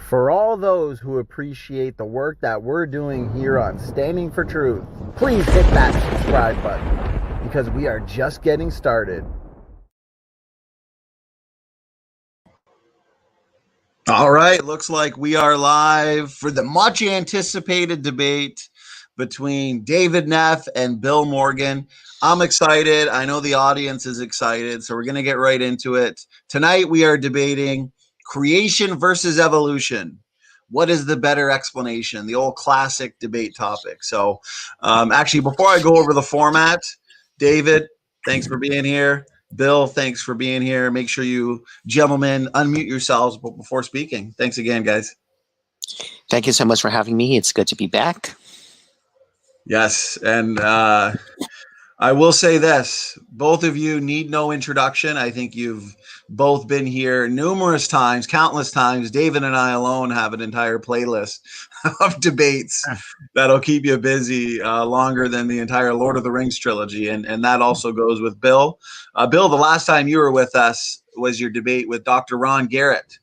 For all those who appreciate the work that we're doing here on Standing for Truth, please hit that subscribe button because we are just getting started. All right, looks like we are live for the much anticipated debate between David Neff and Bill Morgan. I'm excited. I know the audience is excited, so we're going to get right into it. Tonight we are debating creation versus evolution. What is the better explanation? The old classic debate topic. So actually, before I go over the format, David, thanks for being here. Bill, thanks for being here. Make sure you gentlemen unmute yourselves before speaking. Thanks again, guys. Thank you so much for having me. It's good to be back. Yes, and I will say this. Both of you need no introduction. I think you've both been here numerous times, countless times. David and I alone have an entire playlist of debates that'll keep you busy longer than the entire Lord of the Rings trilogy, and that also goes with Bill. Bill, the last time you were with us was your debate with Dr. Ron Garrett,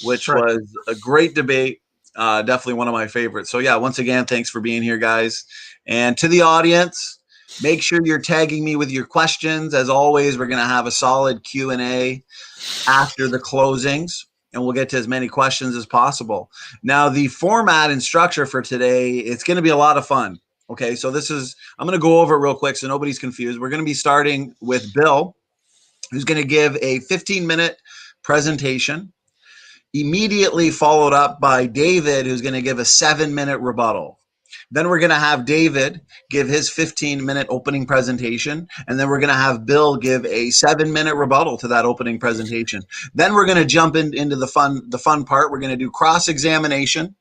which was a great debate, definitely one of my favorites. So yeah, once again, thanks for being here, guys. And to the audience, make sure you're tagging me with your questions. As always, we're going to have a solid Q&A after the closings, and we'll get to as many questions as possible. Now, the format and structure for today, it's going to be a lot of fun. Okay, so I'm going to go over it real quick so nobody's confused. We're going to be starting with Bill, who's going to give a 15-minute presentation, immediately followed up by David, who's going to give a 7-minute rebuttal. Then we're going to have David give his 15-minute opening presentation, and then we're going to have Bill give a 7-minute rebuttal to that opening presentation. Then we're going to jump into the fun part. We're going to do cross-examination,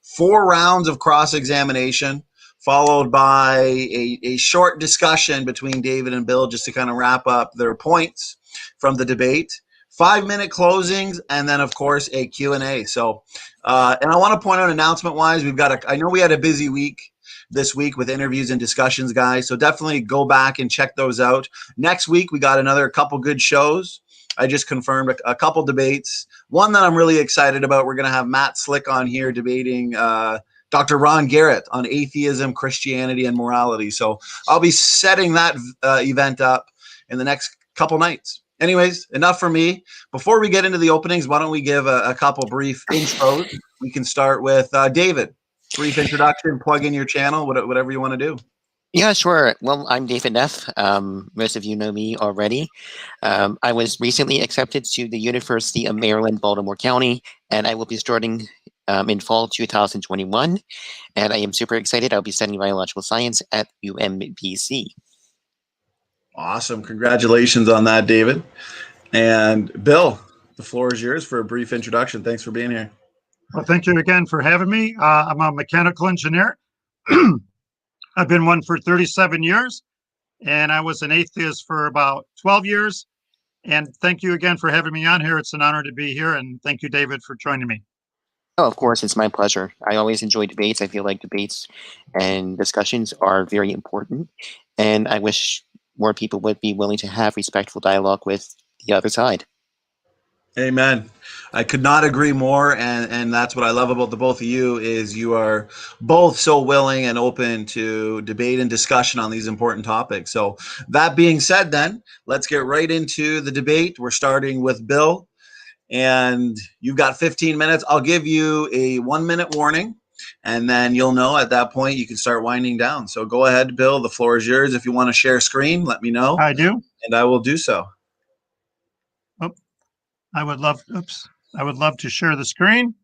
4 rounds of cross-examination, followed by a short discussion between David and Bill just to kind of wrap up their points from the debate. 5-minute closings, and then of course a Q&A. So, and I want to point out announcement-wise, I know we had a busy week this week with interviews and discussions, guys. So definitely go back and check those out. Next week we got another couple good shows. I just confirmed a couple debates. One that I'm really excited about. We're going to have Matt Slick on here debating Dr. Ron Garrett on atheism, Christianity, and morality. So I'll be setting that event up in the next couple nights. Anyways, enough for me. Before we get into the openings, why don't we give a couple brief intros? We can start with David. Brief introduction, plug in your channel, whatever you want to do. Yeah, sure. Well, I'm David Neff. Most of you know me already. I was recently accepted to the University of Maryland, Baltimore County, and I will be starting in fall 2021. And I am super excited. I'll be studying biological science at UMBC. Awesome. Congratulations on that, David. And Bill, the floor is yours for a brief introduction. Thanks for being here. Well, thank you again for having me. I'm a mechanical engineer. I've been one for 37 years, and I was an atheist for about 12 years. And thank you again for having me on here. It's an honor to be here, and thank you, David, for joining me. Oh, of course, it's my pleasure. I always enjoy debates. I feel like debates and discussions are very important, and I wish more people would be willing to have respectful dialogue with the other side. Amen. I could not agree more, and that's what I love about the both of you is you are both so willing and open to debate and discussion on these important topics. So that being said, then let's get right into the debate. We're starting with Bill, and you've got 15 minutes. I'll give you a 1-minute warning, and then you'll know at that point you can start winding down. So go ahead, Bill. The floor is yours. If you want to share screen, let me know. I do. And I will do so. I would love, oops, I would love to share the screen.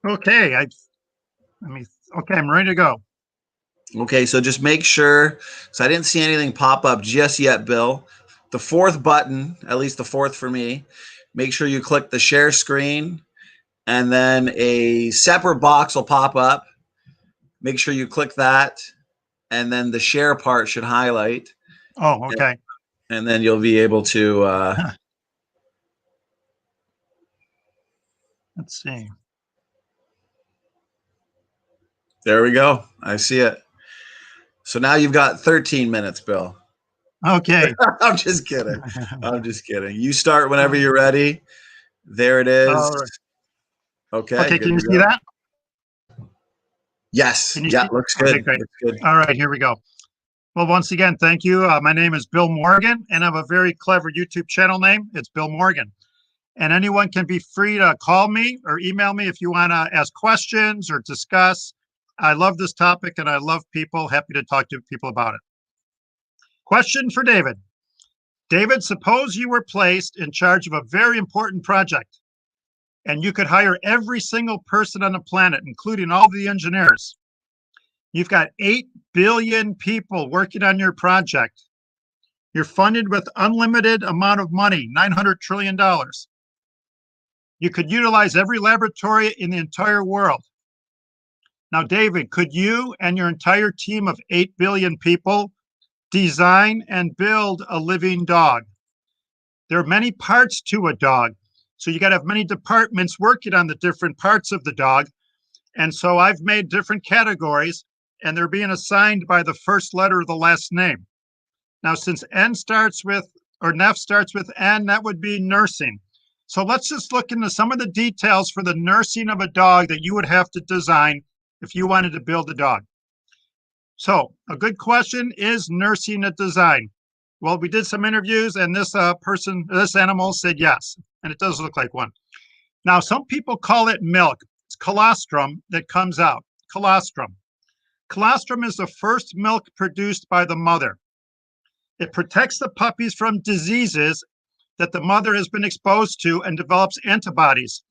Okay, okay, I'm ready to go. Okay, so just make sure, so I didn't see anything pop up just yet, Bill. The fourth button, at least the fourth for me, make sure you click the share screen, and then a separate box will pop up. Make sure you click that, and then the share part should highlight. Oh, okay. And then you'll be able to Let's see. there we go. I see it. So now you've got 13 minutes, Bill. Okay. I'm just kidding. I'm just kidding. You start whenever you're ready. There it is. All right. Okay. Okay, can you see that? Yes. Can you Yeah, see? looks good. Okay, great. Looks good. All right, here we go. Well, once again, thank you. My name is Bill Morgan, and I have a very clever YouTube channel name. It's Bill Morgan. And anyone can be free to call me or email me if you want to ask questions or discuss. I love this topic, and I love people. Happy to talk to people about it. Question for David. David, suppose you were placed in charge of a very important project, and you could hire every single person on the planet, including all the engineers. You've got 8 billion people working on your project. You're funded with unlimited amount of money, $900 trillion. You could utilize every laboratory in the entire world. Now, David, could you and your entire team of 8 billion people design and build a living dog? There are many parts to a dog, so you got to have many departments working on the different parts of the dog. And so I've made different categories, and they're being assigned by the first letter of the last name. Now, since N starts with, or Neff starts with N, that would be nursing. So let's just look into some of the details for the nursing of a dog that you would have to design if you wanted to build a dog. So a good question is nursing a design. Well, we did some interviews, and this animal said yes, and it does look like one. Now, some people call it milk. It's colostrum that comes out. Colostrum. Colostrum is the first milk produced by the mother. It protects the puppies from diseases that the mother has been exposed to and develops antibodies.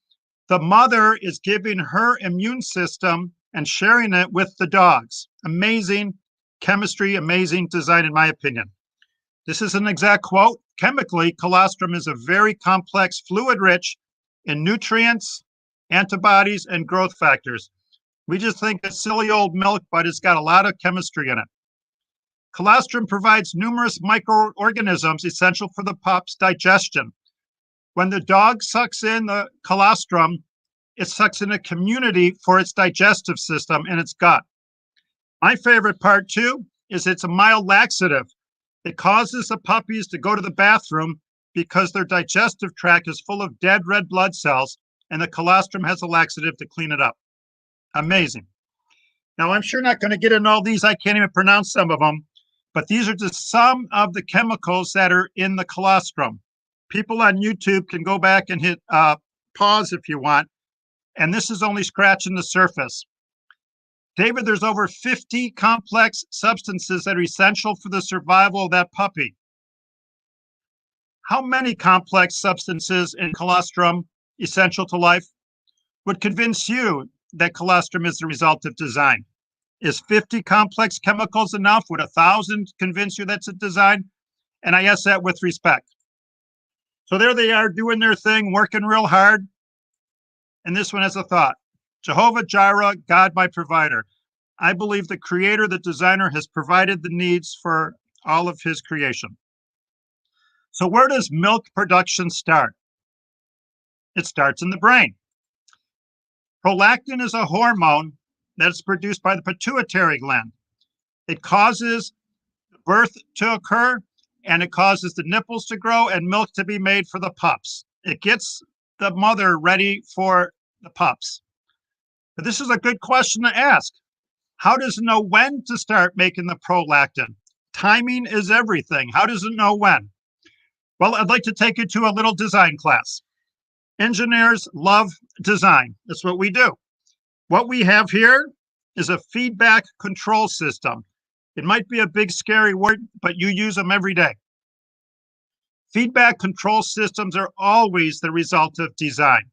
The mother is giving her immune system and sharing it with the dogs. Amazing chemistry, amazing design, in my opinion. This is an exact quote. Chemically, colostrum is a very complex fluid rich in nutrients, antibodies, and growth factors. We just think it's silly old milk, but it's got a lot of chemistry in it. Colostrum provides numerous microorganisms essential for the pup's digestion. When the dog sucks in the colostrum, it sucks in a community for its digestive system in its gut. My favorite part, too, is it's a mild laxative. It causes the puppies to go to the bathroom because their digestive tract is full of dead red blood cells, and the colostrum has a laxative to clean it up. Amazing. Now, I'm sure not going to get into all these. I can't even pronounce some of them, but these are just some of the chemicals that are in the colostrum. People on YouTube can go back and hit pause if you want, and this is only scratching the surface. David, there's over 50 complex substances that are essential for the survival of that puppy. How many complex substances in colostrum essential to life would convince you that colostrum is the result of design? Is 50 complex chemicals enough? Would 1,000 convince you that's a design? And I ask that with respect. So there they are doing their thing, working real hard. And this one has a thought. Jehovah Jireh, God my provider. I believe the creator, the designer, has provided the needs for all of his creation. So where does milk production start? It starts in the brain. Prolactin is a hormone that's produced by the pituitary gland. It causes birth to occur, and it causes the nipples to grow and milk to be made for the pups. It gets the mother ready for the pups. But this is a good question to ask. How does it know when to start making the prolactin? Timing is everything. How does it know when? Well, I'd like to take you to a little design class. Engineers love design. That's what we do. What we have here is a feedback control system. It might be a big, scary word, but you use them every day. Feedback control systems are always the result of design.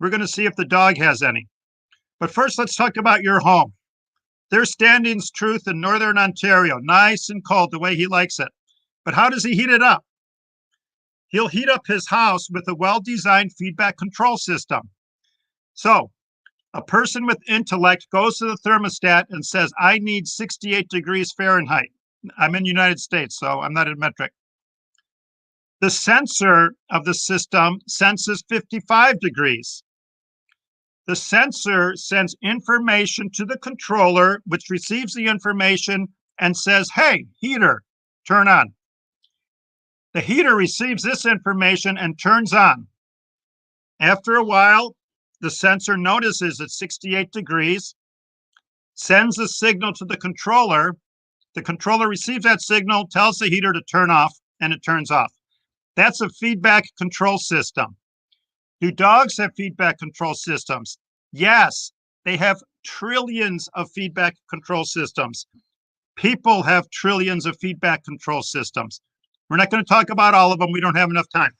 We're going to see if the dog has any. But first, let's talk about your home. There's Standing's Truth in Northern Ontario, nice and cold the way he likes it. But how does he heat it up? He'll heat up his house with a well-designed feedback control system. So, a person with intellect goes to the thermostat and says, I need 68 degrees Fahrenheit. I'm in the United States, so I'm not in metric. The sensor of the system senses 55 degrees. The sensor sends information to the controller, which receives the information and says, hey, heater, turn on. The heater receives this information and turns on. After a while, the sensor notices it's 68 degrees, sends a signal to the controller. The controller receives that signal, tells the heater to turn off, and it turns off. That's a feedback control system. Do dogs have feedback control systems? Yes, they have trillions of feedback control systems. People have trillions of feedback control systems. We're not going to talk about all of them. We don't have enough time.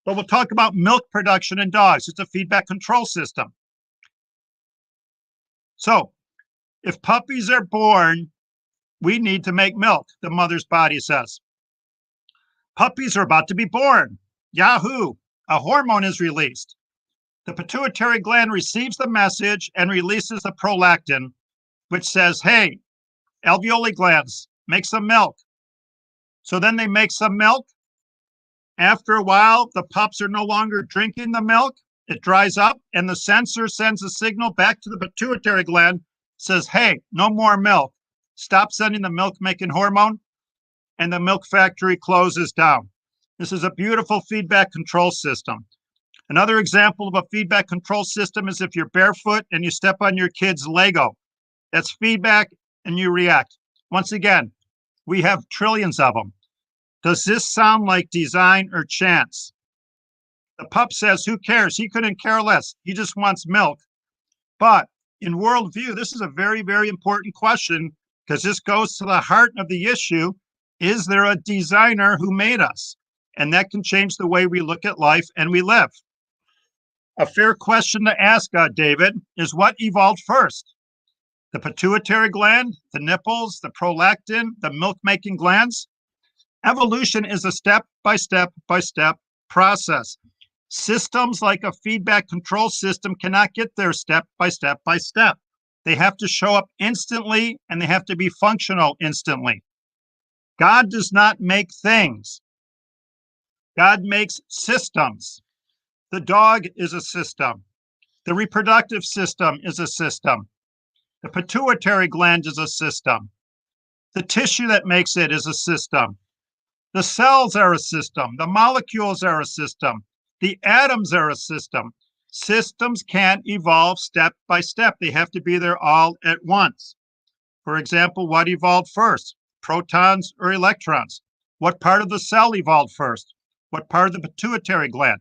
But we'll talk about milk production in dogs. It's a feedback control system. So, if puppies are born, we need to make milk, the mother's body says. Puppies are about to be born. Yahoo! A hormone is released. The pituitary gland receives the message and releases the prolactin, which says, hey, alveoli glands, make some milk. So then they make some milk. After a while, the pups are no longer drinking the milk. It dries up, and the sensor sends a signal back to the pituitary gland, says, hey, no more milk. Stop sending the milk-making hormone, and the milk factory closes down. This is a beautiful feedback control system. Another example of a feedback control system is if you're barefoot and you step on your kid's Lego. That's feedback, and you react. Once again, we have trillions of them. Does this sound like design or chance? The pup says, who cares? He couldn't care less. He just wants milk. But in worldview, this is a very, very important question because this goes to the heart of the issue. Is there a designer who made us? And that can change the way we look at life and we live. A fair question to ask, David, is what evolved first? The pituitary gland, the nipples, the prolactin, the milk-making glands? Evolution is a step-by-step process. Systems like a feedback control system cannot get there step by step by step. They have to show up instantly and they have to be functional instantly. God does not make things. God makes systems. The dog is a system. The reproductive system is a system. The pituitary gland is a system. The tissue that makes it is a system. The cells are a system. The molecules are a system. The atoms are a system. Systems can't evolve step by step. They have to be there all at once. For example, what evolved first? Protons or electrons? What part of the cell evolved first? What part of the pituitary gland?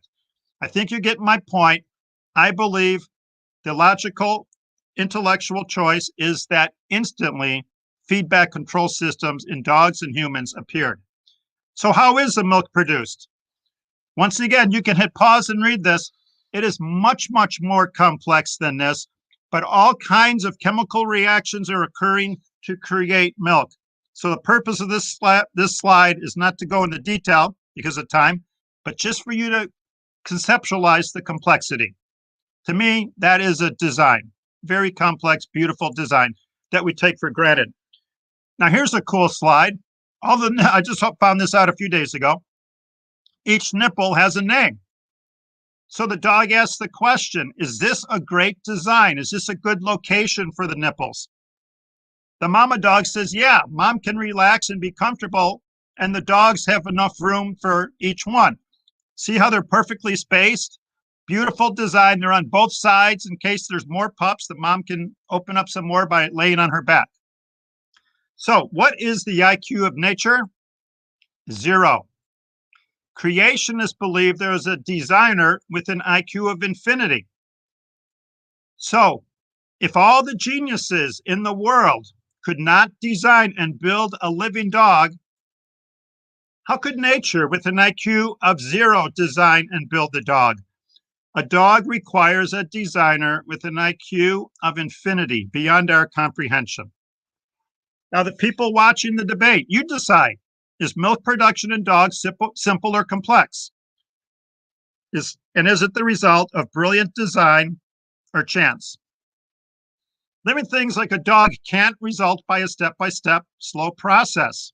I think you get my point. I believe the logical, intellectual choice is that instantly feedback control systems in dogs and humans appeared. So how is the milk produced? Once again, you can hit pause and read this. It is much, much more complex than this, but all kinds of chemical reactions are occurring to create milk. So the purpose of this slide is not to go into detail because of time, but just for you to conceptualize the complexity. To me, that is a design, very complex, beautiful design that we take for granted. Now here's a cool slide. I just found this out a few days ago. Each nipple has a name. So the dog asks the question, is this a great design? Is this a good location for the nipples? The mama dog says, yeah, mom can relax and be comfortable, and the dogs have enough room for each one. See how they're perfectly spaced? Beautiful design. They're on both sides in case there's more pups. The mom can open up some more by laying on her back. So what is the IQ of nature? 0. Creationists believe there is a designer with an IQ of infinity. So if all the geniuses in the world could not design and build a living dog, How could nature, with an IQ of 0, design and build the dog? A dog requires a designer with an IQ of infinity, beyond our comprehension. Now, the people watching the debate, you decide. Is milk production in dogs simple or complex? Is it the result of brilliant design or chance? Living things like a dog can't result by a step-by-step slow process.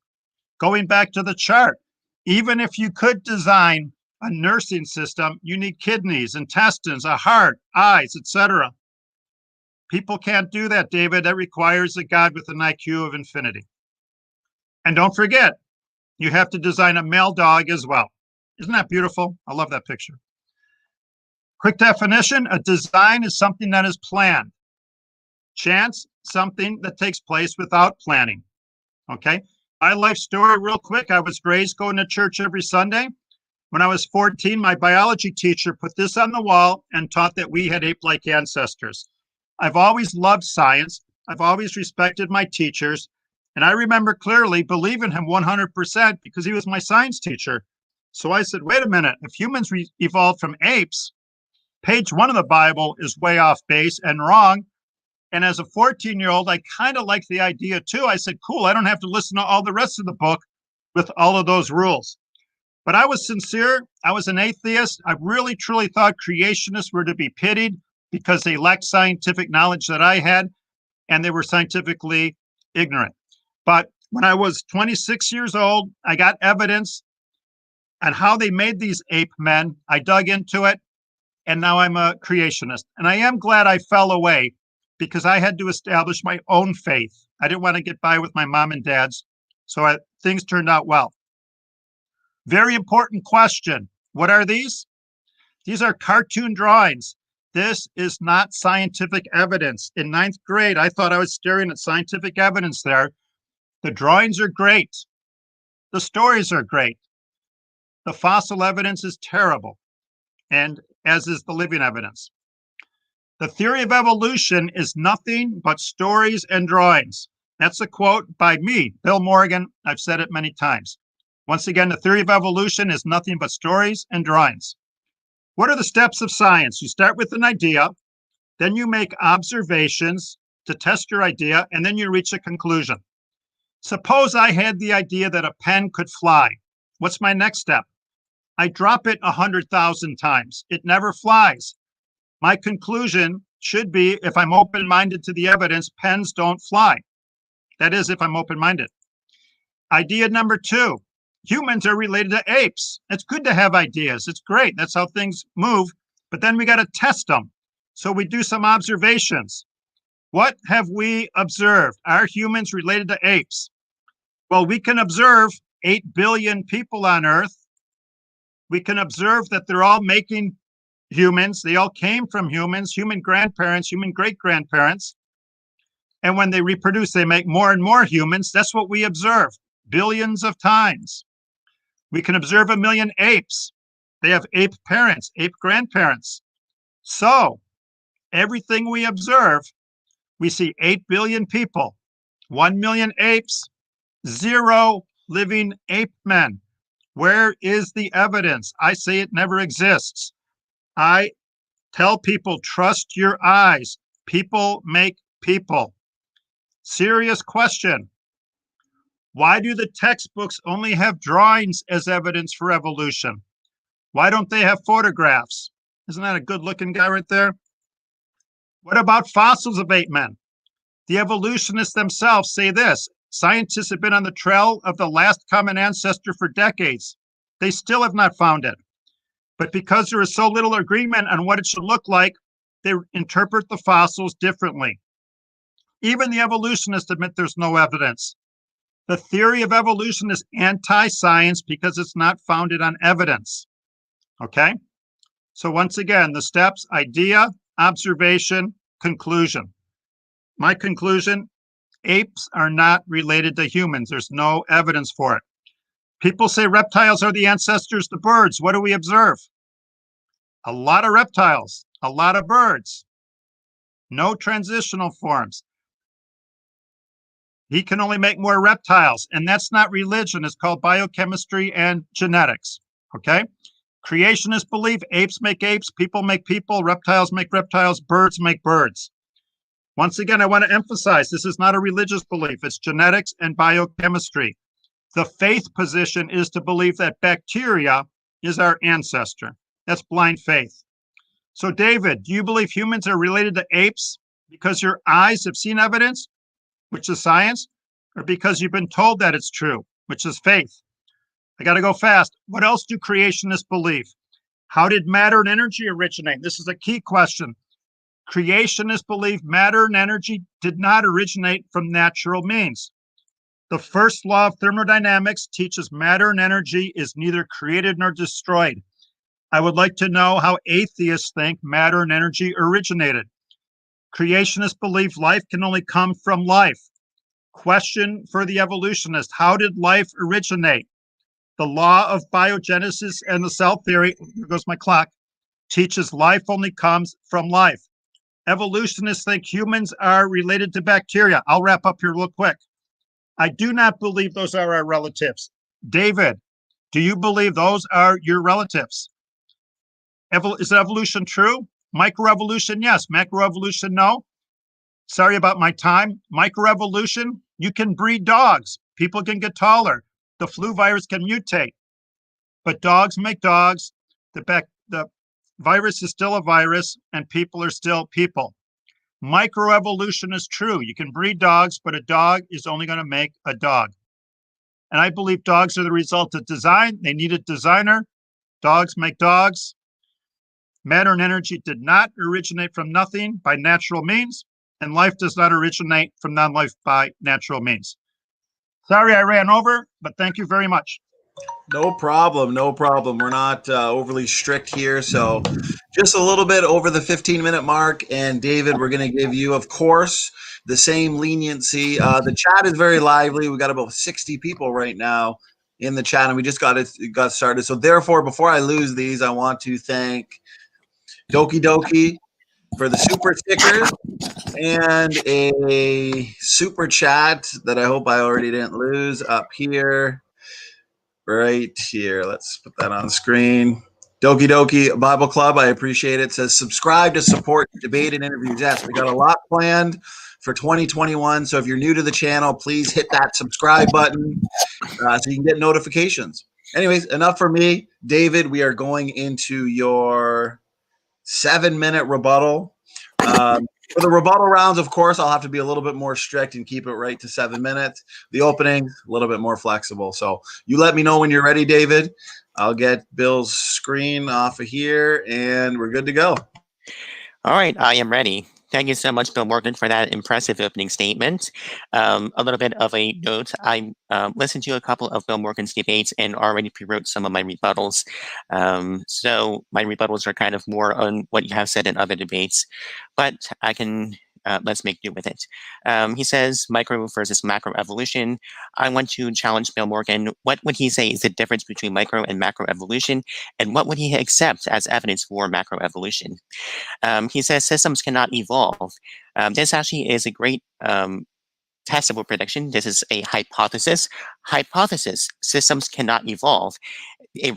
Going back to the chart, even if you could design a nursing system, you need kidneys, intestines, a heart, eyes, etc. People can't do that, David. That requires a God with an IQ of infinity. And don't forget, you have to design a male dog as well. Isn't that beautiful? I love that picture. Quick definition, a design is something that is planned. Chance, something that takes place without planning. Okay? My life story, real quick. I was raised going to church every Sunday. When I was 14, my biology teacher put this on the wall and taught that we had ape-like ancestors. I've always loved science. I've always respected my teachers. And I remember clearly believing him 100% because he was my science teacher. So I said, wait a minute, if humans evolved from apes, page 1 of the Bible is way off base and wrong. And as a 14-year-old, I kind of liked the idea too. I said, cool, I don't have to listen to all the rest of the book with all of those rules. But I was sincere. I was an atheist. I really, truly thought creationists were to be pitied because they lacked scientific knowledge that I had, and they were scientifically ignorant. But when I was 26 years old, I got evidence on how they made these ape men. I dug into it, and now I'm a creationist. And I am glad I fell away because I had to establish my own faith. I didn't want to get by with my mom and dad's, so things turned out well. Very important question. What are these? These are cartoon drawings. This is not scientific evidence. In 9th grade, I thought I was staring at scientific evidence there. The drawings are great. The stories are great. The fossil evidence is terrible, and as is the living evidence. The theory of evolution is nothing but stories and drawings. That's a quote by me, Bill Morgan. I've said it many times. Once again, the theory of evolution is nothing but stories and drawings. What are the steps of science? You start with an idea, then you make observations to test your idea, and then you reach a conclusion. Suppose I had the idea that a pen could fly. What's my next step? I drop it 100,000 times. It never flies. My conclusion should be, if I'm open-minded to the evidence, pens don't fly. That is, if I'm open-minded. Idea number 2, humans are related to apes. It's good to have ideas. It's great. That's how things move. But then we got to test them. So we do some observations. What have we observed? Are humans related to apes? Well, we can observe 8 billion people on Earth. We can observe that they're all making humans. They all came from humans, human grandparents, human great-grandparents. And when they reproduce, they make more and more humans. That's what we observe, billions of times. We can observe 1 million apes. They have ape parents, ape grandparents. So everything we observe, we see 8 billion people, 1 million apes, 0 living ape men. Where is the evidence? I say it never exists. I tell people, trust your eyes. People make people. Serious question. Why do the textbooks only have drawings as evidence for evolution? Why don't they have photographs? Isn't that a good-looking guy right there? What about fossils of ape men? The evolutionists themselves say this. Scientists have been on the trail of the last common ancestor for decades. They still have not found it. But because there is so little agreement on what it should look like, they interpret the fossils differently. Even the evolutionists admit there's no evidence. The theory of evolution is anti-science because it's not founded on evidence. Okay? So once again, the steps: idea, observation, conclusion. My conclusion, apes are not related to humans. There's no evidence for it. People say reptiles are the ancestors to birds. What do we observe? A lot of reptiles, a lot of birds. No transitional forms. He can only make more reptiles, and that's not religion. It's called biochemistry and genetics. Okay? Creationists believe apes make apes, people make people, reptiles make reptiles, birds make birds. Once again, I want to emphasize this is not a religious belief, it's genetics and biochemistry. The faith position is to believe that bacteria is our ancestor. That's blind faith. So, David, do you believe humans are related to apes because your eyes have seen evidence, which is science, or because you've been told that it's true, which is faith? I got to go fast. What else do creationists believe? How did matter and energy originate? This is a key question. Creationists believe matter and energy did not originate from natural means. The first law of thermodynamics teaches matter and energy is neither created nor destroyed. I would like to know how atheists think matter and energy originated. Creationists believe life can only come from life. Question for the evolutionist: how did life originate? The law of biogenesis and the cell theory, there goes my clock, teaches life only comes from life. Evolutionists think humans are related to bacteria. I'll wrap up here real quick. I do not believe those are our relatives. David, do you believe those are your relatives? Is evolution true? Microevolution, yes. Macroevolution, no. Sorry about my time. Microevolution, you can breed dogs. People can get taller. The flu virus can mutate. But dogs make dogs. The virus is still a virus, and people are still people. Microevolution is true. You can breed dogs, but a dog is only going to make a dog. And I believe dogs are the result of design. They needed designer. Dogs make dogs. Matter and energy did not originate from nothing by natural means, and life does not originate from non-life by natural means. Sorry I ran over, but thank you very much. No problem. No problem. We're not overly strict here. So just a little bit over the 15-minute mark. And David, we're going to give you, of course, the same leniency. The chat is very lively. We got about 60 people right now in the chat, and we just got started. So therefore, before I lose these, I want to thank Doki Doki for the super stickers and a super chat that I hope I already didn't lose up here. Right here. Let's put that on screen. Doki Doki Bible Club, I appreciate it. Says subscribe to support debate and interviews. Yes, we got a lot planned for 2021. So if you're new to the channel, please hit that subscribe button so you can get notifications. Anyways, enough for me. David, we are going into your 7-minute rebuttal. For the rebuttal rounds, of course, I'll have to be a little bit more strict and keep it right to 7 minutes. The opening, a little bit more flexible. So you let me know when you're ready, David. I'll get Bill's screen off of here, and we're good to go. All right, I am ready. Thank you so much, Bill Morgan, for that impressive opening statement. A little bit of a note, I listened to a couple of Bill Morgan's debates and already pre-wrote some of my rebuttals. So my rebuttals are kind of more on what you have said in other debates, but I can, let's make do with it. He says micro versus macro evolution. I want to challenge Bill Morgan. What would he say is the difference between micro and macro evolution, and what would he accept as evidence for macro evolution? He says systems cannot evolve. This actually is a great testable prediction. This is a hypothesis. Hypothesis, systems cannot evolve. A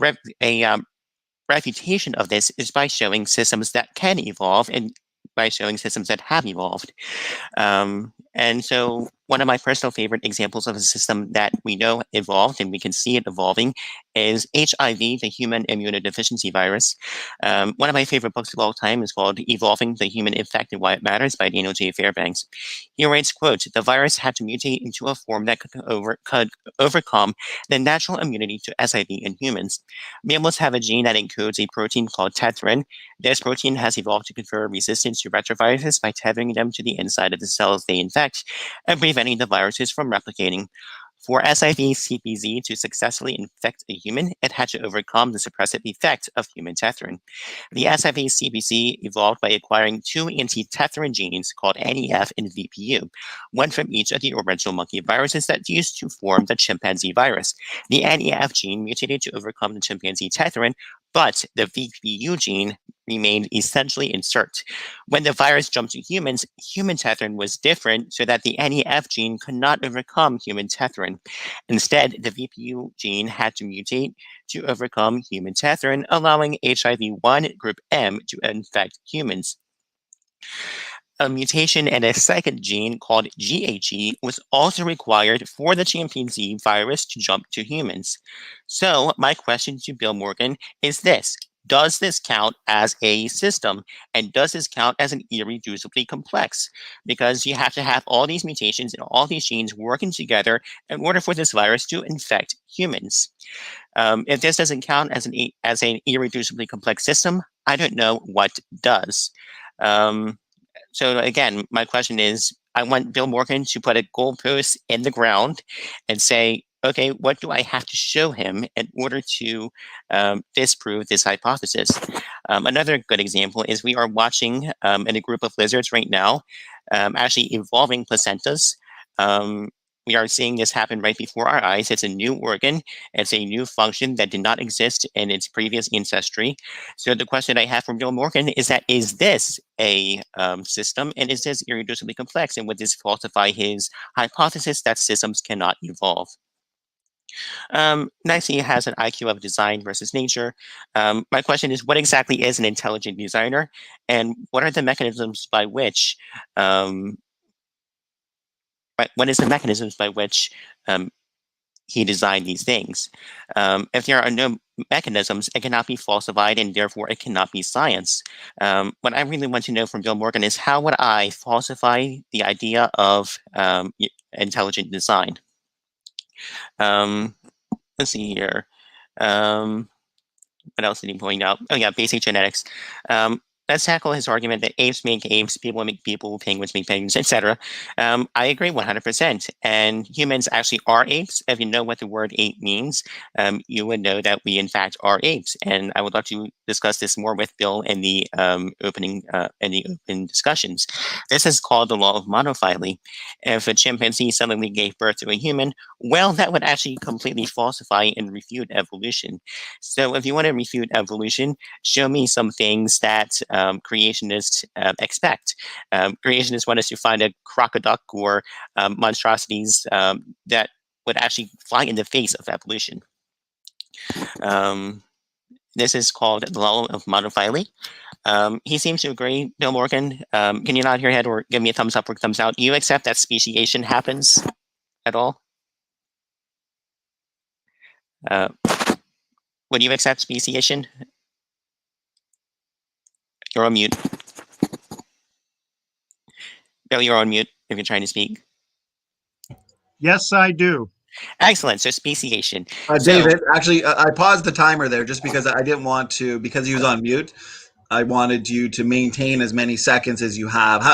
refutation of this is by showing systems that can evolve and by showing systems that have evolved. And so one of my personal favorite examples of a system that we know evolved and we can see it evolving is HIV, the human immunodeficiency virus. One of my favorite books of all time is called Evolving the Human Infect and Why It Matters by Daniel J. Fairbanks. He writes, quote, the virus had to mutate into a form that could overcome the natural immunity to SIV in humans. Mammals have a gene that encodes a protein called tetherin. This protein has evolved to confer resistance to retroviruses by tethering them to the inside of the cells they infect and preventing the viruses from replicating. For SIV-CPZ to successfully infect a human, it had to overcome the suppressive effect of human tetherin. The SIV-CPZ evolved by acquiring two anti-tetherin genes called Neff and VPU, one from each of the original monkey viruses that used to form the chimpanzee virus. The Neff gene mutated to overcome the chimpanzee tetherin, but the VPU gene remained essentially insert. When the virus jumped to humans, human tetherin was different so that the NEF gene could not overcome human tetherin. Instead, the VPU gene had to mutate to overcome human tetherin, allowing HIV-1 group M to infect humans. A mutation in a second gene called GHE was also required for the chimpanzee virus to jump to humans. So my question to Bill Morgan is this: does this count as a system? And does this count as an irreducibly complex? Because you have to have all these mutations and all these genes working together in order for this virus to infect humans. If this doesn't count as an irreducibly complex system, I don't know what does. So again, my question is, I want Bill Morgan to put a goalpost in the ground and say, okay, what do I have to show him in order to disprove this hypothesis? Another good example is we are watching in a group of lizards right now, actually evolving placentas. We are seeing this happen right before our eyes. It's a new organ. It's a new function that did not exist in its previous ancestry. So the question I have for Bill Morgan is that, is this a system, and is this irreducibly complex, and would this falsify his hypothesis that systems cannot evolve? Next, he has an IQ of design versus nature. My question is, what exactly is an intelligent designer, and what are the mechanisms by which what is the mechanisms by which he designed these things? If there are no mechanisms, it cannot be falsified, and therefore it cannot be science. What I really want to know from Bill Morgan is, how would I falsify the idea of intelligent design? Let's see here. What else did he point out? Oh yeah, basic genetics. Let's tackle his argument that apes make apes, people make people, penguins make penguins, etc. I agree 100%. And humans actually are apes. If you know what the word ape means, you would know that we in fact are apes. And I would love to discuss this more with Bill in the open discussions. This is called the law of monophyly. If a chimpanzee suddenly gave birth to a human, well, that would actually completely falsify and refute evolution. So if you want to refute evolution, show me some things that creationists expect. Creationists want us to find a crocoduck or monstrosities that would actually fly in the face of evolution. This is called the law of monophyly. He seems to agree. Bill Morgan, can you nod your head or give me a thumbs up or thumbs out? Do you accept that speciation happens at all? Would you accept speciation? You're on mute. Bill, you're on mute if you're trying to speak. Yes, I do. Excellent. So speciation. David, actually, I paused the timer there just because I didn't want to, because he was on mute. I wanted you to maintain as many seconds as you have.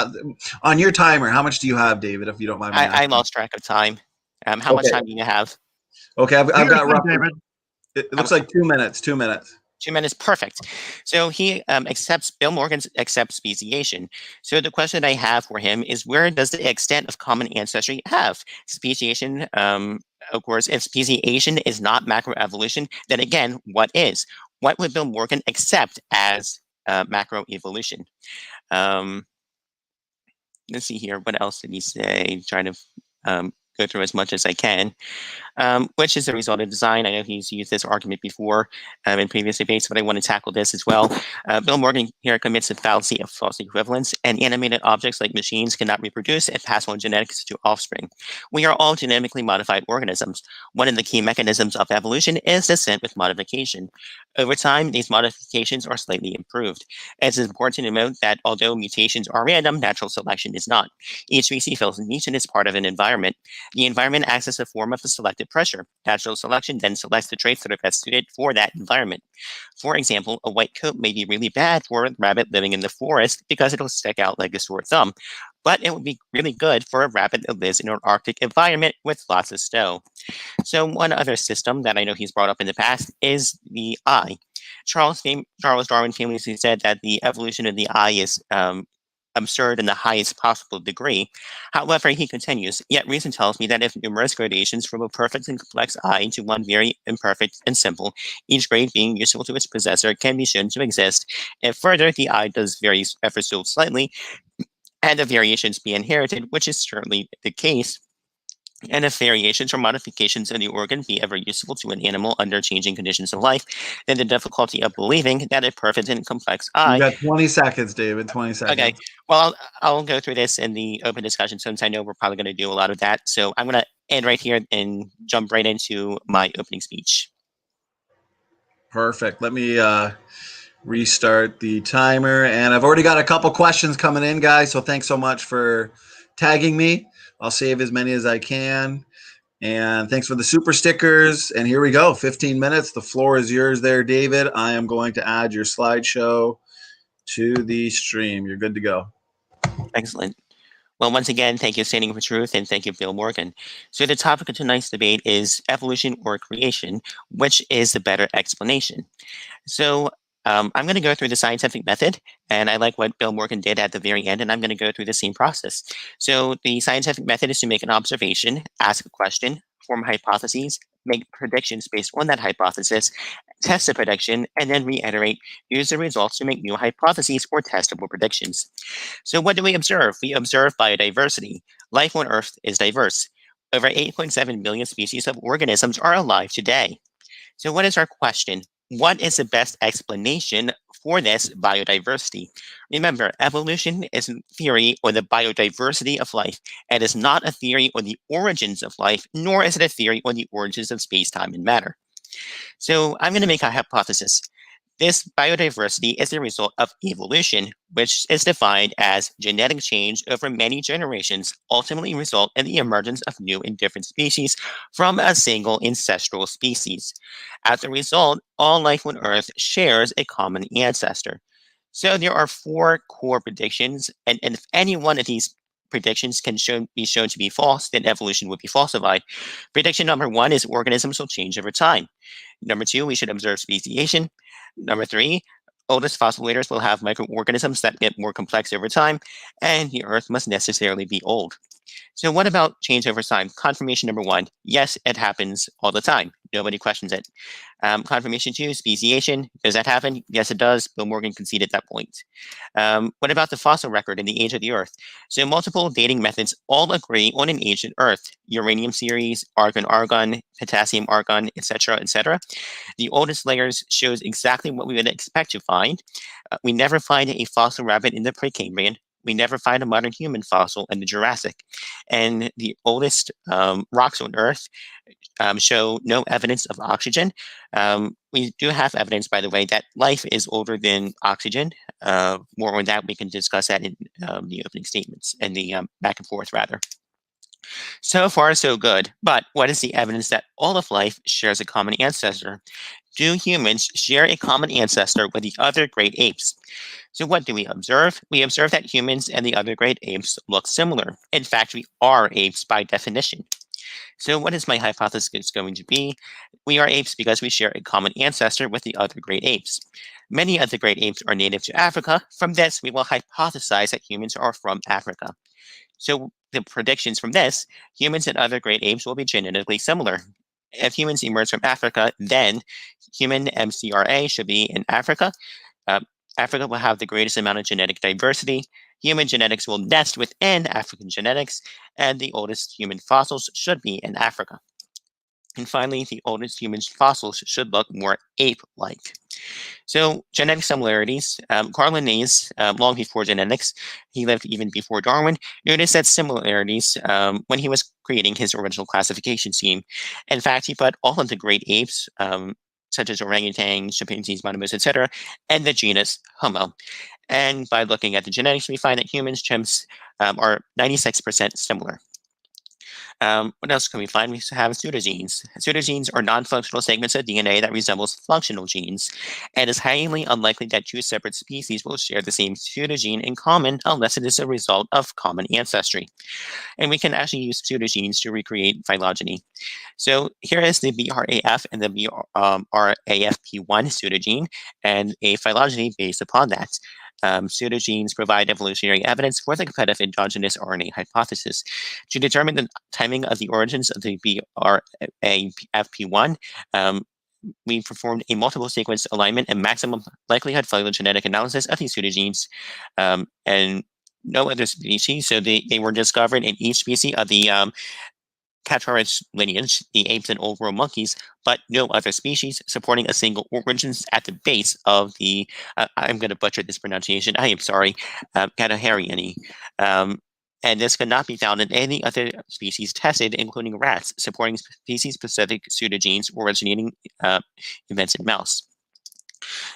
On your timer, how much do you have, David, if you don't mind me asking? I lost track of time. How much time do you have? Okay, I've got roughly, David. it looks like 2 minutes. 2 minutes. 2 minutes, perfect. So he Bill Morgan accepts speciation. So the question I have for him is, where does the extent of common ancestry have? Speciation, of course, if speciation is not macroevolution, then again, what is? What would Bill Morgan accept as macroevolution? Let's see here. What else did he say? Trying to go through as much as I can. Which is the result of design. I know he's used this argument before in previous debates, but I want to tackle this as well. Bill Morgan here commits the fallacy of false equivalence, and animated objects like machines cannot reproduce and pass on genetics to offspring. We are all genetically modified organisms. One of the key mechanisms of evolution is descent with modification. Over time, these modifications are slightly improved. It is important to note that although mutations are random, natural selection is not. Each species feels niche and is part of an environment. The environment acts as a form of a selective pressure. Natural selection then selects the traits that are best suited for that environment. For example, a white coat may be really bad for a rabbit living in the forest because it'll stick out like a sore thumb, but it would be really good for a rabbit that lives in an Arctic environment with lots of snow. So one other system that I know he's brought up in the past is the eye. Charles Darwin famously said that the evolution of the eye is absurd in the highest possible degree. However, he continues, yet reason tells me that if numerous gradations from a perfect and complex I to one very imperfect and simple, each grade being useful to its possessor, can be shown to exist, if further the I does vary ever so slightly, and the variations be inherited, which is certainly the case, and if variations or modifications in the organ be ever useful to an animal under changing conditions of life, then the difficulty of believing that a perfect and complex You I. got 20 seconds, David. 20 seconds. Okay, well, I'll go through this in the open discussion since I know we're probably going to do a lot of that. So I'm going to end right here and jump right into my opening speech. Perfect. Let me restart the timer. And I've already got a couple questions coming in, guys. So thanks so much for tagging me. I'll save as many as I can. And thanks for the super stickers. And here we go. 15 minutes. The floor is yours there, David. I am going to add your slideshow to the stream. You're good to go. Excellent. Well, once again, thank you, Standing for Truth, and thank you, Bill Morgan. So the topic of tonight's debate is evolution or creation, which is the better explanation. So I'm going to go through the scientific method, and I like what Bill Morgan did at the very end, and I'm going to go through the same process. So the scientific method is to make an observation, ask a question, form hypotheses, make predictions based on that hypothesis, test the prediction, and then reiterate, use the results to make new hypotheses or testable predictions. So what do we observe? We observe biodiversity. Life on Earth is diverse. Over 8.7 billion species of organisms are alive today. So what is our question? What is the best explanation for this biodiversity? Remember, evolution is a theory on the biodiversity of life. It is not a theory on the origins of life, nor is it a theory on the origins of space, time, and matter. So I'm going to make a hypothesis. This biodiversity is the result of evolution, which is defined as genetic change over many generations, ultimately result in the emergence of new and different species from a single ancestral species. As a result, all life on Earth shares a common ancestor. So there are 4 core predictions, and if any one of these predictions can be shown to be false, then evolution would be falsified. Prediction number 1 is organisms will change over time. Number 2, we should observe speciation. Number 3, oldest fossil layers will have microorganisms that get more complex over time, and the Earth must necessarily be old. So what about change over time? Confirmation number 1, yes, it happens all the time. Nobody questions it. Confirmation 2, speciation. Does that happen? Yes, it does. Bill Morgan conceded that point. What about the fossil record and the age of the Earth? So multiple dating methods all agree on an ancient Earth. Uranium series, argon, potassium argon, etc., etc. The oldest layers shows exactly what we would expect to find. We never find a fossil rabbit in the Precambrian. We never find a modern human fossil in the Jurassic. And the oldest rocks on Earth show no evidence of oxygen. We do have evidence, by the way, that life is older than oxygen. More on that, we can discuss that in the opening statements and the back and forth, rather. So far, so good. But what is the evidence that all of life shares a common ancestor? Do humans share a common ancestor with the other great apes? So what do we observe? We observe that humans and the other great apes look similar. In fact, we are apes by definition. So what is my hypothesis going to be? We are apes because we share a common ancestor with the other great apes. Many of the great apes are native to Africa. From this, we will hypothesize that humans are from Africa. So the predictions from this, humans and other great apes will be genetically similar. If humans emerge from Africa, then human MCRA should be in Africa. Africa will have the greatest amount of genetic diversity. Human genetics will nest within African genetics, and the oldest human fossils should be in Africa. And finally, the oldest human fossils should look more ape-like. So genetic similarities, Carl Linnaeus, long before genetics, he lived even before Darwin, noticed that similarities when he was creating his original classification scheme. In fact, he put all of the great apes, such as orangutans, chimpanzees, bonobos, etc., and the genus Homo. And by looking at the genetics, we find that humans, chimps, are 96% similar. What else can we find? We have pseudogenes. Pseudogenes are non-functional segments of DNA that resembles functional genes, and it's highly unlikely that 2 separate species will share the same pseudogene in common unless it is a result of common ancestry. And we can actually use pseudogenes to recreate phylogeny. So here is the BRAF and the BRAFP1 pseudogene, and a phylogeny based upon that. Pseudo genes provide evolutionary evidence for the competitive endogenous RNA hypothesis. To determine the timing of the origins of the BRAFP1, we performed a multiple sequence alignment and maximum likelihood phylogenetic analysis of these pseudogenes, and no other species. So they were discovered in each species of the Catharus lineage, the apes and old world monkeys, but no other species, supporting a single origins at the base of the, I'm going to butcher this pronunciation, I am sorry, Catahariani. And this could not be found in any other species tested, including rats, supporting species-specific pseudogenes originating events in mouse.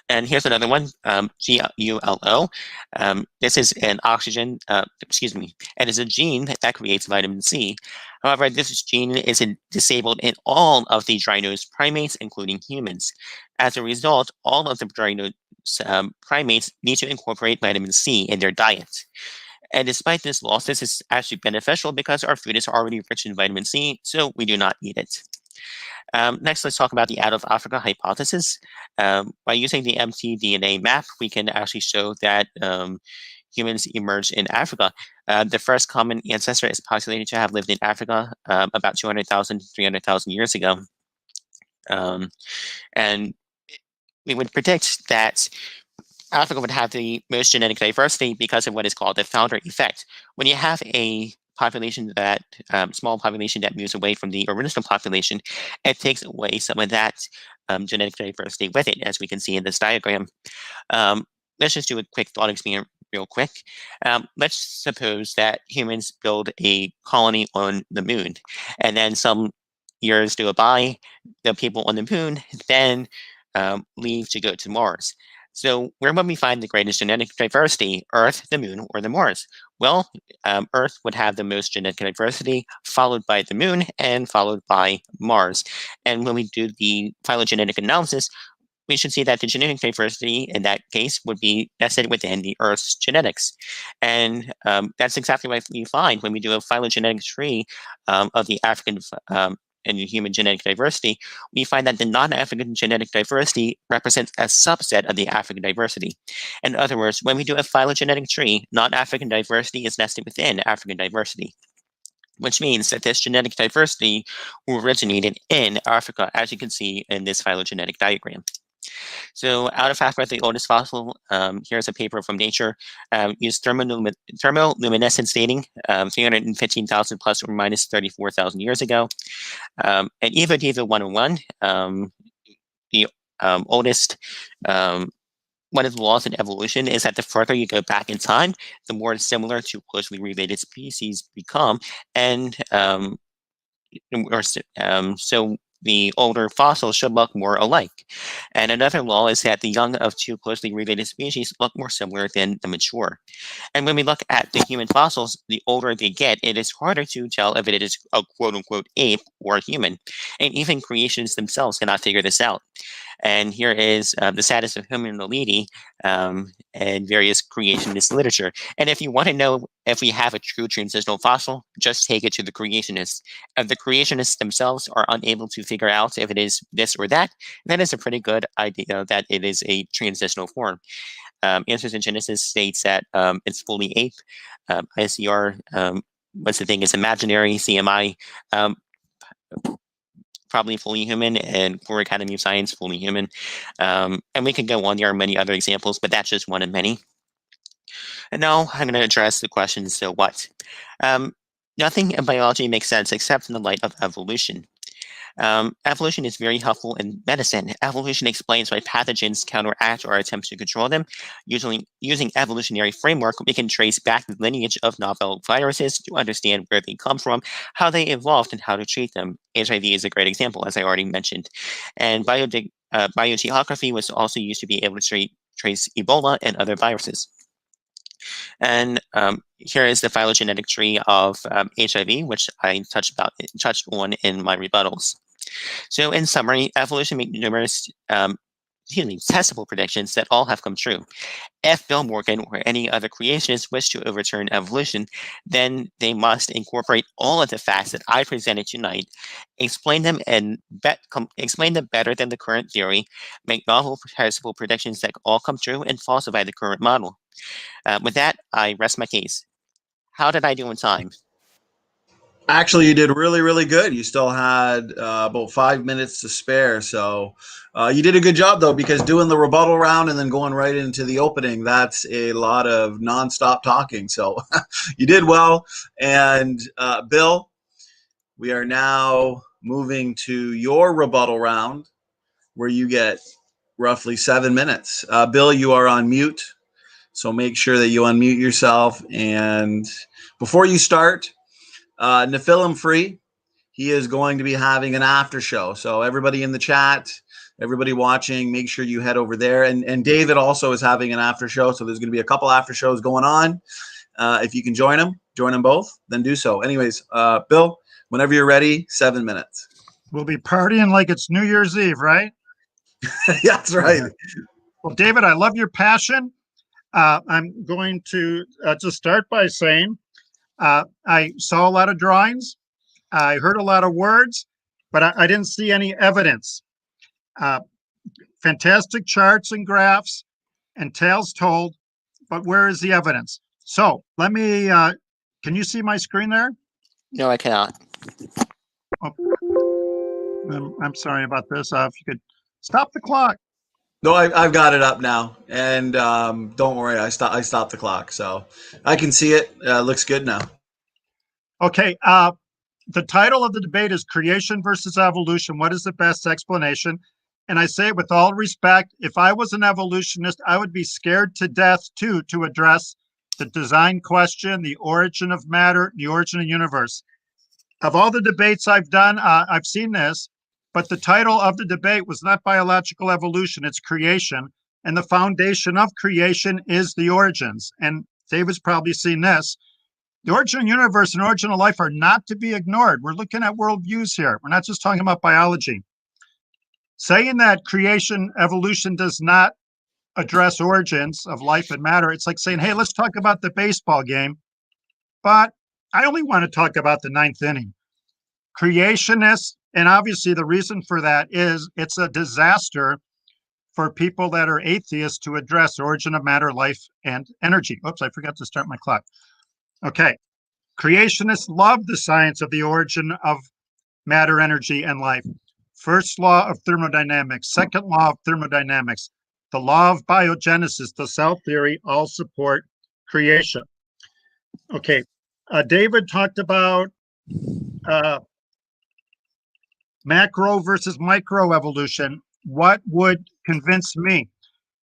And here's another one, GULO. This is an oxygen, it is a gene that creates vitamin C. However, this gene is disabled in all of the dry-nosed primates, including humans. As a result, all of the dry-nosed primates need to incorporate vitamin C in their diet. And despite this loss, this is actually beneficial because our food is already rich in vitamin C, so we do not need it. Next, let's talk about the out of Africa hypothesis. By using the mtDNA map, we can actually show that humans emerged in Africa. The first common ancestor is postulated to have lived in Africa about 200,000, 300,000 years ago. And we would predict that Africa would have the most genetic diversity because of what is called the founder effect. When you have a population that small population that moves away from the original population, it takes away some of that genetic diversity with it, as we can see in this diagram. Let's just do a quick thought experiment real quick. Let's suppose that humans build a colony on the moon, and then some years go by, the people on the moon then leave to go to Mars. So where would we find the greatest genetic diversity, Earth, the moon, or the Mars? Well, Earth would have the most genetic diversity, followed by the moon, and followed by Mars. And when we do the phylogenetic analysis, we should see that the genetic diversity in that case would be nested within the Earth's genetics. And that's exactly what we find when we do a phylogenetic tree of the African and human genetic diversity. We find that the non-African genetic diversity represents a subset of the African diversity. In other words, when we do a phylogenetic tree, non-African diversity is nested within African diversity, which means that this genetic diversity originated in Africa, as you can see in this phylogenetic diagram. So out of Africa, the oldest fossil, here's a paper from Nature, used thermoluminescence dating, 315,000 plus or minus 34,000 years ago. And Eva Diva 101, the oldest, one of the laws in evolution is that the further you go back in time, the more similar to closely related species become. And so the older fossils should look more alike. And another law is that the young of two closely related species look more similar than the mature. And when we look at the human fossils, the older they get, it is harder to tell if it is a quote-unquote ape or a human. And even creationists themselves cannot figure this out. And here is the status of Hominidity and various creationist literature. And if you want to know if we have a true transitional fossil, just take it to the creationists. If the creationists themselves are unable to figure out if it is this or that, then it's a pretty good idea that it is a transitional form. Answers in Genesis states that it's fully ape. ICR, what's the thing, is imaginary. CMI, probably fully human, and Core Academy of Science, fully human. And we can go on. There are many other examples, but that's just one of many. And now I'm going to address the question, so what? Nothing in biology makes sense except in the light of evolution. Evolution is very helpful in medicine. Evolution explains why pathogens counteract our attempts to control them. Using evolutionary framework, we can trace back the lineage of novel viruses to understand where they come from, how they evolved, and how to treat them. HIV is a great example, as I already mentioned. And biogeography was also used to be able to trace Ebola and other viruses. And here is the phylogenetic tree of HIV, which I touched on in my rebuttals. So in summary, evolution made numerous testable predictions that all have come true. If Bill Morgan or any other creationists wish to overturn evolution, then they must incorporate all of the facts that I presented tonight, explain them better than the current theory, make novel testable predictions that all come true, and falsify the current model. With that, I rest my case. How did I do in time? Actually, you did really, really good. You still had about 5 minutes to spare. So you did a good job, though, because doing the rebuttal round and then going right into the opening, that's a lot of nonstop talking. So you did well. And Bill, we are now moving to your rebuttal round where you get roughly 7 minutes. Bill, you are on mute. So make sure that you unmute yourself. And before you start, Nephilim Free, he is going to be having an after show. So everybody in the chat, everybody watching, make sure you head over there. And David also is having an after show. So there's going to be a couple after shows going on. If you can join them both, then do so. Anyways, Bill, whenever you're ready, 7 minutes. We'll be partying like it's New Year's Eve, right? Yeah, that's right. Well, David, I love your passion. I'm going to just start by saying I saw a lot of drawings. I heard a lot of words, but I didn't see any evidence. Fantastic charts and graphs and tales told, but where is the evidence? So let me, can you see my screen there? No, I cannot. I'm sorry about this. If you could stop the clock. No, I've got it up now, and don't worry, I stopped the clock, so I can see it. Looks good now. Okay, the title of the debate is Creation versus Evolution. What is the best explanation? And I say it with all respect, if I was an evolutionist, I would be scared to death too to address the design question, the origin of matter, the origin of the universe. Of all the debates I've done, I've seen this, but the title of the debate was not biological evolution, it's creation. And the foundation of creation is the origins. And David's probably seen this. The origin of the universe and origin of life are not to be ignored. We're looking at worldviews here. We're not just talking about biology. Saying that creation, evolution does not address origins of life and matter, it's like saying, hey, let's talk about the baseball game, but I only want to talk about the ninth inning. Creationists, and obviously the reason for that is it's a disaster for people that are atheists to address origin of matter, life, and energy. Oops, I forgot to start my clock. Okay, creationists love the science of the origin of matter, energy, and life. First law of thermodynamics, second law of thermodynamics, the law of biogenesis, the cell theory, all support creation. Okay, David talked about macro versus micro evolution. What would convince me?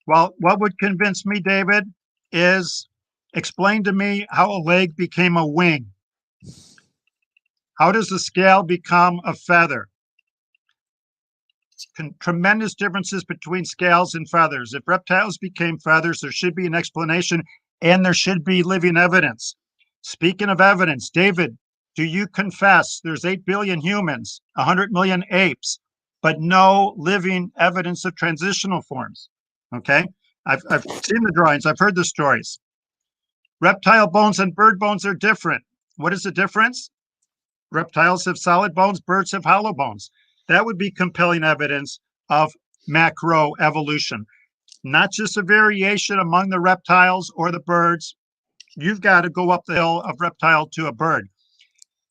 Well, what would convince me, David, is explain to me how a leg became a wing. How does a scale become a feather? Tremendous differences between scales and feathers. If reptiles became feathers, there should be an explanation and there should be living evidence. Speaking of evidence, David, do you confess there's 8 billion humans, 100 million apes, but no living evidence of transitional forms? Okay, I've seen the drawings, I've heard the stories. Reptile bones and bird bones are different. What is the difference? Reptiles have solid bones, birds have hollow bones. That would be compelling evidence of macro evolution, not just a variation among the reptiles or the birds. You've got to go up the hill of reptile to a bird.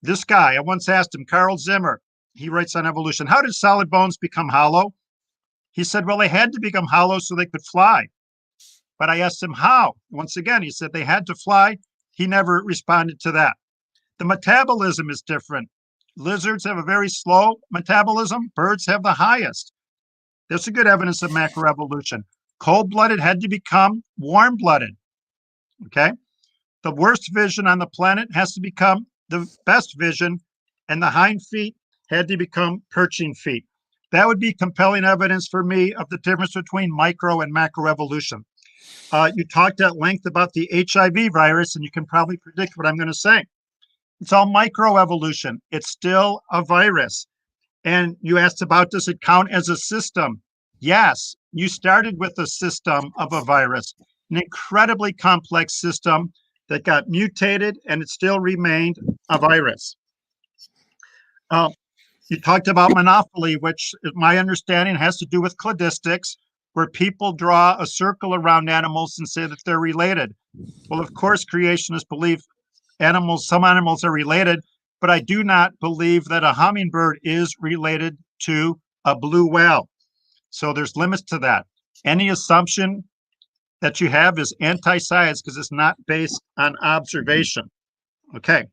This guy, I once asked him, Carl Zimmer, he writes on evolution, how did solid bones become hollow? He said, well, they had to become hollow so they could fly. But I asked him how. Once again, he said they had to fly. He never responded to that. The metabolism is different. Lizards have a very slow metabolism. Birds have the highest. There's a good evidence of macroevolution. Cold-blooded had to become warm-blooded. Okay? The worst vision on the planet has to become the best vision, and the hind feet had to become perching feet. That would be compelling evidence for me of the difference between micro and macroevolution. You talked at length about the HIV virus, and you can probably predict what I'm going to say. It's all microevolution. It's still a virus. And you asked about, does it count as a system? Yes, you started with a system of a virus, an incredibly complex system that got mutated, and it still remained a virus. You talked about monopoly, which my understanding has to do with cladistics, where people draw a circle around animals and say that they're related. Well, of course, creationists believe some animals are related, but I do not believe that a hummingbird is related to a blue whale. So there's limits to that. Any assumption that you have is anti-science because it's not based on observation. Okay.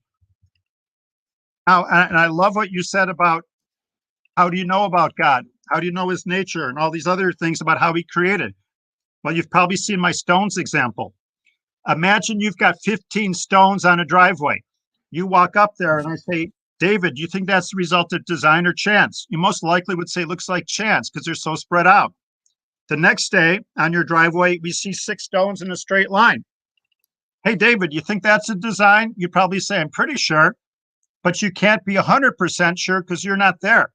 Now, and I love what you said about how do you know about God? How do you know his nature and all these other things about how he created? Well, you've probably seen my stones example. Imagine you've got 15 stones on a driveway. You walk up there and I say, David, do you think that's the result of design or chance? You most likely would say it looks like chance because they're so spread out. The next day on your driveway, we see 6 stones in a straight line. Hey, David, you think that's a design? You'd probably say, I'm pretty sure, but you can't be 100% sure because you're not there.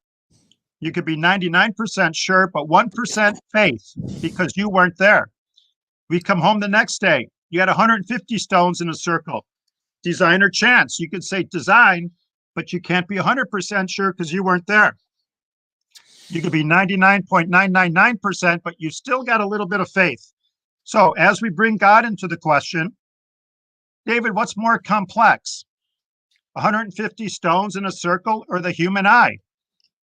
You could be 99% sure, but 1% faith because you weren't there. We come home the next day. You had 150 stones in a circle. Design or chance? You could say design, but you can't be 100% sure because you weren't there. You could be 99.999%, but you still got a little bit of faith. So as we bring God into the question, David, what's more complex? 150 stones in a circle or the human eye?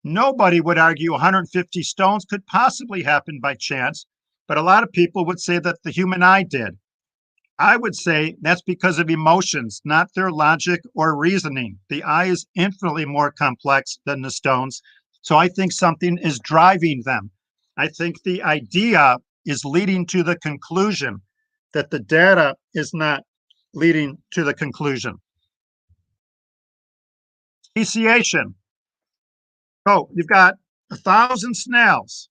Nobody would argue 150 stones could possibly happen by chance, but a lot of people would say that the human eye did. I would say that's because of emotions, not their logic or reasoning. The eye is infinitely more complex than the stones. So I think something is driving them. I think the idea is leading to the conclusion that the data is not leading to the conclusion. Speciation. So you've got 1,000 snails.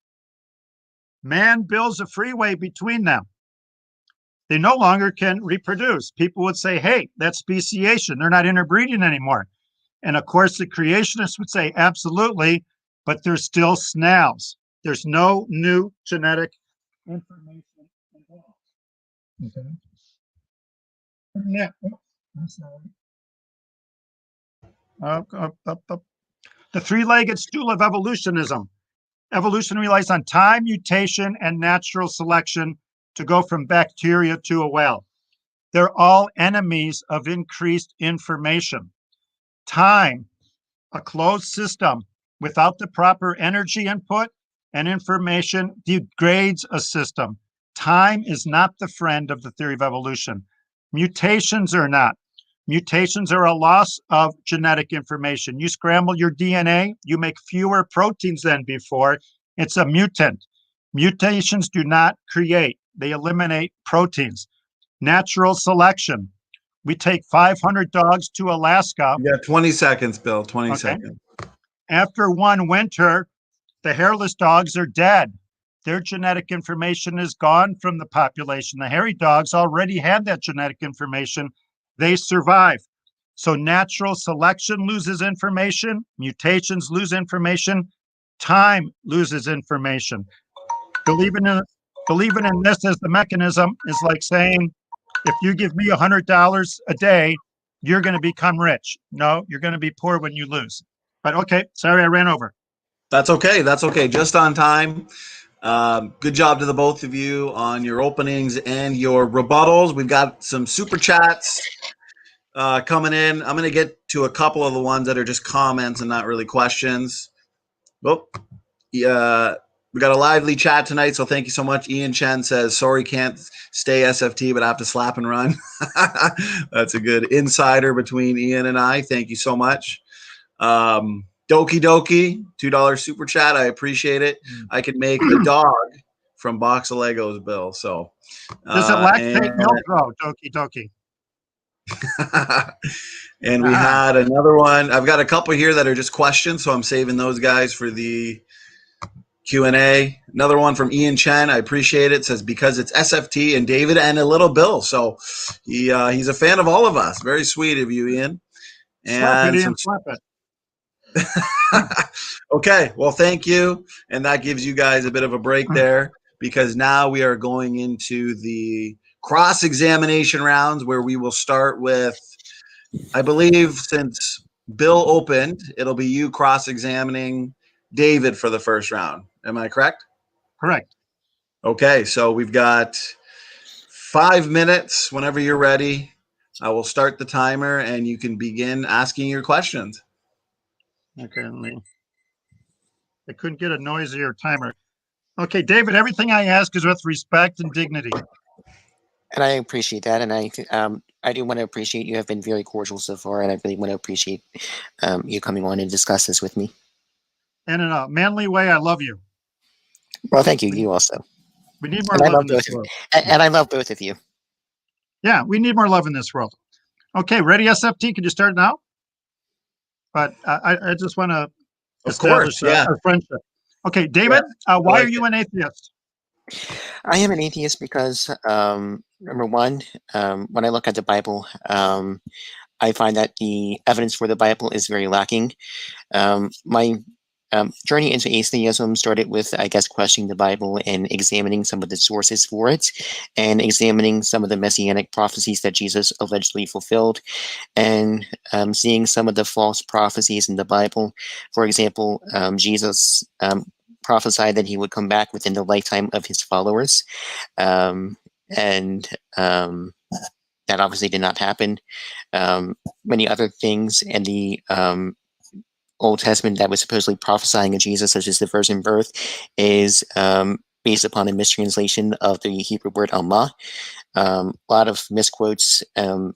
Man builds a freeway between them. They no longer can reproduce. People would say, hey, that's speciation. They're not interbreeding anymore. And of course, the creationists would say, absolutely, but they're still snails. There's no new genetic information involved. Okay. Yeah. I'm sorry. The three-legged stool of evolutionism. Evolution relies on time, mutation, and natural selection to go from bacteria to a whale. They're all enemies of increased information. Time, a closed system without the proper energy input and information, degrades a system. Time is not the friend of the theory of evolution. Mutations are not. Mutations are a loss of genetic information. You scramble your DNA, you make fewer proteins than before. It's a mutant. Mutations do not create, they eliminate proteins. Natural selection. We take 500 dogs to Alaska. You got 20 seconds, Bill. 20 seconds. After one winter, the hairless dogs are dead. Their genetic information is gone from the population. The hairy dogs already had that genetic information. They survive. So natural selection loses information, mutations lose information, time loses information. Believing in this as the mechanism is like saying, if you give me $100 a day, you're going to become rich. No, you're going to be poor when you lose. But okay, sorry, I ran over. That's okay. That's okay. Just on time. Good job to the both of you on your openings and your rebuttals. We've got some super chats coming in. I'm going to get to a couple of the ones that are just comments and not really questions. Well, yeah, we got a lively chat tonight, so thank you so much. Ian Chen says, sorry, can't stay SFT, but I have to slap and run. That's a good insider between Ian and I. Thank you so much. Doki Doki, $2 super chat. I appreciate it. I could make a dog from box of Legos, Bill. So does it lactate milk though, Doki Doki? And we had another one. I've got a couple here that are just questions, so I'm saving those guys for the Q&A. Another one from Ian Chen. I appreciate it. Says, because it's SFT and David and a little Bill. So he's a fan of all of us. Very sweet of you, Ian. And Ian, slap it. Okay, well, thank you. And that gives you guys a bit of a break there, because now we are going into the cross-examination rounds, where we will start with, I believe, since Bill opened, it'll be you cross-examining David for the first round. Am I correct? Correct. Okay, so we've got 5 minutes. Whenever you're ready, I will start the timer and you can begin asking your questions. Okay, I couldn't get a noisier timer. Okay, David, everything I ask is with respect and dignity. And I appreciate that, and I do want to appreciate you have been very cordial so far, and I really want to appreciate you coming on and discuss this with me. And in a manly way, I love you. Well, thank you. You also. We need more And I love love in this both. world. And I love both of you. Yeah, we need more love in this world. Okay, ready, SFT? Could you start now? But I just want to establish our friendship. Okay, David, why are you an atheist? I am an atheist because, number one, when I look at the Bible, I find that the evidence for the Bible is very lacking. My journey into atheism started with, I guess, questioning the Bible and examining some of the sources for it, and examining some of the messianic prophecies that Jesus allegedly fulfilled, and seeing some of the false prophecies in the Bible. For example, Jesus prophesied that he would come back within the lifetime of his followers, and that obviously did not happen. Many other things in the Old Testament that was supposedly prophesying of Jesus, such as the virgin birth, is based upon a mistranslation of the Hebrew word Alma. A lot of misquotes from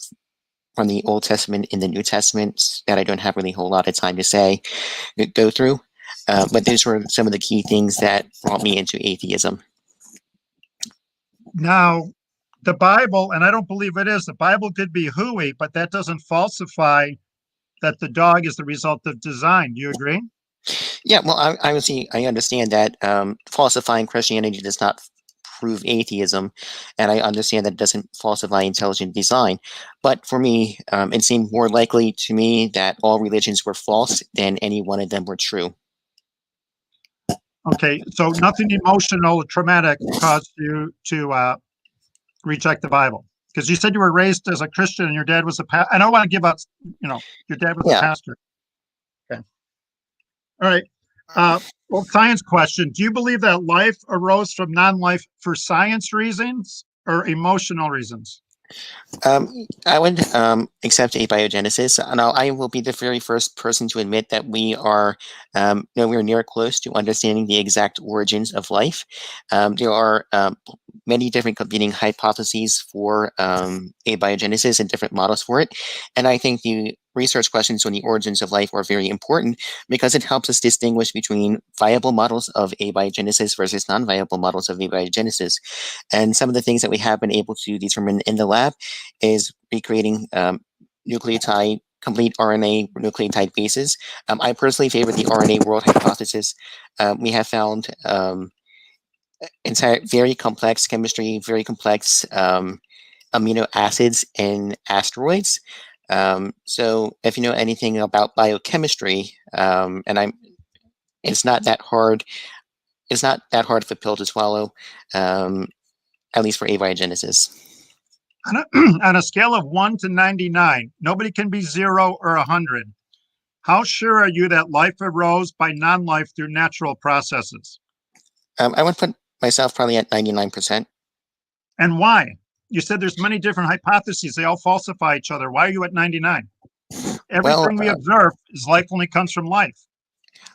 the Old Testament in the New Testament that I don't have really a whole lot of time to go through. But those were some of the key things that brought me into atheism. Now, the Bible, and I don't believe it is, the Bible could be hooey, but that doesn't falsify that the dog is the result of design. Do you agree? Yeah, well, I understand that falsifying Christianity does not prove atheism, and I understand that it doesn't falsify intelligent design. But for me, it seemed more likely to me that all religions were false than any one of them were true. Okay, so nothing emotional or traumatic caused you to reject the Bible? Because you said you were raised as a Christian and your dad was a pastor. I don't want to give up, your dad was a pastor. Okay. All right. Well, science question. Do you believe that life arose from non-life for science reasons or emotional reasons? I would accept abiogenesis. Now, I will be the very first person to admit that we are nowhere near close to understanding the exact origins of life. There are many different competing hypotheses for abiogenesis and different models for it. And I think the research questions on the origins of life are very important because it helps us distinguish between viable models of abiogenesis versus non-viable models of abiogenesis. And some of the things that we have been able to determine in the lab is recreating nucleotide complete RNA nucleotide bases. I personally favor the RNA world hypothesis. We have found entire very complex chemistry, very complex amino acids in asteroids. So if you know anything about biochemistry, it's not that hard. It's not that hard of a pill to swallow, at least for abiogenesis. On a scale of 1 to 99, nobody can be 0 or 100. How sure are you that life arose by non-life through natural processes? I would put myself probably at 99%. And why? You said there's many different hypotheses. They all falsify each other. Why are you at 99? Everything we observe is life only comes from life.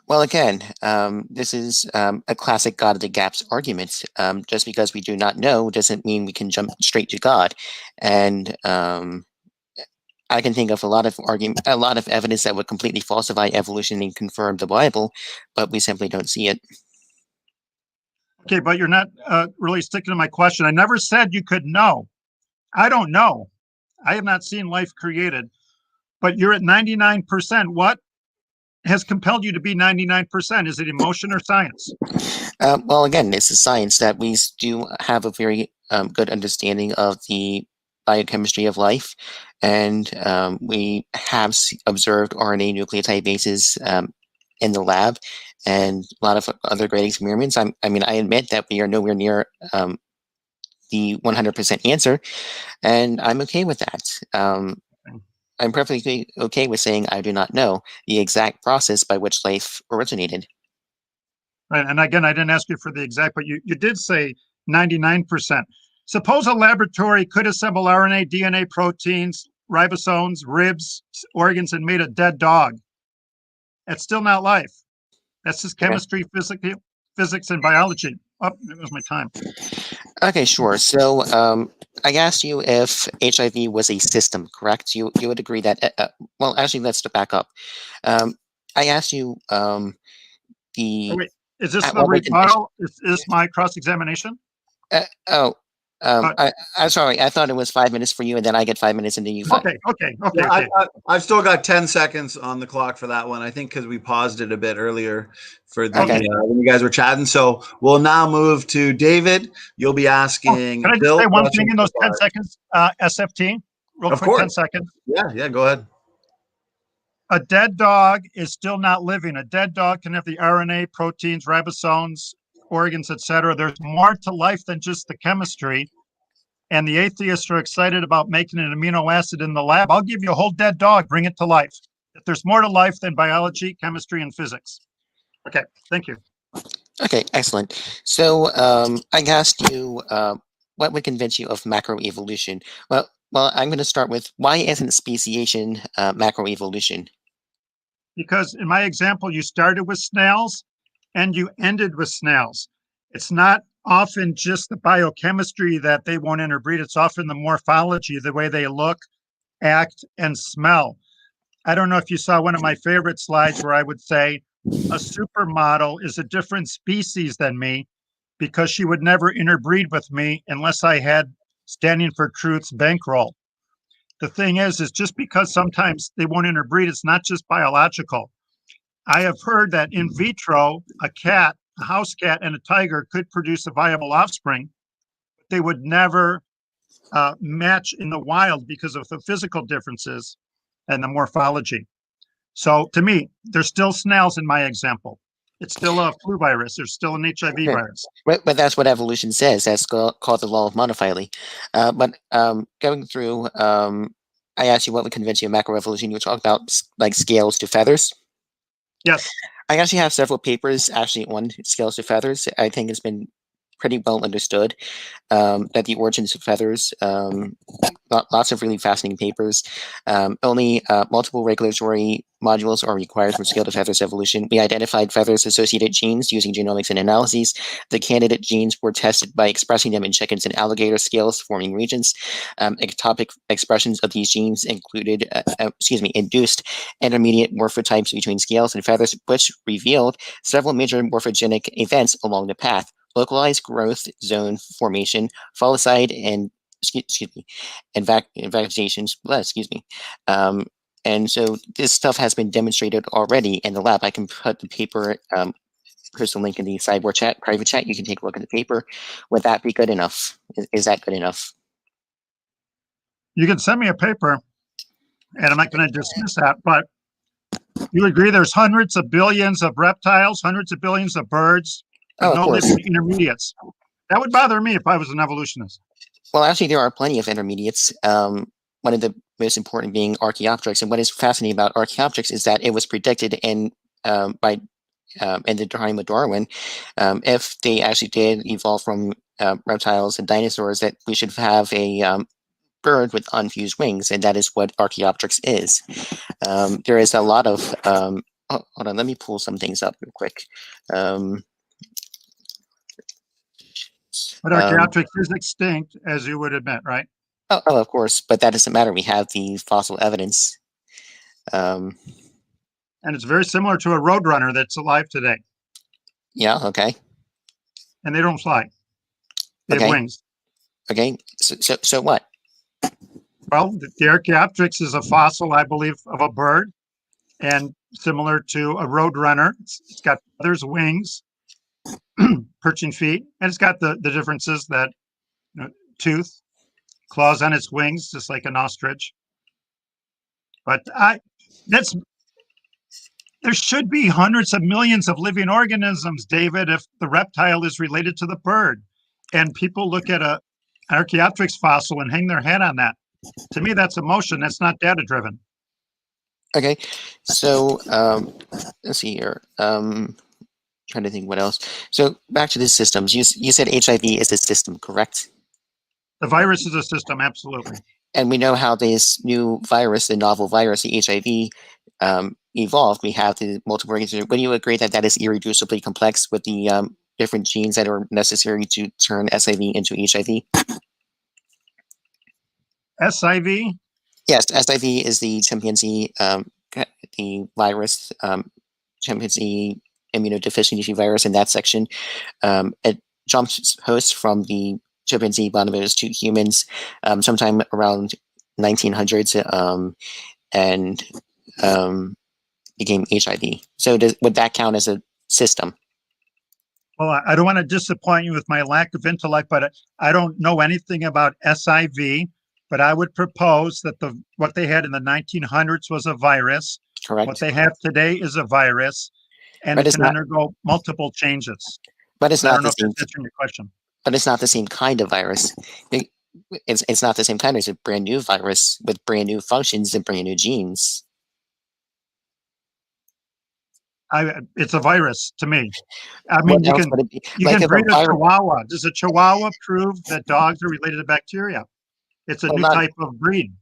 Well, again, this is a classic God of the gaps argument. Just because we do not know doesn't mean we can jump straight to God. And I can think of a lot of evidence that would completely falsify evolution and confirm the Bible, but we simply don't see it. Okay, but you're not really sticking to my question. I never said you could know. I don't know. I have not seen life created, but you're at 99%. What has compelled you to be 99%? Is it emotion or science? Well, again, this is science that we do have a very good understanding of the biochemistry of life, and we have observed RNA nucleotide bases in the lab and a lot of other great experiments. I admit that we are nowhere near the 100% answer, and I'm okay with that. I'm perfectly okay with saying I do not know the exact process by which life originated. Right, and again, I didn't ask you for the exact, but you did say 99%. Suppose a laboratory could assemble RNA, DNA, proteins, ribosomes, ribs, organs, and made a dead dog. That's still not life. That's just chemistry, physics, and biology. Oh, it was my time. Okay, sure. So I asked you if HIV was a system, correct? You would agree that, well, actually, let's back up. I asked you Oh, wait, is this the what we rebuttal? Is this my cross-examination? I'm sorry. I thought it was 5 minutes for you, and then I get 5 minutes, and then you. Okay. Yeah, I've still got 10 seconds on the clock for that one. I think because we paused it a bit earlier for the when you guys were chatting. So we'll now move to David. You'll be asking. Can I just say one thing in those 10 seconds? SFT, real of quick, course. 10 seconds. Yeah, go ahead. A dead dog is still not living. A dead dog can have the RNA, proteins, ribosomes, organs, etc. There's more to life than just the chemistry. And the atheists are excited about making an amino acid in the lab. I'll give you a whole dead dog, bring it to life. If there's more to life than biology, chemistry, and physics. Okay, thank you. Okay, excellent. So I asked you what would convince you of macroevolution. Well, I'm going to start with why isn't speciation macroevolution? Because in my example, you started with snails and you ended with snails. It's not often just the biochemistry that they won't interbreed. It's often the morphology, the way they look, act, and smell. I don't know if you saw one of my favorite slides where I would say a supermodel is a different species than me because she would never interbreed with me unless I had Standing for Truth's bankroll. The thing is just because sometimes they won't interbreed, it's not just biological. I have heard that in vitro, a cat, a house cat, and a tiger could produce a viable offspring. But they would never match in the wild because of the physical differences and the morphology. So to me, there's still snails in my example. It's still a flu virus. There's still an HIV virus. But that's what evolution says. That's called the law of monophyly. But going through, I asked you what would convince you of macroevolution. You were talking about like scales to feathers. Yes. I actually have several papers actually on scales to feathers. I think it's been pretty well understood that the origins of feathers, lots of really fascinating papers. Only multiple regulatory modules are required for scale to feathers evolution. We identified feathers-associated genes using genomics and analyses. The candidate genes were tested by expressing them in chickens and alligator scales forming regions. Ectopic expressions of these genes included, induced intermediate morphotypes between scales and feathers, which revealed several major morphogenic events along the path. Localized growth zone formation, follicide, and vegetations. And so this stuff has been demonstrated already in the lab. I can put the paper, here's the link in the Cyborg chat, private chat. You can take a look at the paper. Would that be good enough? Is that good enough? You can send me a paper, and I'm not going to dismiss that, but you agree there's hundreds of billions of reptiles, hundreds of billions of birds, of no course. living intermediates. That would bother me if I was an evolutionist. Well, actually, there are plenty of intermediates. One of the most important being Archaeopteryx. And what is fascinating about Archaeopteryx is that it was predicted in the time of Darwin, if they actually did evolve from reptiles and dinosaurs, that we should have a bird with unfused wings, and that is what Archaeopteryx is. There is a lot of hold on, let me pull some things up real quick. But Archaeopteryx is extinct, as you would admit, right? Oh, of course, but that doesn't matter. We have the fossil evidence. And it's very similar to a roadrunner that's alive today. Yeah, okay. And they don't fly. They have wings. Okay, so what? Well, the Archaeopteryx is a fossil, I believe, of a bird, and similar to a roadrunner. It's got feathers, wings, perching feet, and it's got the differences that tooth, claws on its wings, just like an ostrich. But there should be hundreds of millions of living organisms, David, if the reptile is related to the bird. And people look at an Archaeopteryx fossil and hang their hat on that. To me, that's emotion. That's not data driven. Okay, so let's see here. trying to think what else. So back to the systems. You said HIV is a system, correct? The virus is a system, absolutely. And we know how this new virus, the novel virus, the HIV, evolved. We have the multiple organisms. Would you agree that that is irreducibly complex with the different genes that are necessary to turn SIV into HIV? SIV? Yes, SIV is the chimpanzee, the virus, chimpanzee immunodeficiency virus in that section. It jumps host from the chimpanzee bonobos to humans sometime around 1900s and became HIV. So would that count as a system? Well, I don't want to disappoint you with my lack of intellect, but I don't know anything about SIV. But I would propose that what they had in the 1900s was a virus. Correct. What they have today is a virus, and but it can undergo multiple changes. But it's not the same. Answering your question. But it's not the same kind of virus. It's not the same kind. It's a brand new virus with brand new functions and brand new genes. It's a virus to me. I mean, you can breed a Chihuahua. Does a Chihuahua prove that dogs are related to bacteria? It's a new type of breed.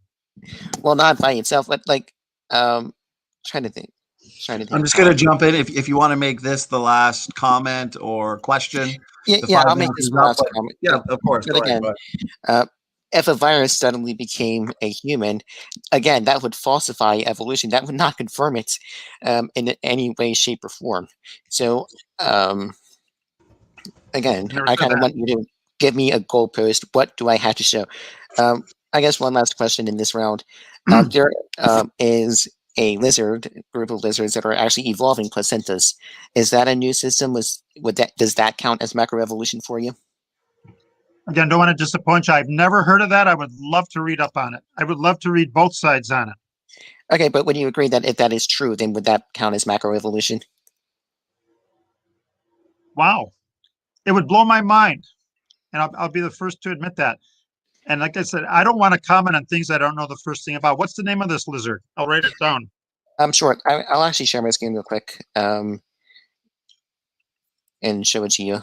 Well, not by itself, but like, trying to think. I'm just going to jump in if you want to make this the last comment or question. Yeah, I'll make this last comment. Yeah, of course. But again, if a virus suddenly became a human, again, that would falsify evolution. That would not confirm it in any way, shape, or form. So, again, I kind of want you to give me a goalpost. What do I have to show? I guess one last question in this round. There is a group of lizards that are actually evolving placentas. Is that a new system? Does that count as macroevolution for you? Again, don't want to disappoint you. I've never heard of that. I would love to read up on it. I would love to read both sides on it. Okay, but would you agree that if that is true, then would that count as macroevolution? Wow. It would blow my mind. And I'll be the first to admit that. And like I said, I don't want to comment on things I don't know the first thing about. What's the name of this lizard? I'll write it down. I'm sure. I'll actually share my screen real quick and show it to you.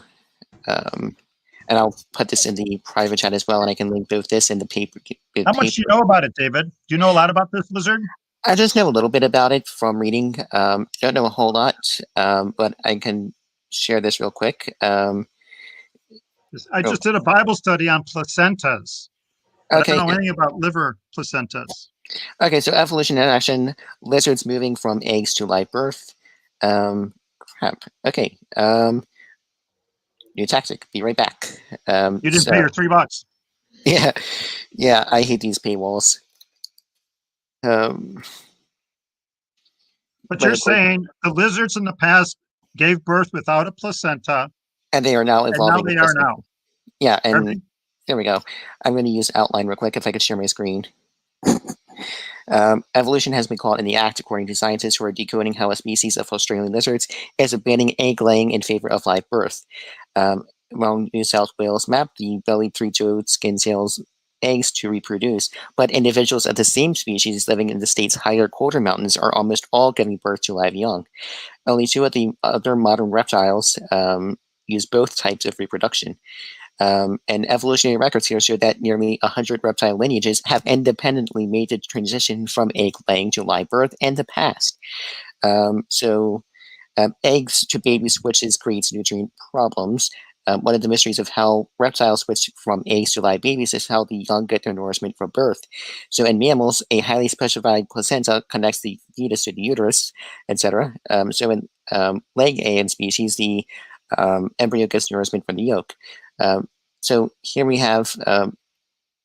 And I'll put this in the private chat as well, and I can link both this and the paper. How much do you know about it, David? Do you know a lot about this lizard? I just know a little bit about it from reading. Don't know a whole lot, but I can share this real quick. I just did a Bible study on placentas. Okay. I don't know anything about liver placentas. Okay, so evolution in action, lizards moving from eggs to live birth. Crap. Okay. New tactic. Be right back. You didn't pay your $3. Yeah. I hate these paywalls. But you're saying the lizards in the past gave birth without a placenta, and they are now evolving. And now they are now. Yeah, and there we go. I'm going to use outline real quick if I could share my screen. Evolution has been called in the act, according to scientists who are decoding how a species of Australian lizards is abandoning egg laying in favor of live birth. Around New South Wales map, the bellied three-toed skin sails eggs to reproduce, but individuals of the same species living in the state's higher, colder mountains are almost all giving birth to live young. Only two of the other modern reptiles use both types of reproduction. And evolutionary records here show that nearly 100 reptile lineages have independently made the transition from egg laying to live birth in the past. Eggs to baby switches creates nutrient problems. One of the mysteries of how reptiles switch from eggs to live babies is how the young get their nourishment from birth. So in mammals, a highly specified placenta connects the fetus to the uterus, etc. So in leg-A species, the embryo gets nourishment from the yolk. So here we have,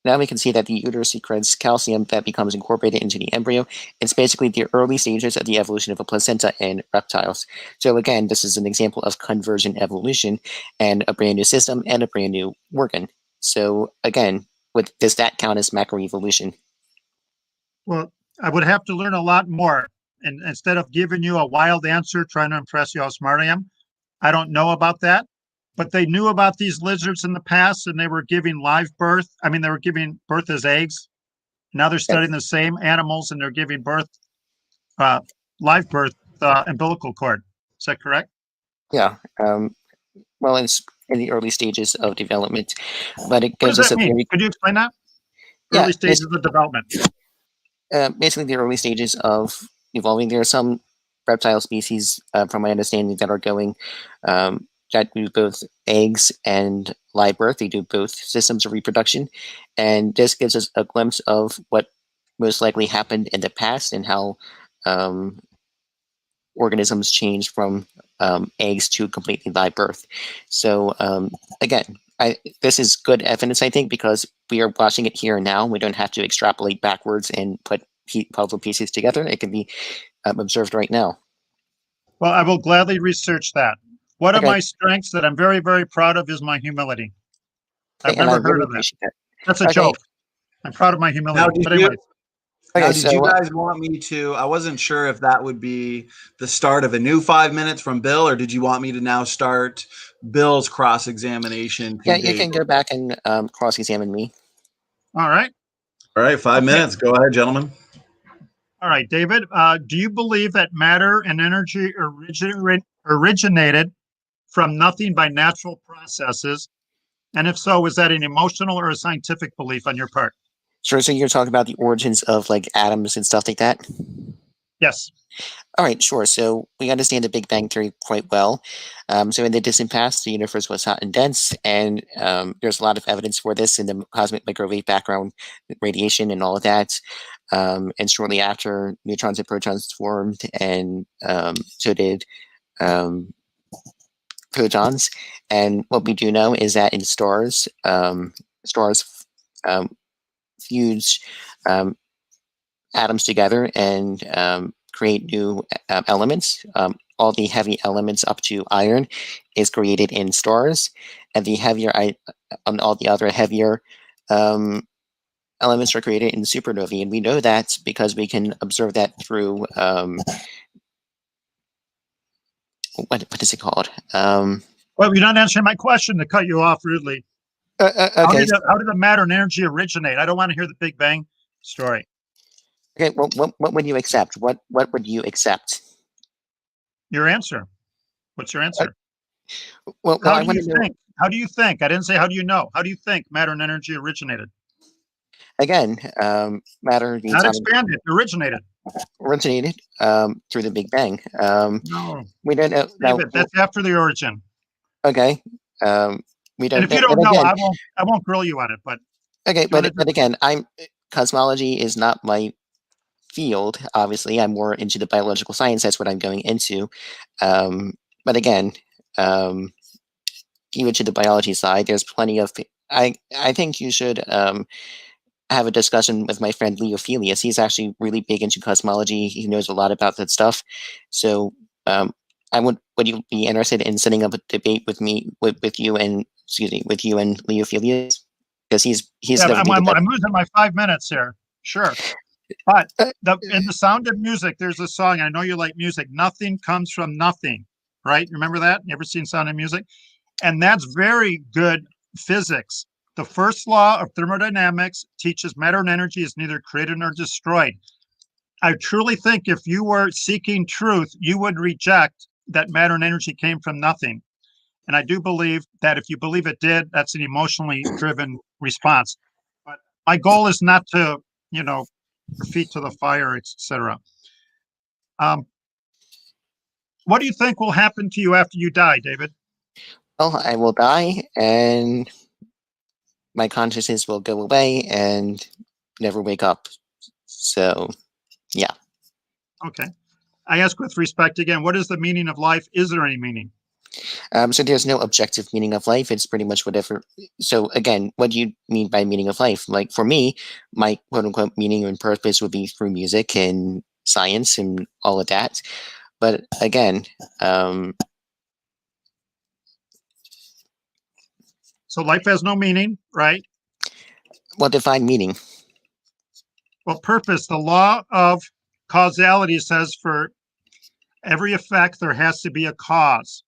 now we can see that the uterus secretes calcium that becomes incorporated into the embryo. It's basically the early stages of the evolution of a placenta in reptiles. So again, this is an example of convergent evolution and a brand new system and a brand new organ. So again, does that count as macroevolution? Well, I would have to learn a lot more. And instead of giving you a wild answer, trying to impress you how smart I am, I don't know about that. But they knew about these lizards in the past, and they were giving live birth. I mean, they were giving birth as eggs. Now they're studying the same animals, and they're giving birth, live birth, umbilical cord. Is that correct? Yeah. Well, it's in the early stages of development, but it What does gives us that a mean? very Could you explain that? yeah. Early stages of development. Basically the early stages of evolving. There are some reptile species, from my understanding, that are going that do both eggs and live birth. They do both systems of reproduction, and this gives us a glimpse of what most likely happened in the past and how um, organisms change from eggs to completely live birth. So again, this is good evidence, I think, because we are watching it here and now. We don't have to extrapolate backwards and put puzzle pieces together. It can be observed right now. Well, I will gladly research that. One of Okay, my strengths that I'm very, very proud of is my humility. I've and I never heard really of that. appreciate that. That's a Okay, joke. I'm proud of my Now, humility. did But you? anyways, Now, okay. did you So guys want me to? I wasn't sure if that would be the start of a new 5 minutes from Bill, or did you want me to now start Bill's cross examination yeah, to you can David? go back and cross-examine me. all right. All right, 5 minutes. Go ahead, gentlemen. All right, David. Do you believe that matter and energy originated from nothing by natural processes? And if so, is that an emotional or a scientific belief on your part? Sure. So you're talking about the origins of like atoms and stuff like that. Yes. All right, sure. So we understand the Big Bang Theory quite well. So in the distant past, the universe was hot and dense, and there's a lot of evidence for this in the cosmic microwave background radiation and all of that. And shortly after, neutrons and protons formed, and so did um, protons. And what we do know is that in stars, stars fuse um, atoms together and create new elements. All the heavy elements up to iron is created in stars, and the heavier on all the other heavier elements are created in supernovae. And we know that because we can observe that through what is it called? Well, you're not answering my question to cut you off rudely. Okay, How did the matter and energy originate? I don't want to hear the Big Bang story. okay. What would you accept? What would you accept? Your answer. What's your answer? Well, How I do want you to know think? How do you think? I didn't say how do you know. How do you think matter and energy originated? again. Matter, the Not atomic expanded, originated. originated through the Big Bang. No, We don't know now. David, that's after the origin. Okay, we And don't if you know. don't But know, again, I won't grill you on it. But okay, do you want to but just again, I'm cosmology is not my field. Obviously, I'm more into the biological science. That's what I'm going into. Um, but again, um, even to the biology side, there's plenty of. I think you should have a discussion with my friend Leo Felius. He's actually really big into cosmology. He knows a lot about that stuff. So I would you be interested in setting up a debate with me with you and excuse me with you and Leo Felius? Because he's yeah, never been to that. I'm losing my 5 minutes here. Sure. But Uh, in the Sound of Music, there's a song. I know you like music. Nothing comes from nothing, right? Remember that? You ever seen Sound of Music? And that's very good physics. The first law of thermodynamics teaches matter and energy is neither created nor destroyed. I truly think if you were seeking truth, you would reject that matter and energy came from nothing. And I do believe that if you believe it did, that's an emotionally driven response. But my goal is not to, you know, feet to the fire, etc. Um, what do you think will happen to you after you die, David? well, I will die, and my consciousness will go away and never wake up. So yeah. Okay. I ask with respect again, what is the meaning of life? Is there any meaning? So there's no objective meaning of life. It's pretty much whatever. So again, what do you mean by meaning of life? Like for me, my quote unquote meaning and purpose would be through music and science and all of that. But again, So life has no meaning, right? what define meaning? Well, purpose, the law of causality says for every effect, there has to be a cause.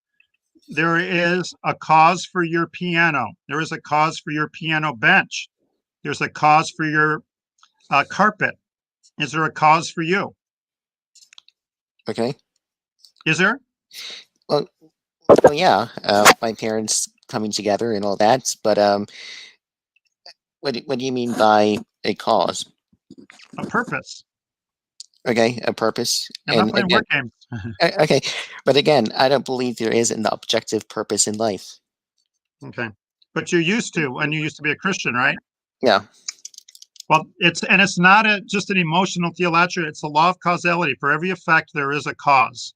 There is a cause for your piano. There is a cause for your piano bench. There's a cause for your carpet. Is there a cause for you? Okay. Is there? Well, Oh yeah, my parents coming together and all that. But what do you mean by a cause? A purpose. Okay, a purpose. I'm not And playing again, word games. okay, but again, I don't believe there is an objective purpose in life. Okay. But you used to when you used to be a Christian, right? Yeah. Well, it's not just an emotional theology. It's a law of causality. For every effect, there is a cause.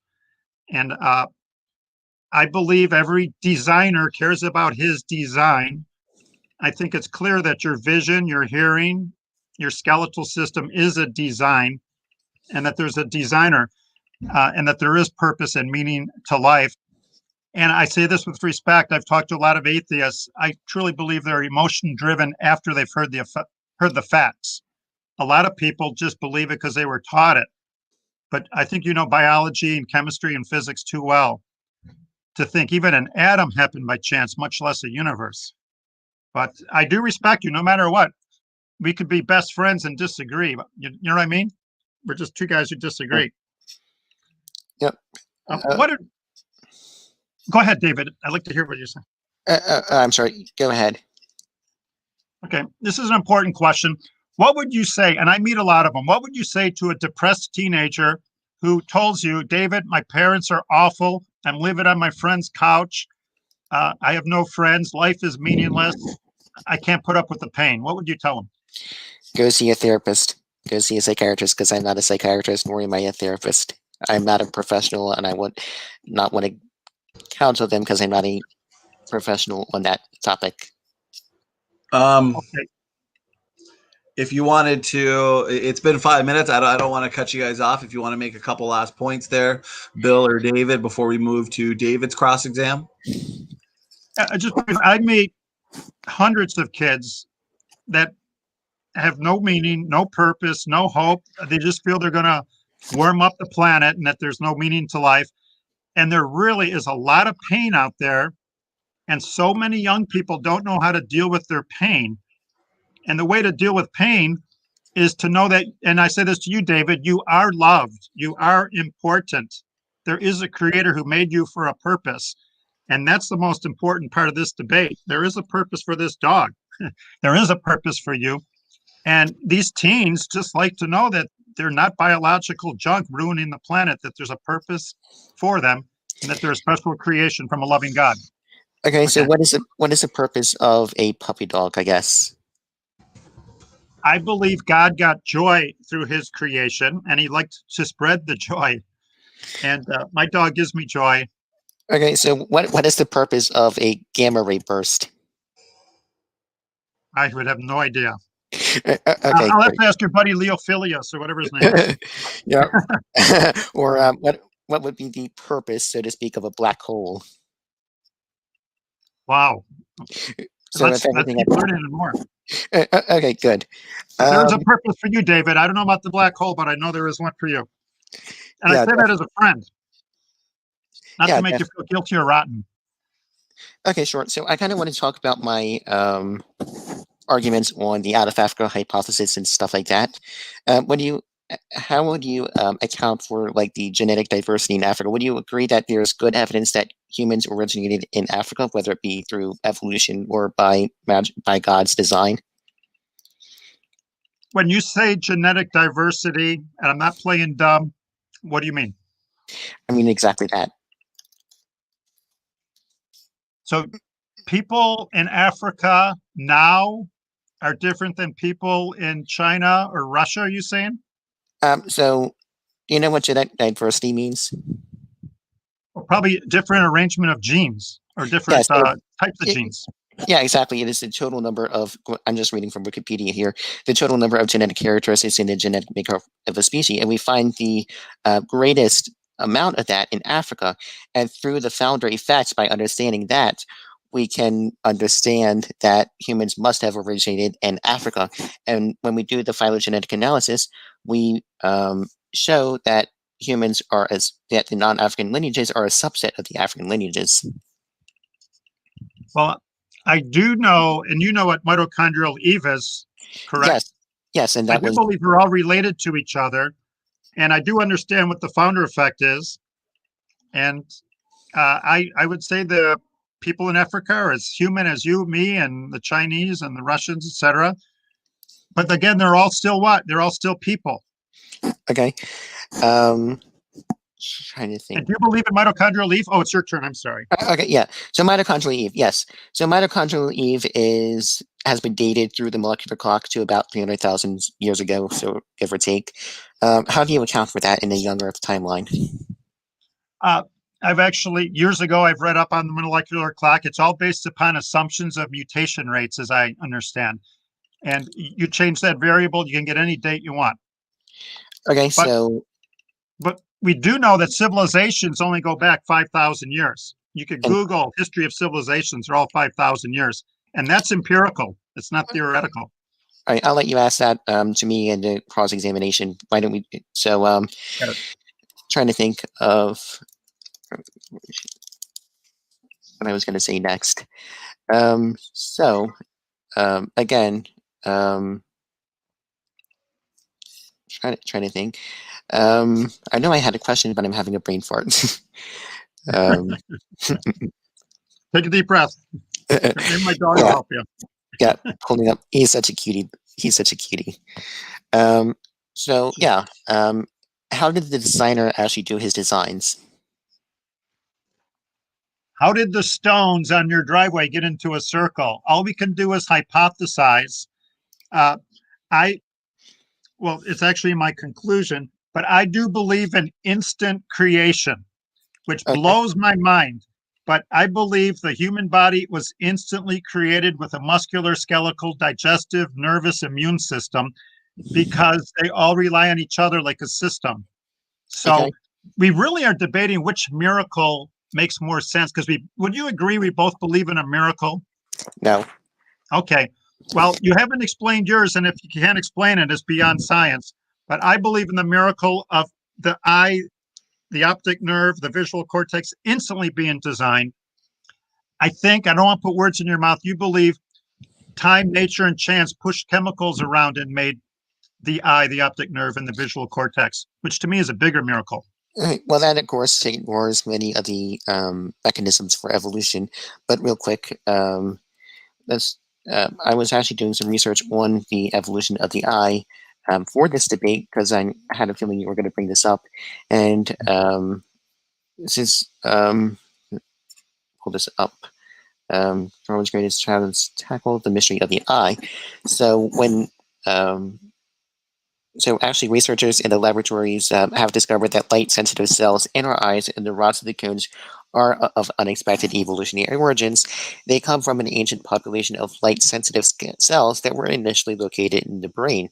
And I believe every designer cares about his design. I think it's clear that your vision, your hearing, your skeletal system is a design, and that there's a designer, and that there is purpose and meaning to life. And I say this with respect. I've talked to a lot of atheists. I truly believe they're emotion driven after they've heard the facts. A lot of people just believe it because they were taught it. But I think you know biology and chemistry and physics too well to think even an atom happened by chance, much less a universe. But I do respect you no matter what. We could be best friends and disagree. You know what I mean? We're just two guys who disagree. Yep. What are, go ahead, David. I'd like to hear what you're saying. I'm sorry. Go ahead. Okay, this is an important question. What would you say, and I meet a lot of them, what would you say to a depressed teenager who tells you, David, my parents are awful. I'm living on my friend's couch. I have no friends. Life is meaningless. I can't put up with the pain. What would you tell them? Go see a therapist. Go see a psychiatrist, because I'm not a psychiatrist, nor am I a therapist. I'm not a professional, and I would not want to counsel them because I'm not a professional on that topic. Okay. If you wanted to, it's been 5 minutes. I don't want to cut you guys off. If you want to make a couple last points there, Bill or David, before we move to David's cross exam. I meet hundreds of kids that have no meaning, no purpose, no hope. They just feel they're going to warm up the planet and that there's no meaning to life. And there really is a lot of pain out there. And so many young people don't know how to deal with their pain. And the way to deal with pain is to know that, and I say this to you, David, you are loved. You are important. There is a creator who made you for a purpose. And that's the most important part of this debate. There is a purpose for this dog. There is a purpose for you. And these teens just like to know that they're not biological junk ruining the planet, that there's a purpose for them, and that they're a special creation from a loving God. Okay, so what is the purpose of a puppy dog, I guess? I believe God got joy through his creation, and he liked to spread the joy. And my dog gives me joy. Okay, so what is the purpose of a gamma ray burst? I would have no idea. Okay, I'll have to ask your buddy Leophilius or whatever his name is. Yeah. Or what would be the purpose, so to speak, of a black hole? Wow. So let's keep learning more. Okay, good. There's a purpose for you, David. I don't know about the black hole, but I know there is one for you. And yeah, I say that as a friend, not to make you feel guilty or rotten. Okay, sure. So I kind of want to talk about my arguments on the out of Africa hypothesis and stuff like that. How would you account for like the genetic diversity in Africa? Would you agree that there's good evidence that humans originated in Africa, whether it be through evolution or by God's design? When you say genetic diversity, and I'm not playing dumb, what do you mean? I mean exactly that. So people in Africa now are different than people in China or Russia, are you saying? So do you know what genetic diversity means? Well, probably different arrangement of genes or different types of genes. Yeah, exactly. It is the total number of, I'm just reading from Wikipedia here, the total number of genetic characteristics in the genetic makeup of a species. And we find the greatest amount of that in Africa. And through the founder effects, by understanding that, we can understand that humans must have originated in Africa. And when we do the phylogenetic analysis, we show that humans are that the non-African lineages are a subset of the African lineages. Well, I do know, and you know what mitochondrial Eve is, correct? Yes, and that I do believe we're all related to each other, and I do understand what the founder effect is, and I would say the people in Africa are as human as you, me, and the Chinese and the Russians, etc. But again, they're all still what? They're all still people. Okay. Trying to think. And do you believe in mitochondrial Eve? Oh, it's your turn. I'm sorry. Okay, yeah. So mitochondrial Eve, yes. So mitochondrial Eve has been dated through the molecular clock to about 300,000 years ago, so give or take. How do you account for that in a young Earth timeline? I've actually, years ago, I've read up on the molecular clock. It's all based upon assumptions of mutation rates, as I understand. And you change that variable, you can get any date you want. Okay, but we do know that civilizations only go back 5,000 years. You could Google history of civilizations, they're all 5,000 years. And that's empirical. It's not theoretical. All right, I'll let you ask that to me in the cross-examination. Why don't we? So, trying to think of what I was going to say next. Again, trying to think. I know I had a question, but I'm having a brain fart. Take a deep breath. My dog will help you. Yeah, pulling up. He's such a cutie. How did the designer actually do his designs? How did the stones on your driveway get into a circle? All we can do is hypothesize. Well, it's actually my conclusion, but I do believe in instant creation, which blows my mind. But I believe the human body was instantly created with a muscular, skeletal, digestive, nervous, immune system because they all rely on each other like a system. So we really are debating which miracle makes more sense, because would you agree we both believe in a miracle? No. Okay. Well, you haven't explained yours, and if you can't explain it, it's beyond science. But I believe in the miracle of the eye, the optic nerve, the visual cortex instantly being designed. I don't want to put words in your mouth. You believe time, nature, and chance pushed chemicals around and made the eye, the optic nerve, and the visual cortex, which to me is a bigger miracle. Well, that, of course, ignores many of the mechanisms for evolution. But real quick, I was actually doing some research on the evolution of the eye for this debate, because I had a feeling you were going to bring this up. And this is, pull this up. Darwin's greatest challenge tackle the mystery of the eye. So actually, researchers in the laboratories have discovered that light-sensitive cells in our eyes and the rods of the cones are of unexpected evolutionary origins. They come from an ancient population of light-sensitive cells that were initially located in the brain.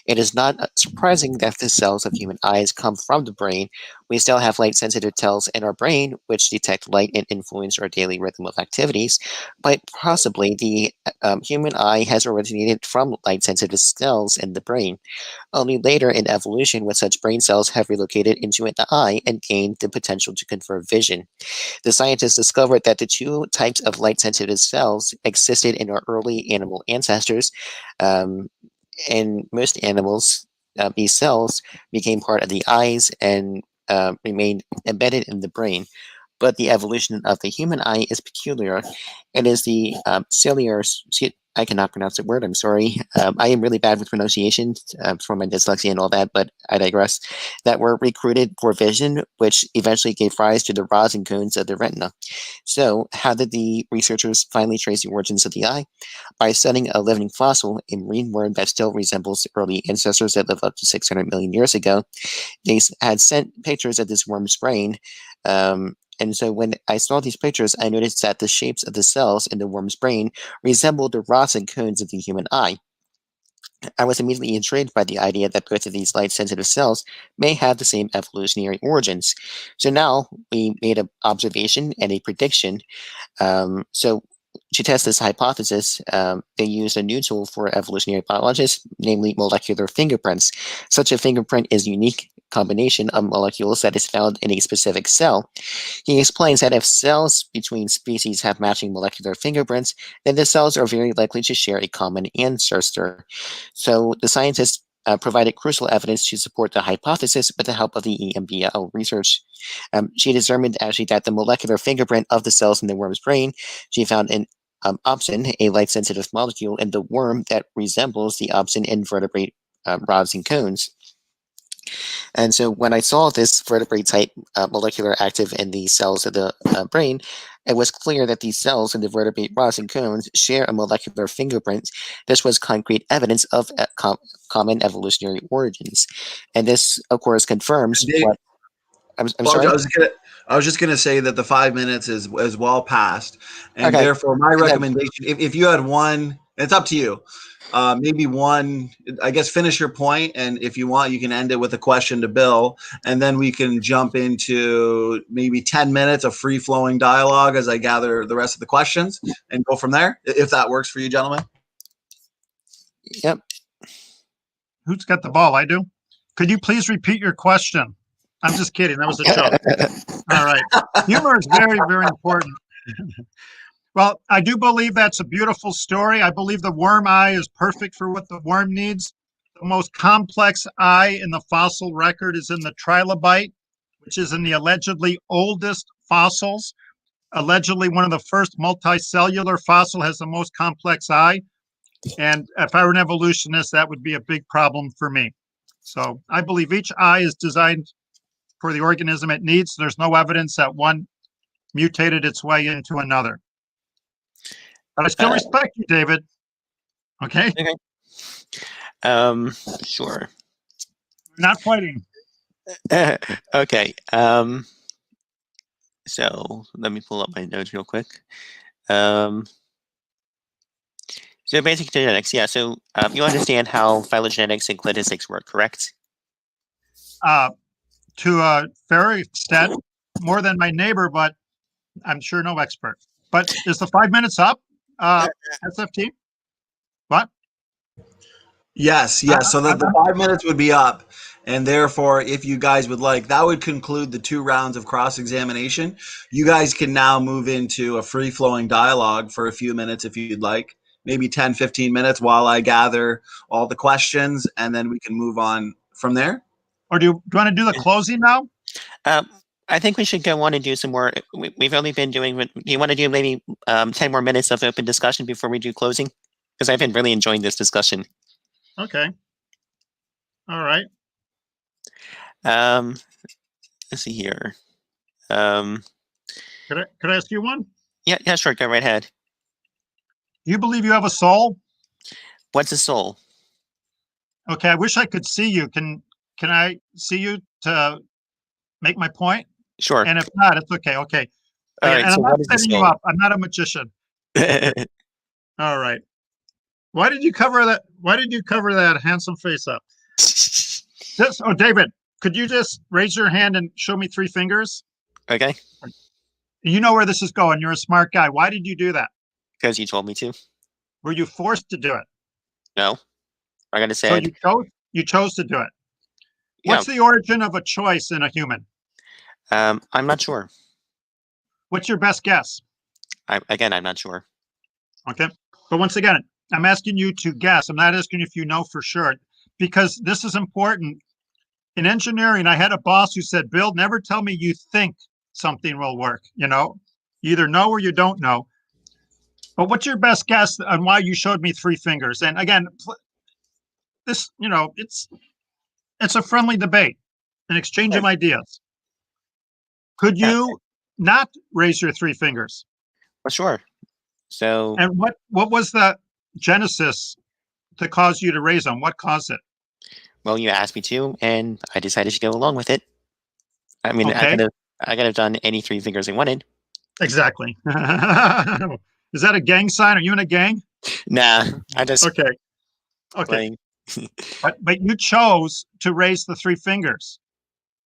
It is not surprising that the cells of human eyes come from the brain. We still have light-sensitive cells in our brain, which detect light and influence our daily rhythm of activities, but possibly the human eye has originated from light-sensitive cells in the brain. Only later in evolution would such brain cells have relocated into the eye and gained the potential to confer vision. The scientists discovered that the two types of light-sensitive cells existed in our early animal ancestors. In most animals, these cells became part of the eyes and remained embedded in the brain. But the evolution of the human eye is peculiar. It is the ciliary. I cannot pronounce the word, I'm sorry. I am really bad with pronunciation from my dyslexia and all that, but I digress. That were recruited for vision, which eventually gave rise to the rods and cones of the retina. So how did the researchers finally trace the origins of the eye? By studying a living fossil, a marine worm that still resembles early ancestors that lived up to 600 million years ago. They had sent pictures of this worm's brain, and so when I saw these pictures, I noticed that the shapes of the cells in the worm's brain resembled the rods and cones of the human eye. I was immediately intrigued by the idea that both of these light-sensitive cells may have the same evolutionary origins. So now we made an observation and a prediction. To test this hypothesis, they used a new tool for evolutionary biologists, namely molecular fingerprints. Such a fingerprint is a unique combination of molecules that is found in a specific cell. He explains that if cells between species have matching molecular fingerprints, then the cells are very likely to share a common ancestor. So the scientists provided crucial evidence to support the hypothesis with the help of the EMBL research. She determined actually that the molecular fingerprint of the cells in the worm's brain, she found an opsin, a light-sensitive molecule, in the worm that resembles the opsin in vertebrate rods and cones. And so when I saw this vertebrate-type molecular active in the cells of the brain, it was clear that these cells in the vertebrate rods and cones share a molecular fingerprint. This was concrete evidence of common evolutionary origins. And this, of course, confirms what... I'm sorry? I was just gonna say that the 5 minutes is well past, and Okay. therefore my recommendation, if you had one, it's up to you. Maybe one, I guess, finish your point, and if you want, you can end it with a question to Bill, and then we can jump into maybe 10 minutes of free-flowing dialogue as I gather the rest of the questions and go from there, if that works for you, gentlemen. Yep. Who's got the ball? I do. Could you please repeat your question? I'm just kidding. That was a joke. All right. Humor is very, very important. Well, I do believe that's a beautiful story. I believe the worm eye is perfect for what the worm needs. The most complex eye in the fossil record is in the trilobite, which is in the allegedly oldest fossils. Allegedly, one of the first multicellular fossil has the most complex eye. And if I were an evolutionist, that would be a big problem for me. So I believe each eye is designed for the organism it needs. There's no evidence that one mutated its way into another. But I still respect you, David. Okay? Sure. Not fighting. Okay. So let me pull up my notes real quick. So basic genetics, yeah. So you understand how phylogenetics and cladicics work, correct? To a fair extent, more than my neighbor, but I'm sure no expert. But is the 5 minutes up, SFT? What? Yes. So the 5 minutes would be up. And therefore, if you guys would like, that would conclude the 2 rounds of cross-examination. You guys can now move into a free-flowing dialogue for a few minutes if you'd like, maybe 10, 15 minutes while I gather all the questions, and then we can move on from there. Or do you want to do the closing now? I think we should go on and do some more. We've only been doing, do you want to do maybe 10 more minutes of open discussion before we do closing? Because I've been really enjoying this discussion. Okay. All right. Let's see here. Could I ask you one? Yeah, sure. Go right ahead. You believe you have a soul? What's a soul? Okay, I wish I could see you. Can I see you to make my point? Sure. And if not, it's okay. Okay. All right, and so I'm not what is the setting you soul? up. I'm not a magician. All right. Why did you cover that? Why did you cover that handsome face up? David, could you just raise your hand and show me 3 fingers? Okay. You know where this is going. You're a smart guy. Why did you do that? Because you told me to. Were you forced to do it? No. I gotta say. So you chose to do it. What's the origin of a choice in a human? I'm not sure. What's your best guess? I'm not sure. Okay. But once again, I'm asking you to guess. I'm not asking you if you know for sure, because this is important. In engineering, I had a boss who said, Bill, never tell me you think something will work. You either know or you don't know. But what's your best guess on why you showed me 3 fingers? And again, this, it's a friendly debate, an exchange of ideas. Could you not raise your 3 fingers? Well, sure. So. And what was the genesis to cause you to raise them? What caused it? Well, you asked me to, and I decided to go along with it. I mean, okay. I could have done any 3 fingers I wanted. Exactly. Is that a gang sign? Are you in a gang? Nah, I just. Okay. but you chose to raise the 3 fingers.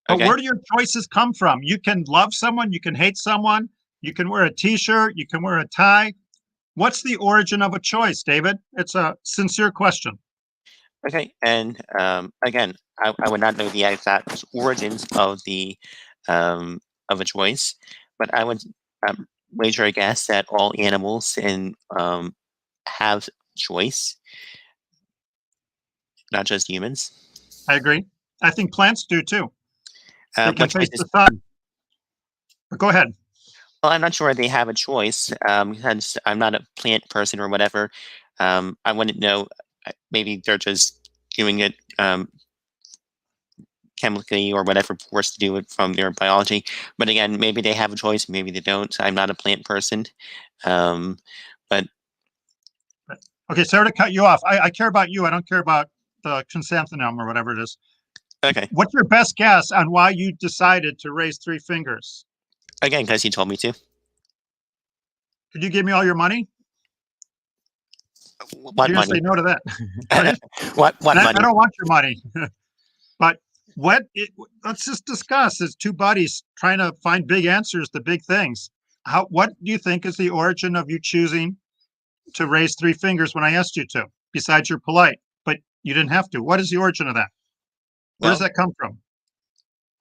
But where do your choices come from? You can love someone, you can hate someone, you can wear a t-shirt, you can wear a tie. What's the origin of a choice, David? It's a sincere question. Okay, and again, I would not know the exact origins of a choice, but I would wager a guess that all animals have choice. not just humans. I agree. I think plants do too. They can What face choices? the sun. But go ahead. Well, I'm not sure they have a choice. Since I'm not a plant person or whatever. I wouldn't know. Maybe they're just doing it chemically or whatever, forced to do it from their biology. But again, maybe they have a choice, maybe they don't. I'm not a plant person. But Okay, sorry to cut you off. I care about you. I don't care about the chrysanthemum or whatever it is. okay, What's your best guess on why you decided to raise 3 fingers? again, because you told me to. Could you give me all your money? What You're gonna say money? no to that. What And money? I don't want your money. But let's just discuss. It's two buddies trying to find big answers to big things. What do you think is the origin of you choosing to raise 3 fingers when I asked you to? Besides you're polite, but you didn't have to. What is the origin of that? Where does Well, that come from?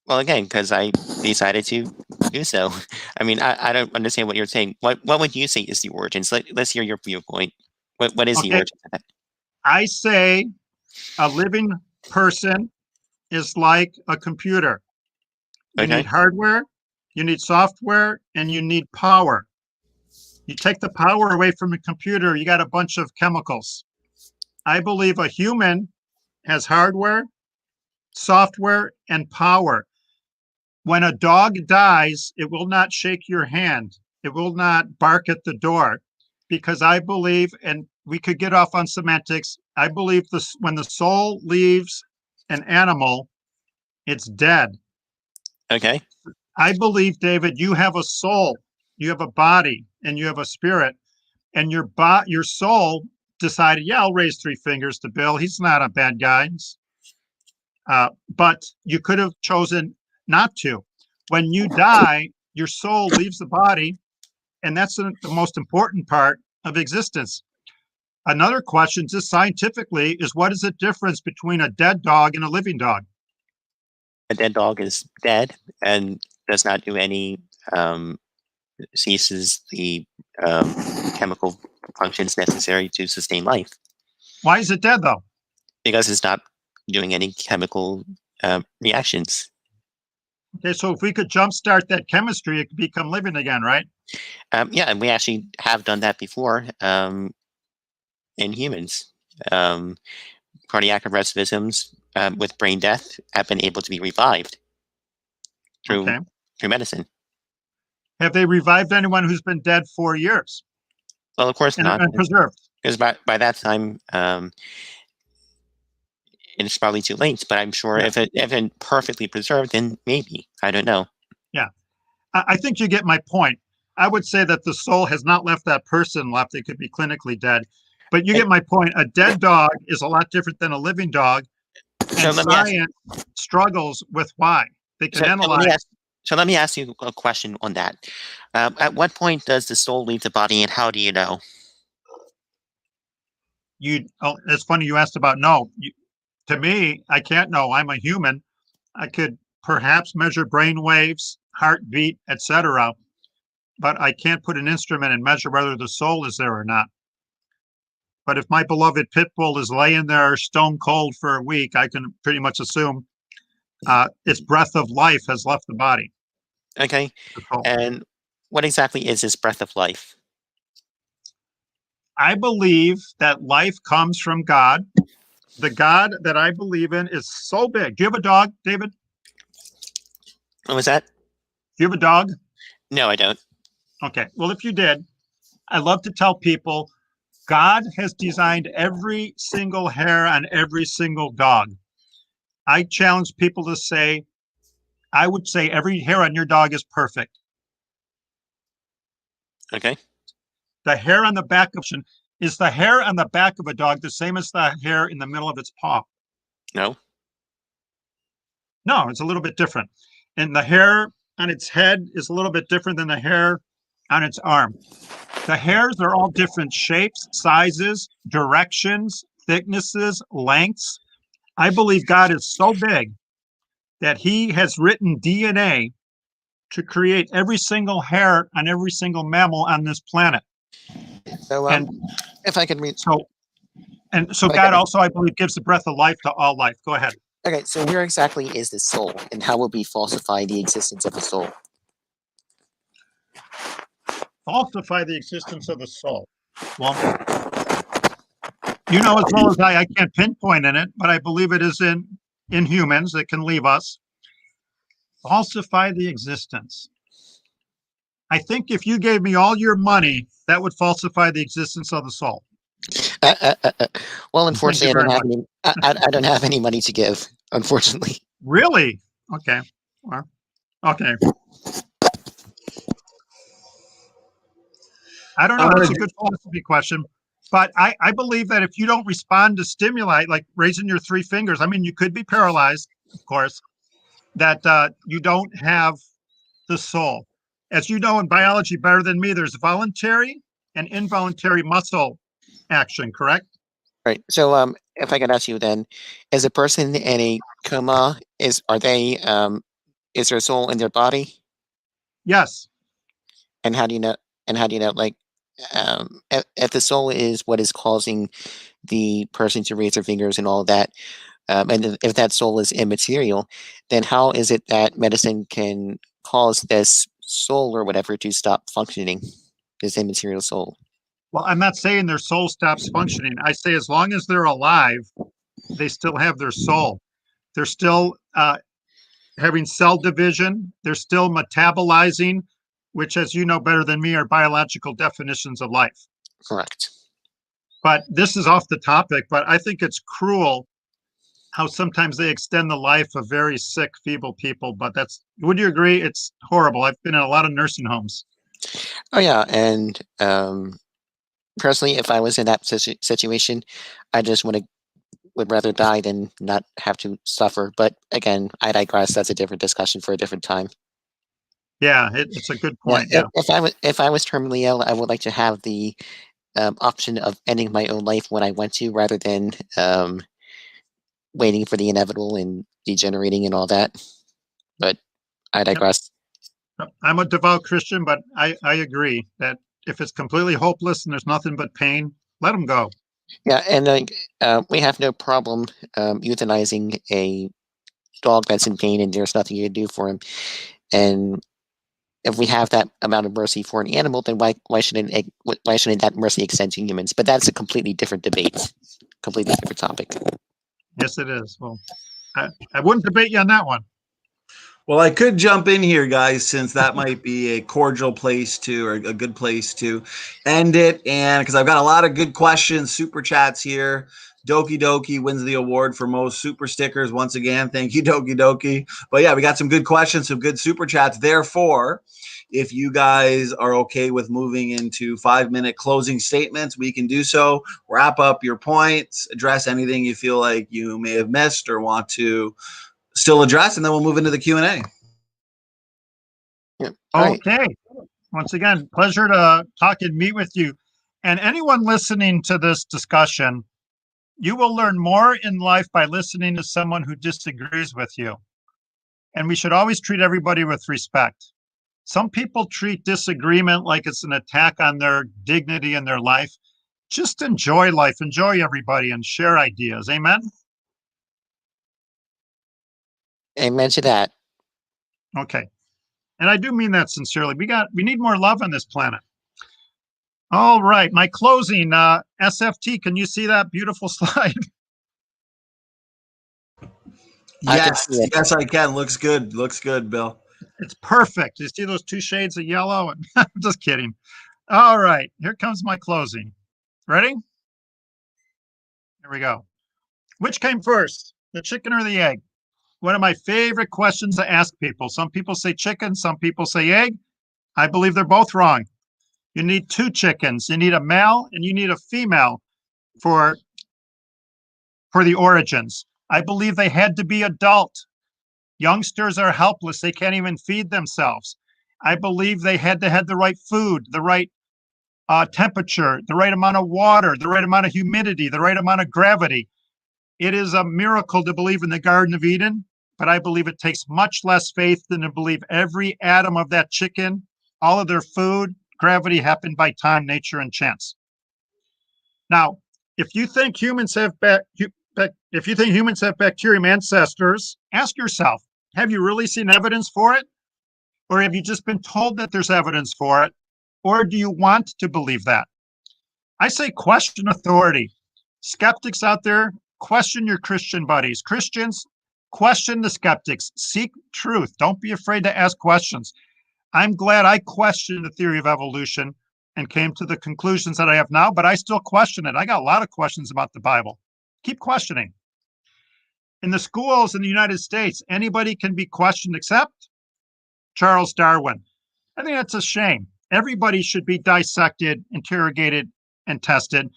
well, again, because I decided to do so. I mean, I don't understand what you're saying. What would you say is the origins? Let's hear your viewpoint. What is the Okay, origin of that? I say a living person is like a computer. You need Okay, hardware, you need software, and you need power. You take the power away from a computer, you got a bunch of chemicals. I believe a human has hardware, software, and power. When a dog dies, it will not shake your hand. It will not bark at the door, because I believe, and we could get off on semantics, I believe this, when the soul leaves an animal, it's dead. okay, I believe, David, you have a soul, you have a body, and you have a spirit, and your soul decided, yeah, I'll raise 3 fingers to Bill. He's not a bad guy. But you could have chosen not to. When you die, your soul leaves the body, and that's the most important part of existence. Another question, just scientifically, is what is the difference between a dead dog and a living dog? a dead dog is dead and does not do any ceases the chemical functions necessary to sustain life Why is it dead, though? because it's not doing any chemical reactions. Okay, so if we could jumpstart that chemistry, it could become living again, right? Yeah, and we actually have done that before in humans. Cardiac arrhythmisms with brain death have been able to be revived through Okay. medicine. Have they revived anyone who's been dead for years Well, of course not, and preserved? because by that time it's probably too late. But I'm sure Yeah. if it perfectly preserved, then maybe, I don't know. Yeah. I think you get my point. I would say that the soul has not left that person left. They could be clinically dead. But you get my point. A dead dog is a lot different than a living dog. So And science struggles with why. They can analyze. So let me ask you a question on that. At what point does the soul leave the body, and how do you know? It's funny you asked about no. To me, I can't know. I'm a human. I could perhaps measure brain waves, heartbeat, etc., but I can't put an instrument and measure whether the soul is there or not. But if my beloved pit bull is laying there stone cold for a week, I can pretty much assume its breath of life has left the body. Okay, and what exactly is this breath of life? I believe that life comes from God. The God that I believe in is so big. Do you have a dog, David? What was that? Do you have a dog? No, I don't. Okay. Well, if you did, I love to tell people God has designed every single hair on every single dog. I challenge people to say, I would say every hair on your dog is perfect. Okay. The hair on the back of is the hair on the back of a dog the same as the hair in the middle of its paw? No. No, it's a little bit different. And the hair on its head is a little bit different than the hair on its arm. The hairs are all different shapes, sizes, directions, thicknesses, lengths. I believe God is so big that he has written DNA to create every single hair on every single mammal on this planet. So, And if I could read, so, And so Okay. God also, I believe, gives the breath of life to all life. Go ahead. Okay, so where exactly is the soul, and how will we falsify the existence of the soul? Falsify the existence of the soul. Well, you know as well as I can't pinpoint in it, but I believe it is in humans that can leave us. Falsify the existence. I think if you gave me all your money, that would falsify the existence of the soul. Well, unfortunately, I very don't have any. I don't have any money to give. Unfortunately. Really? Okay. Well, okay. I don't know. That's a good philosophy question. But I believe that if you don't respond to stimuli, like raising your three fingers, I mean, you could be paralyzed, of course, that you don't have the soul. As you know in biology better than me, there's voluntary and involuntary muscle action, correct? Right. So, if I could ask you then, is a person in a coma, is their soul in their body? Yes. And how do you know? And how do you know? Like, if the soul is what is causing the person to raise their fingers and all of that, and if that soul is immaterial, then how is it that medicine can cause this soul or whatever to stop functioning, this immaterial soul? Well, I'm not saying their soul stops functioning. I say as long as they're alive, they still have their soul. They're still having cell division. They're still metabolizing, which, as you know better than me, are biological definitions of life. Correct. But this is off the topic, but I think it's cruel how sometimes they extend the life of very sick, feeble people. But would you agree? It's horrible. I've been in a lot of nursing homes. Oh yeah, and personally, if I was in that situation, I just would rather die than not have to suffer. But again, I digress. That's a different discussion for a different time. Yeah, it's a good point. Yeah. If I was terminally ill, I would like to have the option of ending my own life when I want to, rather than waiting for the inevitable and degenerating and all that. But I digress. I'm a devout Christian, but I agree that if it's completely hopeless and there's nothing but pain, let them go. Yeah, and we have no problem euthanizing a dog that's in pain and there's nothing you can do for him. And if we have that amount of mercy for an animal, then why shouldn't that mercy extend to humans? But that's a completely different debate, completely different topic. Yes, it is. Well, I wouldn't debate you on that one. Well, I could jump in here, guys, since that might be a cordial place to, or a good place to end it. And because I've got a lot of good questions, super chats here. Doki Doki wins the award for most super stickers. Once again, thank you, Doki Doki. But yeah, we got some good questions, some good super chats. Therefore, if you guys are okay with moving into 5-minute closing statements, we can do so. Wrap up your points, address anything you feel like you may have missed or want to still address, and then we'll move into the Q&A. Yeah. Okay. Right. Once again, pleasure to talk and meet with you. And anyone listening to this discussion, you will learn more in life by listening to someone who disagrees with you. And we should always treat everybody with respect. Some people treat disagreement like it's an attack on their dignity and their life. Just enjoy life, enjoy everybody, and share ideas. Amen? Amen to that. Okay. And I do mean that sincerely. We need more love on this planet. All right, my closing, SFT, can you see that beautiful slide? Yes, yes, I can. Looks good, Bill. It's perfect. You see those two shades of yellow? I'm just kidding. All right, here comes my closing. Ready? Here we go. Which came first, the chicken or the egg? One of my favorite questions to ask people. Some people say chicken, some people say egg. I believe they're both wrong. You need two chickens. You need a male and you need a female for the origins. I believe they had to be adult. Youngsters are helpless. They can't even feed themselves. I believe they had to have the right food, the right temperature, the right amount of water, the right amount of humidity, the right amount of gravity. It is a miracle to believe in the Garden of Eden, but I believe it takes much less faith than to believe every atom of that chicken, all of their food, gravity happened by time, nature, and chance. Now, if you think humans have bacterium ancestors, ask yourself, have you really seen evidence for it? Or have you just been told that there's evidence for it? Or do you want to believe that? I say question authority. Skeptics out there, question your Christian buddies. Christians, question the skeptics. Seek truth. Don't be afraid to ask questions. I'm glad I questioned the theory of evolution and came to the conclusions that I have now, but I still question it. I got a lot of questions about the Bible. Keep questioning. In the schools in the United States, anybody can be questioned except Charles Darwin. I think that's a shame. Everybody should be dissected, interrogated, and tested,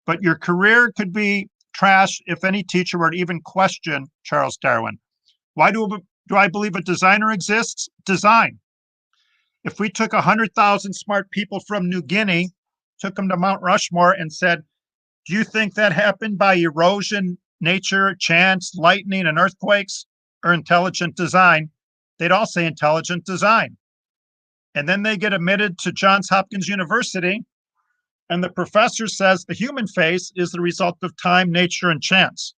but your career could be trash if any teacher were to even question Charles Darwin. Why do I believe a designer exists? Design. If we took 100,000 smart people from New Guinea, took them to Mount Rushmore and said, do you think that happened by erosion, nature, chance, lightning, and earthquakes, or intelligent design? They'd all say intelligent design. And then they get admitted to Johns Hopkins University, and the professor says the human face is the result of time, nature, and chance.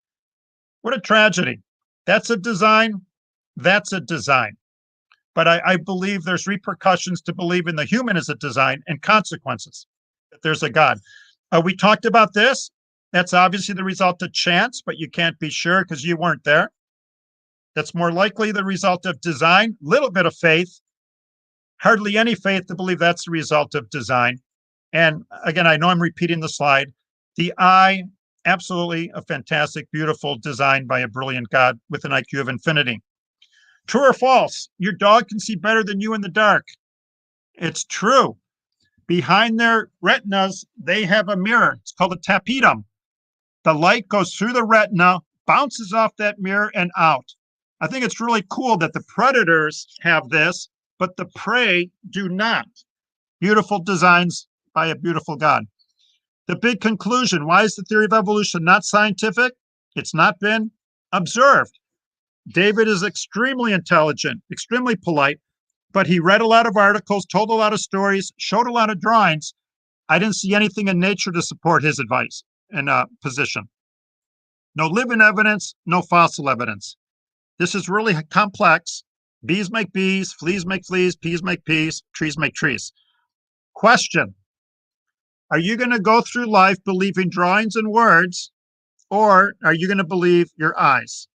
What a tragedy. That's a design. That's a design. But I believe there's repercussions to believe in the human as a design and consequences, that there's a God. We talked about this. That's obviously the result of chance, but you can't be sure because you weren't there. That's more likely the result of design, little bit of faith, hardly any faith to believe that's the result of design. And again, I know I'm repeating the slide. The eye, absolutely a fantastic, beautiful design by a brilliant God with an IQ of infinity. True or false? Your dog can see better than you in the dark. It's true. Behind their retinas, they have a mirror. It's called a tapetum. The light goes through the retina, bounces off that mirror and out. I think it's really cool that the predators have this, but the prey do not. Beautiful designs by a beautiful God. The big conclusion, why is the theory of evolution not scientific? It's not been observed. David is extremely intelligent, extremely polite, but he read a lot of articles, told a lot of stories, showed a lot of drawings. I didn't see anything in nature to support his advice and position. No living evidence, no fossil evidence. This is really complex. Bees make bees, fleas make fleas, peas make peas, trees make trees. Question. Are you going to go through life believing drawings and words, or are you going to believe your eyes?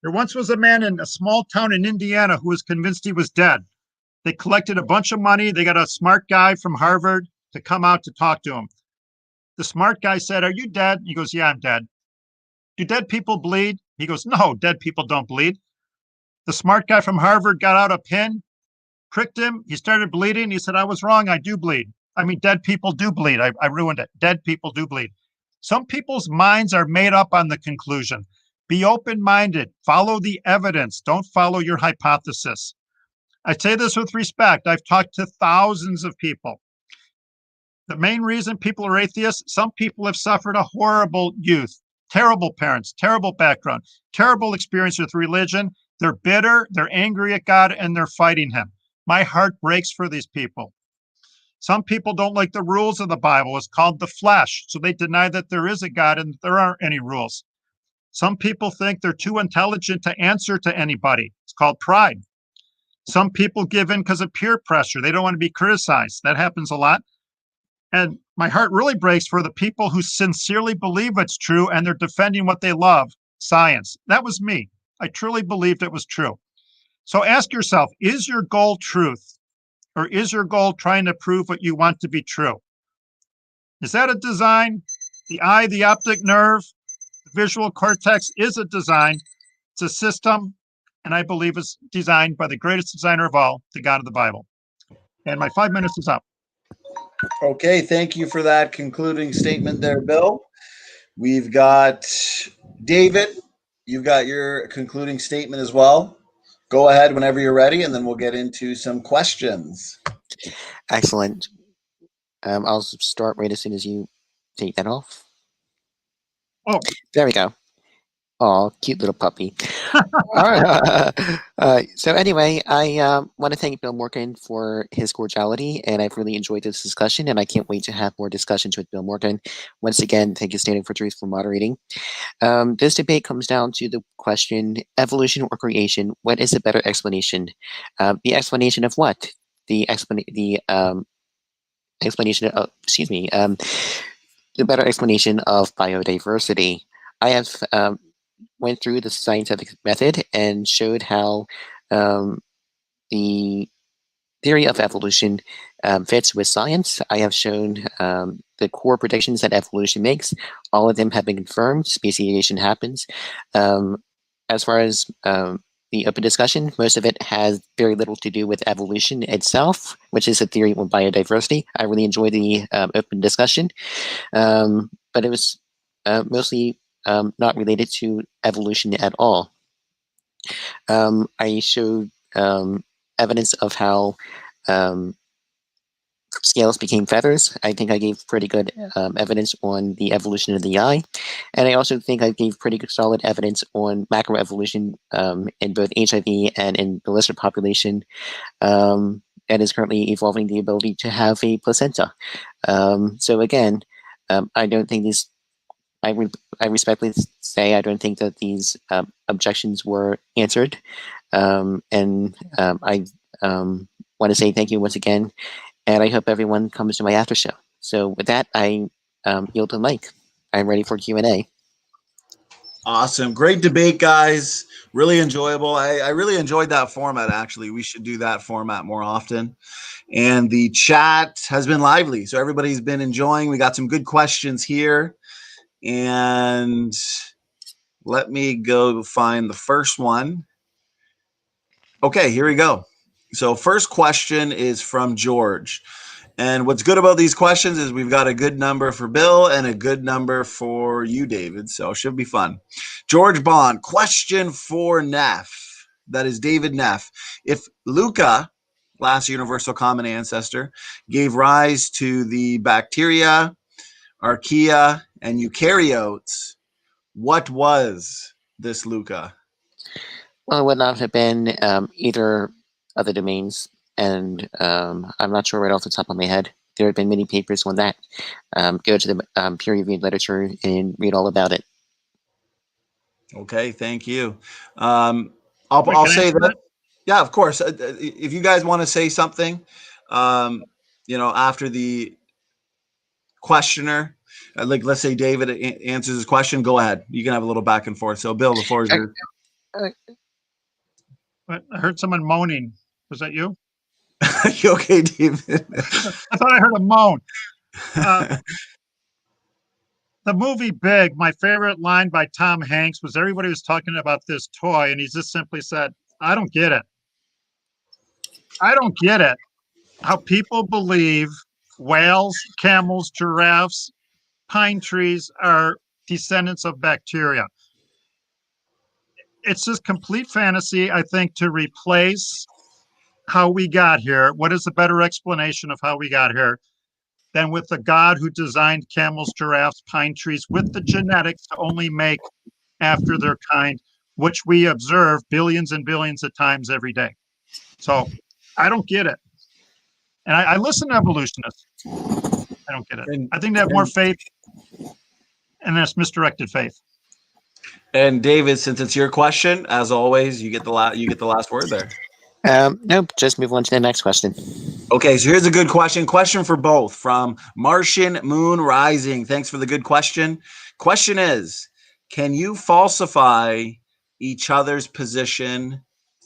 There once was a man in a small town in Indiana who was convinced he was dead. They collected a bunch of money. They got a smart guy from Harvard to come out to talk to him. The smart guy said, are you dead? He goes, yeah, I'm dead. Do dead people bleed? He goes, no, dead people don't bleed. The smart guy from Harvard got out a pin, pricked him. He started bleeding. He said, I was wrong. I do bleed. I mean, dead people do bleed. I ruined it. Dead people do bleed. Some people's minds are made up on the conclusion. Be open-minded. Follow the evidence. Don't follow your hypothesis. I say this with respect. I've talked to thousands of people. The main reason people are atheists, some people have suffered a horrible youth, terrible parents, terrible background, terrible experience with religion. They're bitter, they're angry at God, and they're fighting him. My heart breaks for these people. Some people don't like the rules of the Bible. It's called the flesh. So they deny that there is a God and there aren't any rules. Some people think they're too intelligent to answer to anybody. It's called pride. Some people give in because of peer pressure. They don't want to be criticized. That happens a lot. And my heart really breaks for the people who sincerely believe it's true and they're defending what they love, science. That was me. I truly believed it was true. So ask yourself, is your goal truth? Or is your goal trying to prove what you want to be true? Is that a design? The eye, the optic nerve, the visual cortex is a design. It's a system, and I believe it's designed by the greatest designer of all, the God of the Bible. And my 5 minutes is up. Okay, thank you for that concluding statement there, Bill. We've got David. You've got your concluding statement as well. Go ahead whenever you're ready, and then we'll get into some questions. Excellent. I'll start right as soon as you take that off. Oh, There we go. Oh, cute little puppy. All right. So anyway, I want to thank Bill Morgan for his cordiality, and I've really enjoyed this discussion, and I can't wait to have more discussions with Bill Morgan. Once again, thank you, Standing for Truth, for moderating. This debate comes down to the question: evolution or creation? What is a better explanation? The explanation of what? The explanation of, excuse me, the better explanation of biodiversity. I have went through the scientific method and showed how the theory of evolution fits with science. I have shown the core predictions that evolution makes. All of them have been confirmed. Speciation happens. As far as the open discussion, most of it has very little to do with evolution itself, which is a theory of biodiversity. I really enjoyed the open discussion, but it was mostly not related to evolution at all. I showed evidence of how scales became feathers. I think I gave pretty good evidence on the evolution of the eye. And I also think I gave pretty good solid evidence on macroevolution in both HIV and in the lizard population that is currently evolving the ability to have a placenta. So again, I don't think these, I respectfully say I don't think that these objections were answered. And I want to say thank you once again, and I hope everyone comes to my after show. So with that, I yield the mic. I'm ready for Q&A. Awesome. Great debate, guys. Really enjoyable. I really enjoyed that format, actually. We should do that format more often. And the chat has been lively. So everybody's been enjoying. We got some good questions here. And let me go find the first one. Okay, here we go. So first question is from George. And what's good about these questions is we've got a good number for Bill and a good number for you, David. So it should be fun. George Bond, question for Neff. That is David Neff. If Luca, last universal common ancestor, gave rise to the bacteria, archaea, and eukaryotes, what was this Luca? Well, it would not have been either of the domains, and I'm not sure right off the top of my head. There have been many papers on that. Go to the peer-reviewed literature and read all about it. Okay, thank you. I'll say that. Yeah, of course. If you guys want to say something, after the questioner, like let's say David answers his question, go ahead. You can have a little back and forth. So, Bill, the floor is yours. But I heard someone moaning. Was that you? You okay, David? I thought I heard a moan. The movie Big, my favorite line by Tom Hanks was everybody was talking about this toy, and he just simply said, I don't get it. I don't get it. How people believe whales, camels, giraffes, pine trees are descendants of bacteria. It's just complete fantasy, I think, to replace how we got here. What is a better explanation of how we got here than with the God who designed camels, giraffes, pine trees with the genetics to only make after their kind, which we observe billions and billions of times every day. So I don't get it. And I listen to evolutionists. I don't get it. I think they have more faith, and that's misdirected faith. And David, since it's your question, as always, you get the last word there. Nope, just move on to the next question. Okay, so here's a good question. Question for both from Martian Moon Rising. Thanks for the good question. Question is, can you falsify each other's position?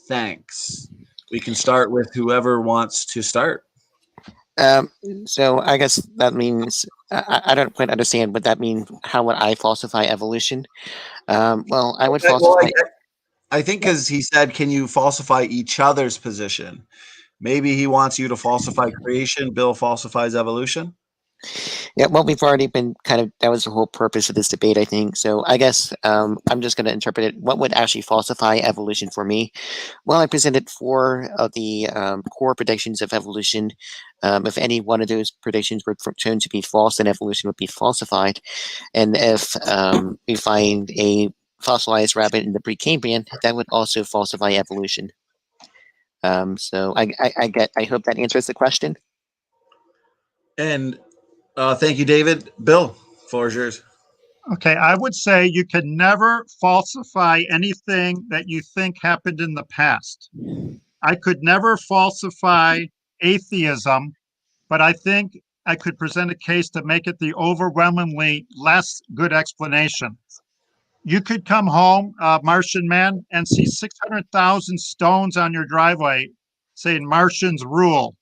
Thanks. We can start with whoever wants to start. So I guess that means I don't quite understand what that means. How would I falsify evolution? Well, I would falsify. I think because he said, can you falsify each other's position? Maybe he wants you to falsify creation. Bill falsifies evolution. Yeah, well, we've already been that was the whole purpose of this debate, I think. So I guess I'm just going to interpret it. What would actually falsify evolution for me? Well, I presented 4 of the core predictions of evolution. If any one of those predictions were shown to be false, then evolution would be falsified. And if we find a fossilized rabbit in the Precambrian, that would also falsify evolution. So I hope that answers the question. And thank you, David. Bill, floor is yours. Okay, I would say you can never falsify anything that you think happened in the past. I could never falsify atheism, but I think I could present a case to make it the overwhelmingly less good explanation. You could come home, Martian man, and see 600,000 stones on your driveway saying Martians rule.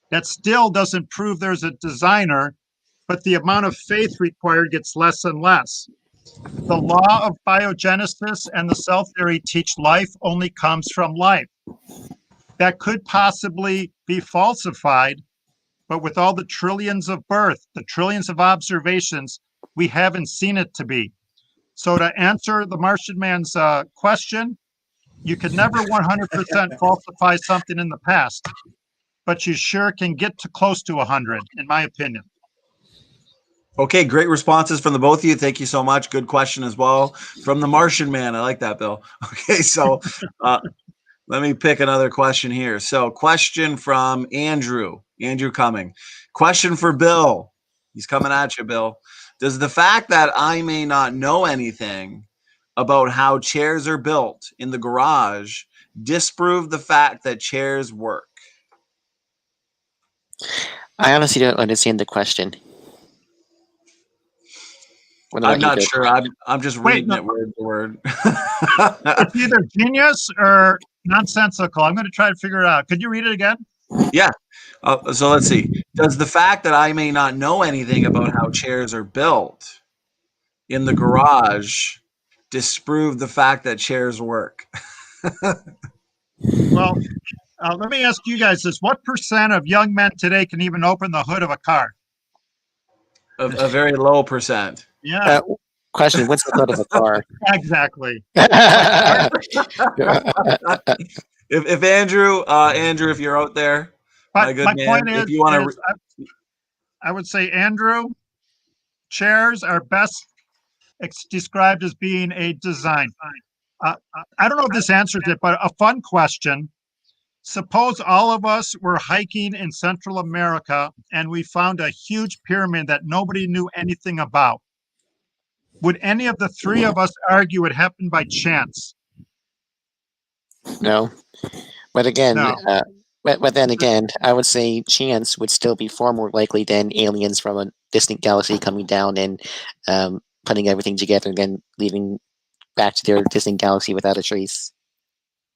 That still doesn't prove there's a designer, but the amount of faith required gets less and less. The law of biogenesis and the cell theory teach life only comes from life. That could possibly be falsified, but with all the trillions of birth, the trillions of observations, we haven't seen it to be. So to answer the Martian man's question, you could never 100% falsify something in the past, but you sure can get to close to 100, in my opinion. Okay, great responses from the both of you. Thank you so much. Good question as well from the Martian man. I like that, Bill. Okay, so let me pick another question here. So question from Andrew Cumming. Question for Bill. He's coming at you, Bill. Does the fact that I may not know anything about how chairs are built in the garage disprove the fact that chairs work? I honestly don't understand the question. I'm not sure. I'm just reading it word to word. It's either genius or nonsensical. I'm going to try to figure it out. Could you read it again? Yeah. So let's see. Does the fact that I may not know anything about how chairs are built in the garage disprove the fact that chairs work? Well, let me ask you guys this. What percent of young men today can even open the hood of a car? A very low percent. Yeah. Question, what's the hood of a car? Exactly. If Andrew, if you're out there, my good man, point if you want to, I would say, Andrew, chairs are best described as being a design. I don't know if this answers it, but a fun question. Suppose all of us were hiking in Central America and we found a huge pyramid that nobody knew anything about. Would any of the three of us argue it happened by chance? No. But again, No. but then again, I would say chance would still be far more likely than aliens from a distant galaxy coming down and putting everything together and then leaving back to their distant galaxy without a trace.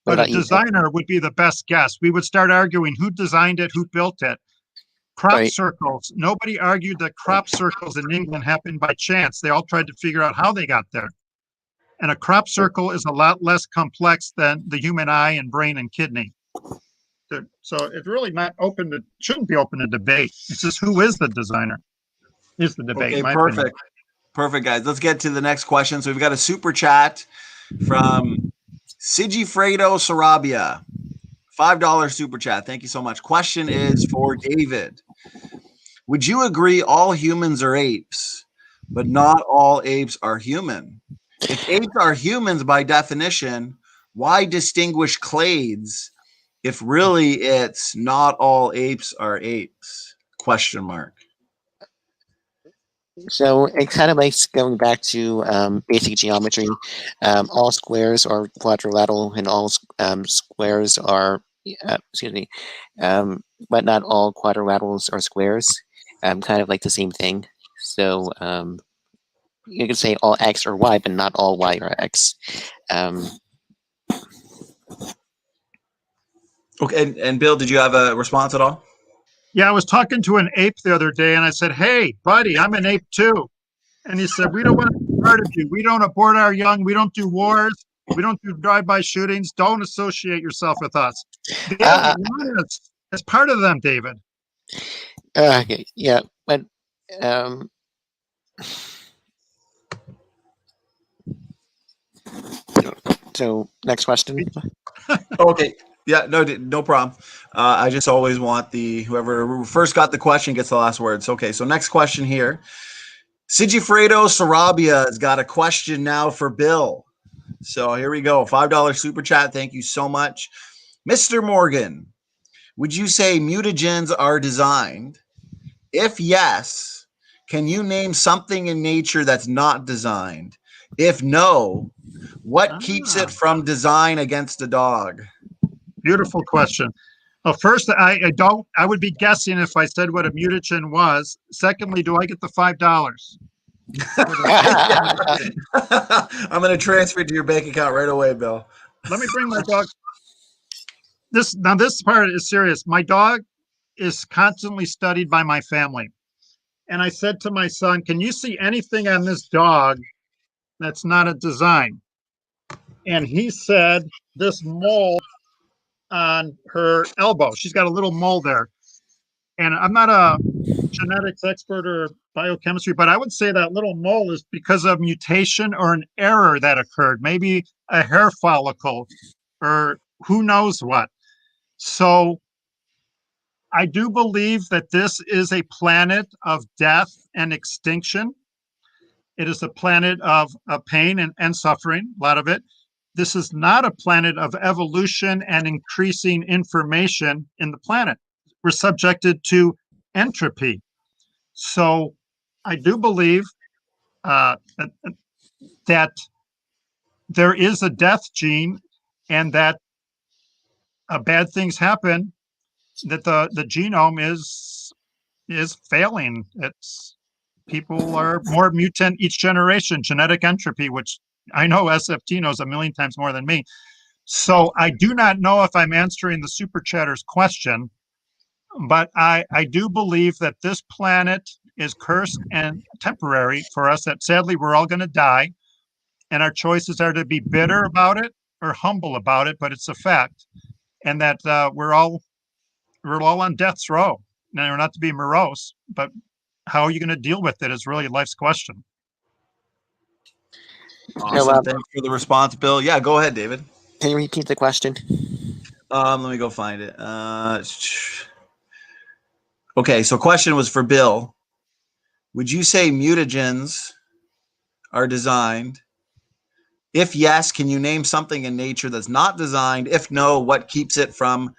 But a designer would be the best guess. We would start arguing who designed it, who built it. Crop circles. Nobody argued that crop circles in England happened by chance. They all tried to figure out how they got there. And a crop circle is a lot less complex than the human eye and brain and kidney. So it's really not open to, shouldn't be open to debate. It's just who is the designer is the debate. Okay, perfect. Perfect, guys. Let's get to the next question. So we've got a super chat from Sigifredo Sarabia. $5 super chat. Thank you so much. Question is for David. Would you agree all humans are apes, but not all apes are human? If apes are humans by definition, why distinguish clades if really it's not all apes are apes? Question mark. So it kind of likes going back to basic geometry. All squares are quadrilateral and all squares are, but not all quadrilaterals are squares. Kind of like the same thing. So you could say all X are Y, but not all Y are X. Okay, and Bill, did you have a response at all? Yeah, I was talking to an ape the other day and I said, hey, buddy, I'm an ape too. And he said, we don't want to be part of you. We don't abort our young. We don't do wars. We don't do drive-by shootings. Don't associate yourself with us. They don't want us as part of them, David. Okay, yeah, but so next question. Okay. Yeah, no problem. I just always want whoever first got the question gets the last words. Okay, so next question here. Sigifredo Sarabia has got a question now for Bill. So here we go. $5 super chat. Thank you so much. Mr. Morgan, would you say mutagens are designed? If yes, can you name something in nature that's not designed? If no, what keeps it from design against a dog? Beautiful question. Well, first, I would be guessing if I said what a mutagen was. Secondly, do I get the $5? I'm going to transfer it to your bank account right away, Bill. Let me bring my dog. This part is serious. My dog is constantly studied by my family. And I said to my son, can you see anything on this dog that's not a design? And he said, this mole on her elbow. She's got a little mole there. And I'm not a genetics expert or biochemistry, but I would say that little mole is because of mutation or an error that occurred, maybe a hair follicle or who knows what. So I do believe that this is a planet of death and extinction. It is a planet of pain and suffering, a lot of it. This is not a planet of evolution and increasing information in the planet. We're subjected to entropy. So I do believe that there is a death gene and that bad things happen, that the genome is failing. People are more mutant each generation, genetic entropy, which I know SFT knows a million times more than me. So I do not know if I'm answering the Super Chatter's question, but I do believe that this planet is cursed and temporary for us, that sadly we're all going to die. And our choices are to be bitter about it or humble about it, but it's a fact. And that we're all on death's row. Now, we're not to be morose, but how are you going to deal with it is really life's question. Awesome. Thanks for the response, Bill. Yeah, go ahead, David. Can you repeat the question? Let me go find it. Okay, so question was for Bill. Would you say mutagens are designed? If yes, can you name something in nature that's not designed? If no, what keeps it from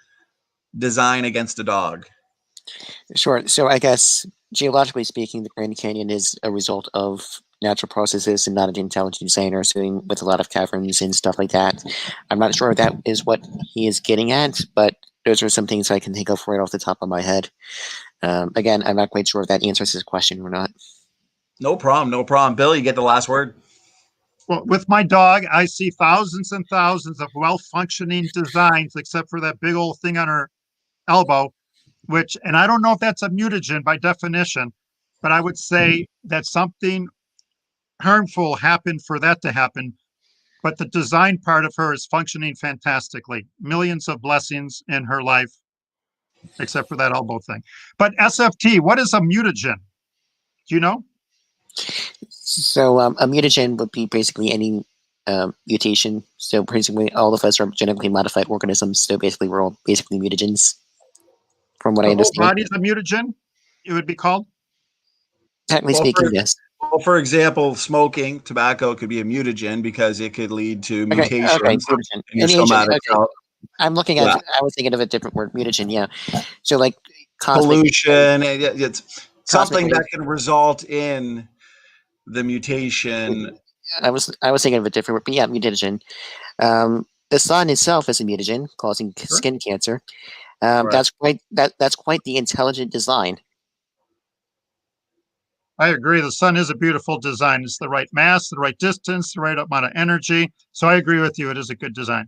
design against a dog? Sure. So I guess geologically speaking, the Grand Canyon is a result of natural processes and not an intelligent designer sitting with a lot of caverns and stuff like that. I'm not sure if that is what he is getting at, but those are some things I can think of right off the top of my head. Again, I'm not quite sure if that answers his question or not. No problem. No problem. Bill, you get the last word. Well, with my dog, I see thousands and thousands of well-functioning designs, except for that big old thing on her elbow, and I don't know if that's a mutagen by definition, but I would say that something harmful happened for that to happen. But the design part of her is functioning fantastically. Millions of blessings in her life, except for that elbow thing. But SFT, what is a mutagen? Do you know? So a mutagen would be basically any mutation. So basically all of us are genetically modified organisms. So basically we're all basically mutagens, from what I understand. The whole body's a mutagen, it would be called? Technically speaking, yes. Well, for example, smoking tobacco could be a mutagen because it could lead to mutations in your somatic cell. I'm looking at I was thinking of a different word, mutagen, yeah. So like pollution, it's something that can result in the mutation. I was thinking of a different word, but yeah, mutagen. The sun itself is a mutagen causing skin cancer. That's quite the intelligent design. I agree. The sun is a beautiful design. It's the right mass, the right distance, the right amount of energy. So I agree with you. It is a good design.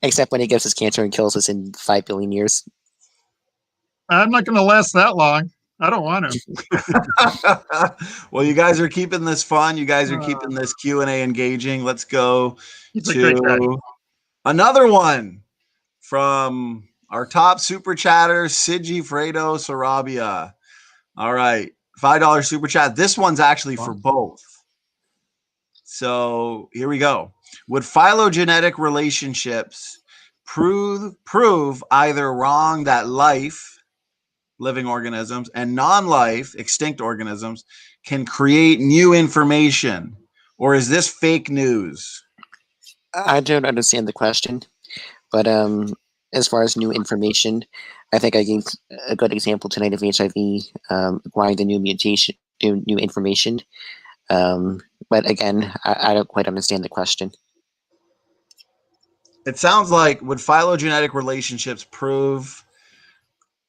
Except when it gives us cancer and kills us in 5 billion years. I'm not going to last that long. I don't want to. Well, you guys are keeping this fun. You guys are keeping this Q&A engaging. Let's go to another one from our top super chatter, Sigifredo Sarabia. All right. $5 super chat. This one's actually for both. So here we go. Would phylogenetic relationships prove either wrong that life, living organisms, and non-life, extinct organisms, can create new information, or is this fake news? I don't understand the question, but as far as new information, I think I gave a good example tonight of HIV acquiring the new mutation, new information. But again, I don't quite understand the question. It sounds like, would phylogenetic relationships prove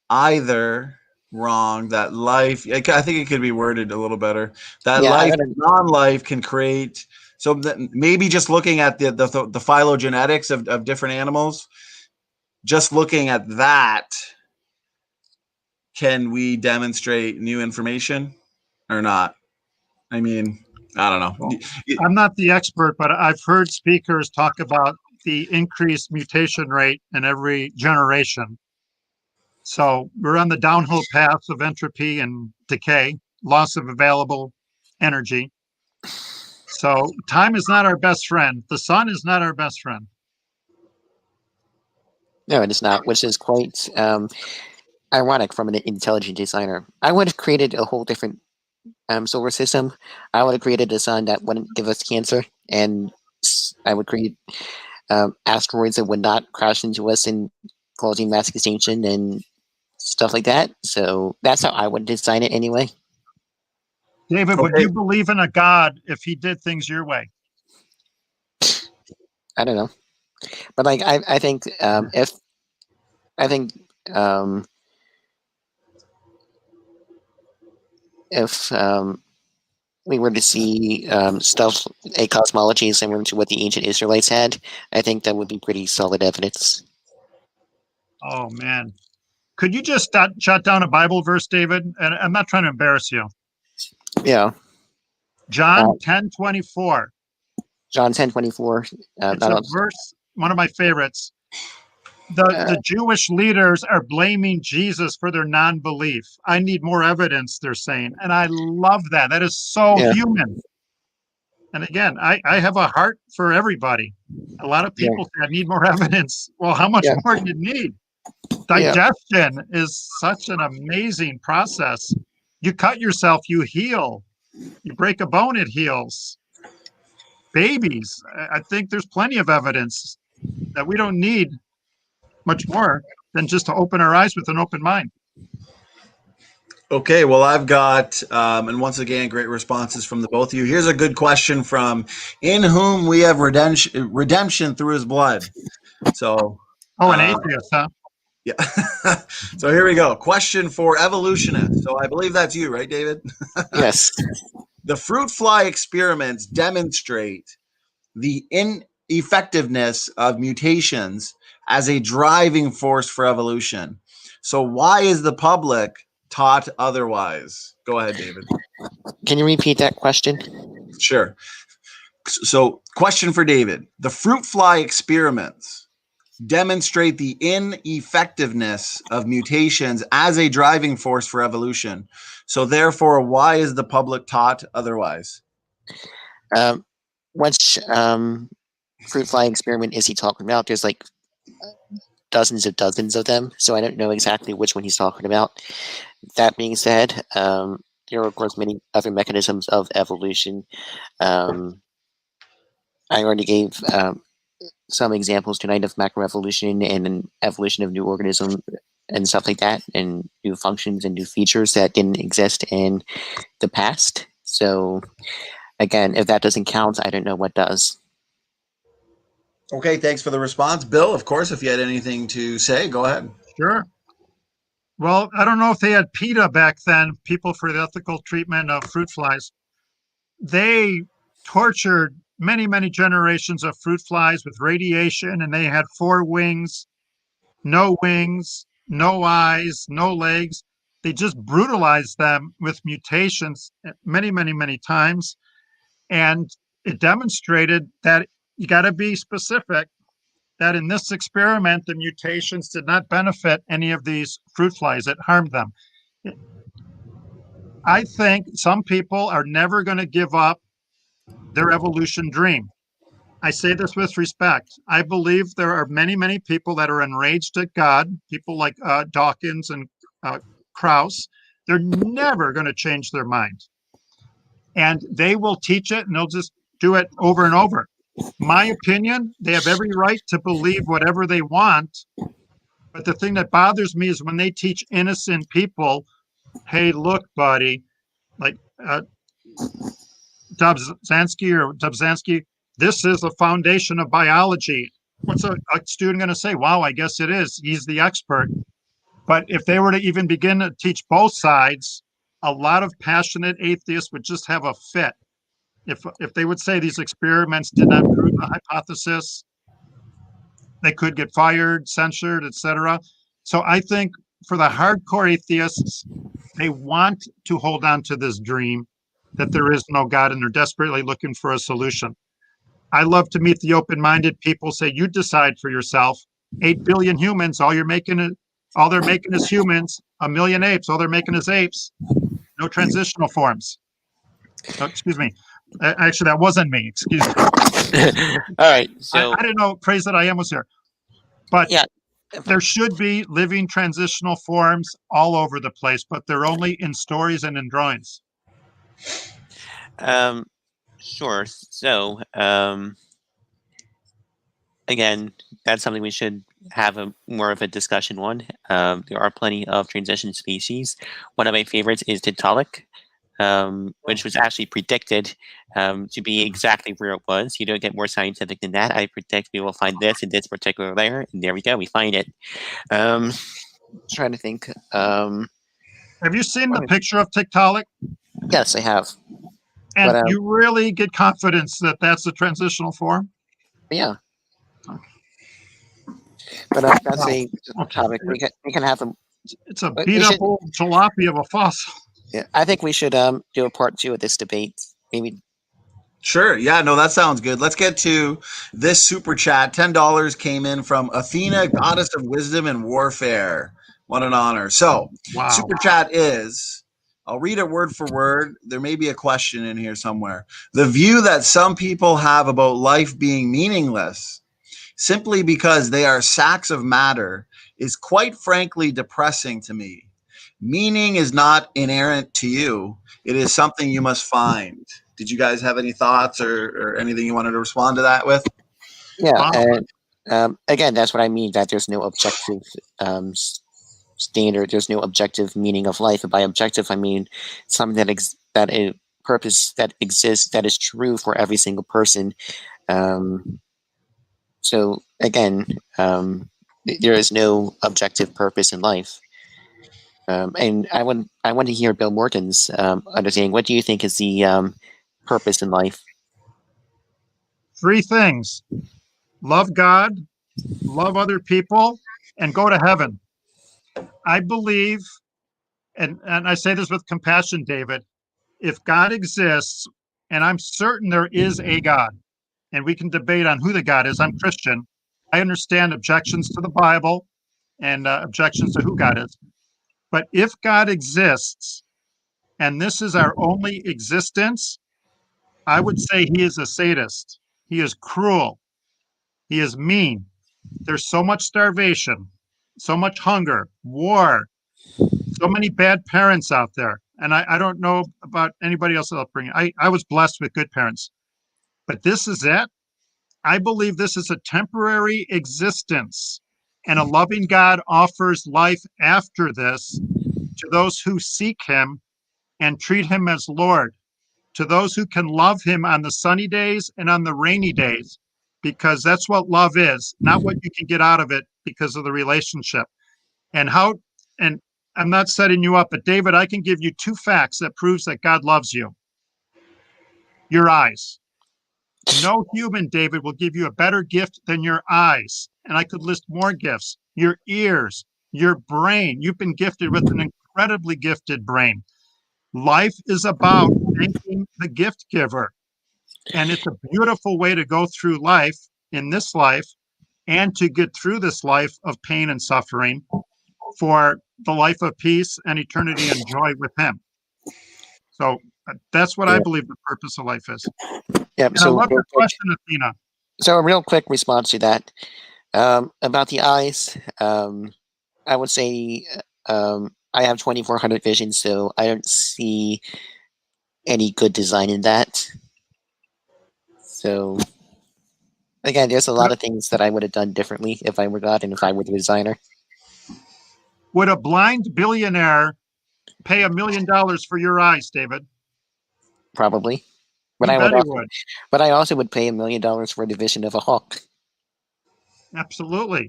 either wrong, that life, I think it could be worded a little better, that Yeah, life, non-life can create, so that maybe just looking at the phylogenetics of different animals, just looking at that, can we demonstrate new information or not? I mean, I don't know. Well, I'm not the expert, but I've heard speakers talk about the increased mutation rate in every generation. So we're on the downhill path of entropy and decay, loss of available energy. So time is not our best friend. The sun is not our best friend. No, it is not, which is quite ironic from an intelligent designer. I would have created a whole different solar system. I would have created a sun that wouldn't give us cancer, and I would create asteroids that would not crash into us and causing mass extinction and stuff like that. So that's how I would design it anyway. David, would you believe in a God if he did things your way? I don't know, but like I think if we were to see stuff, a cosmology similar to what the ancient Israelites had, I think that would be pretty solid evidence. Oh man, could you just jot down a Bible verse, David? And I'm not trying to embarrass you. Yeah. John 10:24. John 10:24. It's a verse, one of my favorites. The Jewish leaders are blaming Jesus for their non-belief. I need more evidence, they're saying. And I love that. That is so human. And again, I have a heart for everybody. A lot of people say, I need more evidence. Well, how much more do you need? Digestion is such an amazing process. You cut yourself, you heal. You break a bone, it heals. Babies, I think there's plenty of evidence that we don't need much more than just to open our eyes with an open mind. Okay, well, I've got, and once again, great responses from the both of you. Here's a good question from In Whom We Have Redemption Through His Blood. So, an atheist, huh? Yeah. So here we go. Question for evolutionists. So I believe that's you, right, David? Yes. The fruit fly experiments demonstrate the ineffectiveness of mutations as a driving force for evolution. So why is the public taught otherwise? Go ahead, David. Can you repeat that question? Sure. So question for David. The fruit fly experiments demonstrate the ineffectiveness of mutations as a driving force for evolution. So therefore, why is the public taught otherwise? Which fruit fly experiment is he talking about? There's like dozens of them, so I don't know exactly which one he's talking about. That being said, there are of course many other mechanisms of evolution. I already gave some examples tonight of macroevolution and an evolution of new organisms and stuff like that, and new functions and new features that didn't exist in the past. So again, if that doesn't count, I don't know what does. Okay, thanks for the response. Bill, of course, if you had anything to say, go ahead. Sure. Well, I don't know if they had PETA back then, People for the Ethical Treatment of Fruit Flies. They tortured many, many generations of fruit flies with radiation, and they had 4 wings, no eyes, no legs. They just brutalized them with mutations many, many, many times. And it demonstrated that you got to be specific, that in this experiment, the mutations did not benefit any of these fruit flies. It harmed them. I think some people are never going to give up their evolution dream. I say this with respect. I believe there are many, many people that are enraged at God, people like Dawkins and Krauss. They're never going to change their mind. and they will teach it and they'll just do it over and over. My opinion, they have every right to believe whatever they want. But the thing that bothers me is when they teach innocent people, hey, look, buddy, like Dobzhansky, this is the foundation of biology. What's a student going to say? Wow, I guess it is. He's the expert. But if they were to even begin to teach both sides, a lot of passionate atheists would just have a fit. If they would say these experiments did not prove the hypothesis, they could get fired, censored, etc. So I think for the hardcore atheists, they want to hold on to this dream that there is no God, and they're desperately looking for a solution. I love to meet the open-minded people. Say, you decide for yourself. 8 billion humans, all they're making is humans. 1 million apes, all they're making is apes. No transitional forms. Oh, excuse me. Actually, that wasn't me. Excuse me. All right. So I didn't know Praise That I Am was here. But yeah, there should be living transitional forms all over the place, but they're only in stories and in drawings. sure. So again, that's something we should have more of a discussion on. There are plenty of transition species. One of my favorites is Tiktaalik, which was actually predicted to be exactly where it was. You don't get more scientific than that. I predict we will find this in this particular layer, and there we go. We find it. Trying to think. Have you seen the picture of Tiktaalik? Yes, I have. And But, you really get confidence that that's a transitional form? Yeah. But that's a topic. We can have them. It's a beat up old jalopy of a fossil. Yeah, I think we should do a part 2 of this debate. Maybe. Sure. Yeah, no, that sounds good. Let's get to this super chat. $10 came in from Athena, goddess of wisdom and warfare. What an honor. So, Wow. super chat is, I'll read it word for word. There may be a question in here somewhere. The view that some people have about life being meaningless simply because they are sacks of matter is quite frankly depressing to me. Meaning is not inherent to you. It is something you must find. Did you guys have any thoughts or anything you wanted to respond to that with? Yeah, Wow. and again, that's what I mean, that there's no objective standard, there's no objective meaning of life. And by objective, I mean something that a purpose that exists that is true for every single person. So again, there is no objective purpose in life. And I want to hear Bill Morgan's understanding. What do you think is the purpose in life? 3 things: love God, love other people, and go to heaven. I believe, and I say this with compassion, David, if God exists, and I'm certain there is a God, and we can debate on who the God is. I'm Christian. I understand objections to the Bible and objections to who God is. But if God exists, and this is our only existence, I would say he is a sadist. He is cruel. He is mean. There's so much starvation, so much hunger, war, so many bad parents out there. And I don't know about anybody else upbringing. I was blessed with good parents. But this is it. I believe this is a temporary existence. And a loving God offers life after this to those who seek him and treat him as Lord, to those who can love him on the sunny days and on the rainy days, because that's what love is, not what you can get out of it because of the relationship. And I'm not setting you up, but David, I can give you 2 facts that proves that God loves you. Your eyes. No human, David, will give you a better gift than your eyes. And I could list more gifts. Your ears, your brain. You've been gifted with an incredibly gifted brain. Life is about thanking the gift giver. And it's a beautiful way to go through life in this life and to get through this life of pain and suffering for the life of peace and eternity and joy with him. So that's what I believe the purpose of life is. Yeah. And So I love your question, Athena. So a real quick response to that about the eyes. I would say I have 2400 vision, so I don't see any good design in that. So again, there's a lot of things that I would have done differently if I were God and if I were the designer. Would a blind billionaire pay $1 million for your eyes, David? Probably. But You I bet would he also, would. but I also would pay $1 million for the vision of a hawk. Absolutely.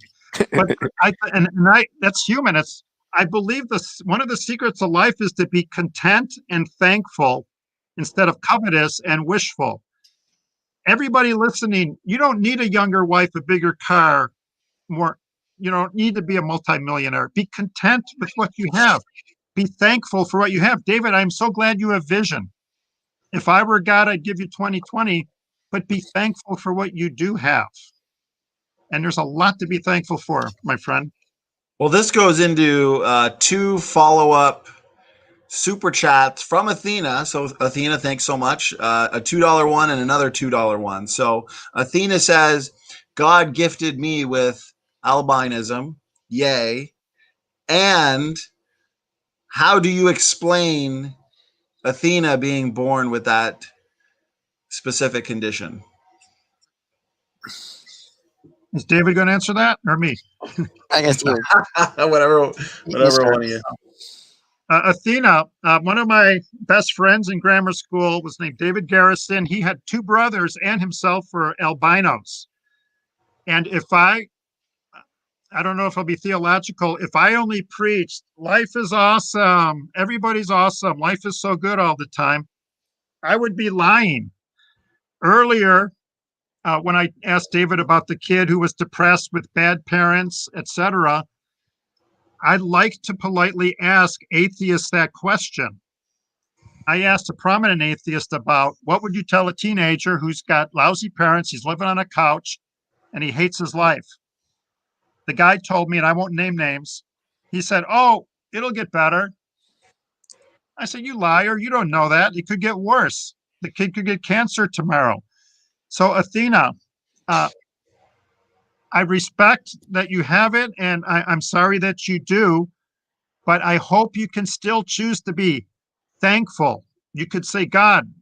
But that's human. I believe one of the secrets of life is to be content and thankful instead of covetous and wishful. Everybody listening, you don't need a younger wife, a bigger car, more. You don't need to be a multimillionaire. Be content with what you have. Be thankful for what you have. David, I'm so glad you have vision. If I were God, I'd give you 20/20, but be thankful for what you do have. And there's a lot to be thankful for, my friend. Well, this goes into 2 follow-up super chats from Athena. So Athena, thanks so much. A $2 one and another $2 one. So Athena says, God gifted me with albinism. Yay. And how do you explain Athena being born with that specific condition? Is David going to answer that or me? I guess you. whatever start. one of you. Athena, one of my best friends in grammar school was named David Garrison. He had 2 brothers and himself were albinos. And if I don't know if I'll be theological, if I only preached, life is awesome, everybody's awesome, life is so good all the time, I would be lying. Earlier, when I asked David about the kid who was depressed with bad parents, etc., I'd like to politely ask atheists that question. I asked a prominent atheist about what would you tell a teenager who's got lousy parents, he's living on a couch, and he hates his life. The guy told me, and I won't name names, he said, oh, it'll get better. I said, you liar, you don't know that. It could get worse. The kid could get cancer tomorrow. So Athena, I respect that you have it, and I'm sorry that you do, but I hope you can still choose to be thankful. You could say, God,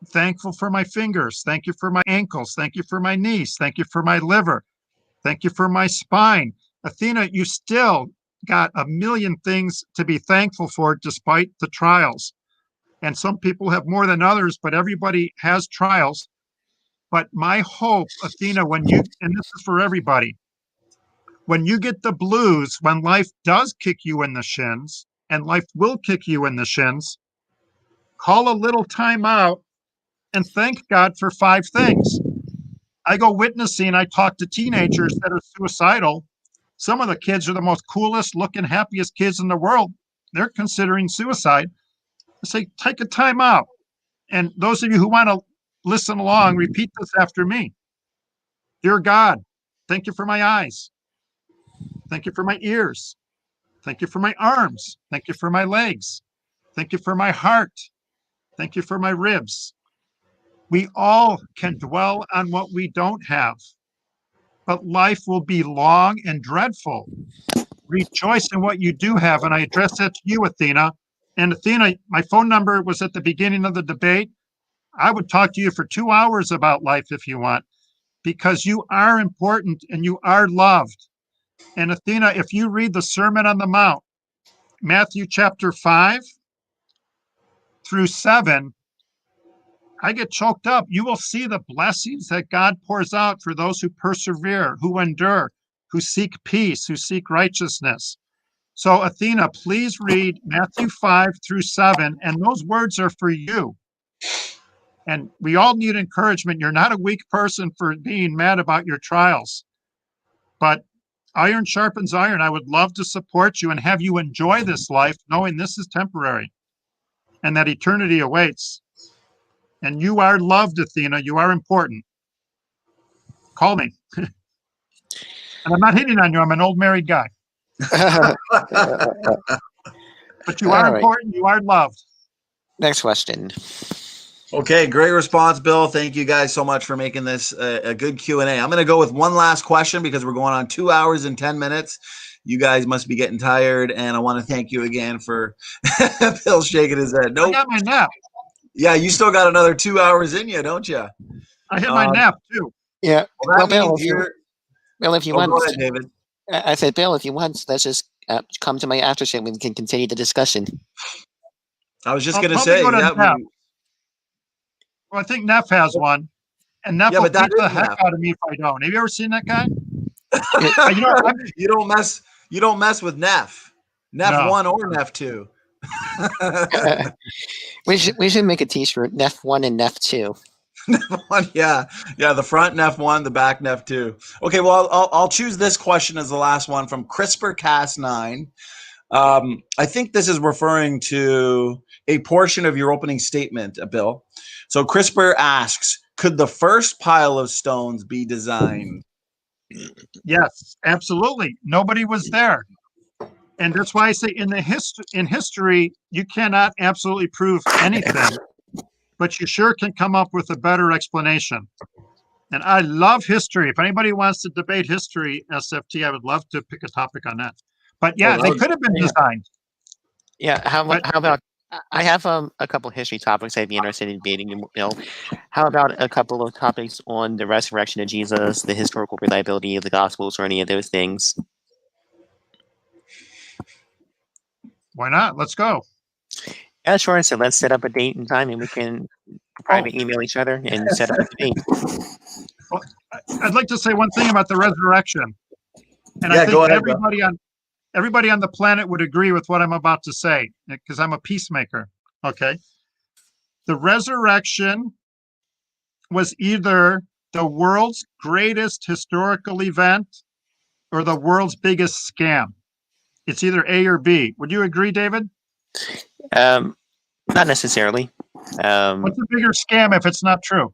thankful for my fingers. Thank you for my ankles. Thank you for my knees. Thank you for my liver. Thank you for my spine. Athena, you still got a million things to be thankful for despite the trials. And some people have more than others, but everybody has trials. But my hope, Athena, and this is for everybody, when you get the blues, when life does kick you in the shins, and life will kick you in the shins, call a little time out and thank God for 5 things. I go witnessing, I talk to teenagers that are suicidal. Some of the kids are the most coolest looking, happiest kids in the world. They're considering suicide. I say, take a time out. And those of you who want to listen along, repeat this after me. Dear God, thank you for my eyes. Thank you for my ears. Thank you for my arms. Thank you for my legs. Thank you for my heart. Thank you for my ribs. We all can dwell on what we don't have, but life will be long and dreadful. Rejoice in what you do have. And I address that to you, Athena. And Athena, my phone number was at the beginning of the debate. I would talk to you for 2 hours about life if you want, because you are important and you are loved. And Athena, if you read the Sermon on the Mount, Matthew chapter 5 through 7, I get choked up. You will see the blessings that God pours out for those who persevere, who endure, who seek peace, who seek righteousness. So Athena, please read Matthew 5 through 7, and those words are for you. And we all need encouragement. You're not a weak person for being mad about your trials, but iron sharpens iron. I would love to support you and have you enjoy this life, knowing this is temporary and that eternity awaits. And you are loved, Athena. You are important. Call me. And I'm not hitting on you. I'm an old married guy. But you are important. You are loved. Next question. Okay, great response, Bill. Thank you guys so much for making this a good Q&A. I'm going to go with one last question because we're going on 2 hours and 10 minutes. You guys must be getting tired, and I want to thank you again for Bill shaking his head. Nope. I got my nap. Yeah, you still got another 2 hours in you, don't you? I hit my nap too. Yeah. Well, that Bill, means you're. If you Oh, want, go ahead, David. I said, Bill, if you want, let's just come to my after show. We can continue the discussion. I was just I'll going to probably say, go to yeah. Neff. Well, I think Neff has one, and Neff Yeah, will but that beat the is heck Neff. out of me if I don't. Have you ever seen that guy? You don't mess. You don't mess with Neff. Neff No. 1 or Neff 2. We should make a T-shirt. Neff 1 and Neff 2. Yeah. The front Neff 1, the back Neff 2. Okay, well, I'll choose this question as the last one from CRISPR-Cas9. I think this is referring to a portion of your opening statement, Bill. So CRISPR asks, could the first pile of stones be designed? Yes, absolutely. Nobody was there. And that's why I say in history, you cannot absolutely prove anything, but you sure can come up with a better explanation. And I love history. If anybody wants to debate history, SFT, I would love to pick a topic on that. But yeah, they could have been designed. Yeah. How about? I have a couple history topics I'd be interested in debating. How about a couple of topics on the resurrection of Jesus, the historical reliability of the Gospels, or any of those things? Why not? Let's go. Yeah, sure. So let's set up a date and time, and we can private email each other and set up a date. Well, I'd like to say one thing about the resurrection, and Yeah, I think go ahead, everybody on the planet would agree with what I'm about to say because I'm a peacemaker. Okay, the resurrection was either the world's greatest historical event or the world's biggest scam. It's either A or B. Would you agree, David? Not necessarily. What's a bigger scam if it's not true?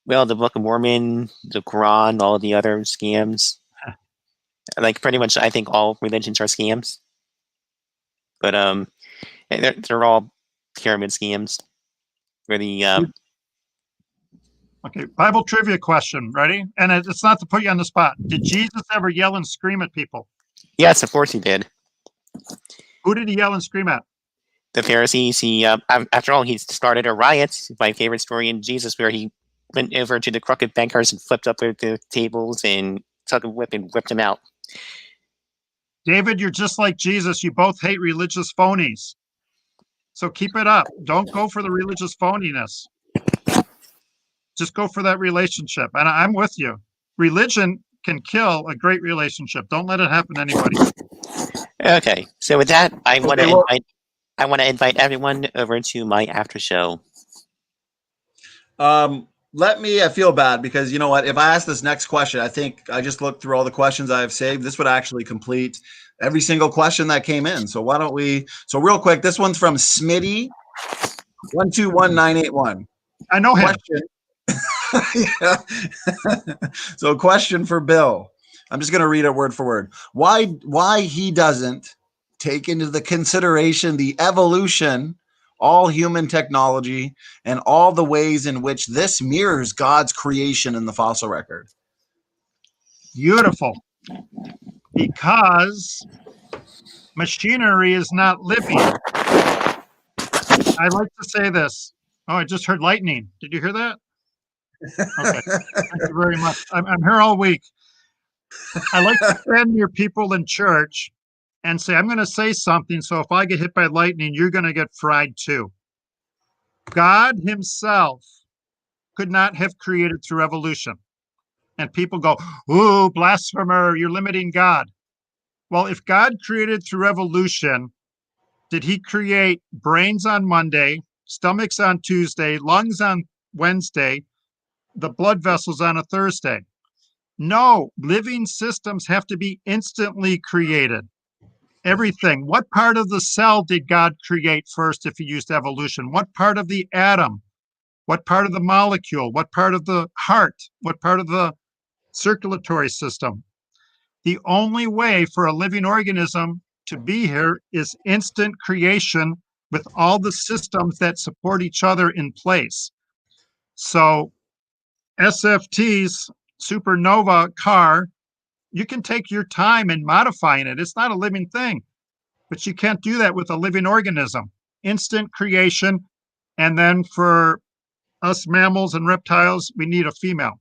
Well, the Book of Mormon, the Quran, all the other scams. Like pretty much, I think all religions are scams. But they're all pyramid schemes. Where the Okay, Bible trivia question. Ready? And it's not to put you on the spot. Did Jesus ever yell and scream at people? Yes, of course he did. Who did he yell and scream at? The Pharisees. He after all, he started a riot. My favorite story in Jesus, where he went over to the crooked bankers and flipped up the tables and took a whip and whipped them out. David, you're just like Jesus. You both hate religious phonies. So keep it up. Don't go for the religious phoniness. Just go for that relationship. And I'm with you. Religion can kill a great relationship. Don't let it happen to anybody. Okay, so with that, I want to invite everyone over to my after show. I feel bad because you know what? If I ask this next question, I think I just looked through all the questions I have saved. This would actually complete every single question that came in. So why don't we? So real quick, this one's from Smitty 121981. I know him. Yeah. So question for Bill. I'm just going to read it word for word. Why he doesn't take into the consideration the evolution, all human technology, and all the ways in which this mirrors God's creation in the fossil record. Beautiful. Because machinery is not living. I like to say this. Oh, I just heard lightning. Did you hear that? Okay. Thank you very much. I'm here all week. I like to stand near people in church and say, I'm going to say something. So if I get hit by lightning, you're going to get fried too. God himself could not have created through evolution. And people go, ooh, blasphemer, you're limiting God. Well, if God created through evolution, did he create brains on Monday, stomachs on Tuesday, lungs on Wednesday, the blood vessels on a Thursday? No, living systems have to be instantly created. Everything. What part of the cell did God create first if he used evolution? What part of the atom? What part of the molecule? What part of the heart? What part of the circulatory system? The only way for a living organism to be here is instant creation with all the systems that support each other in place. So SFT's supernova car, you can take your time in modifying it. It's not a living thing, but you can't do that with a living organism. Instant creation. And then for us mammals and reptiles, we need a female,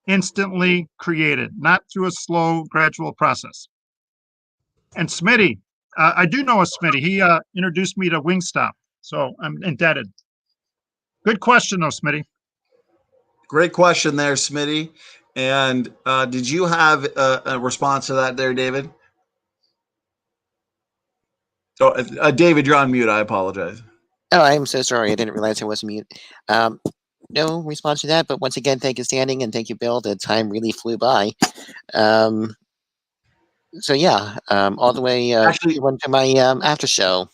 instantly created, not through a slow, gradual process. And Smitty, I do know a Smitty. He introduced me to Wingstop, so I'm indebted. Good question, though, Smitty. Great question there, Smitty. And did you have a response to that there, David? Oh, David, you're on mute. I apologize. Oh, I'm so sorry. I didn't realize I was mute. No response to that, but once again, thank you, Standing, and thank you, Bill. The time really flew by. So yeah, all the way Actually, went to my after show.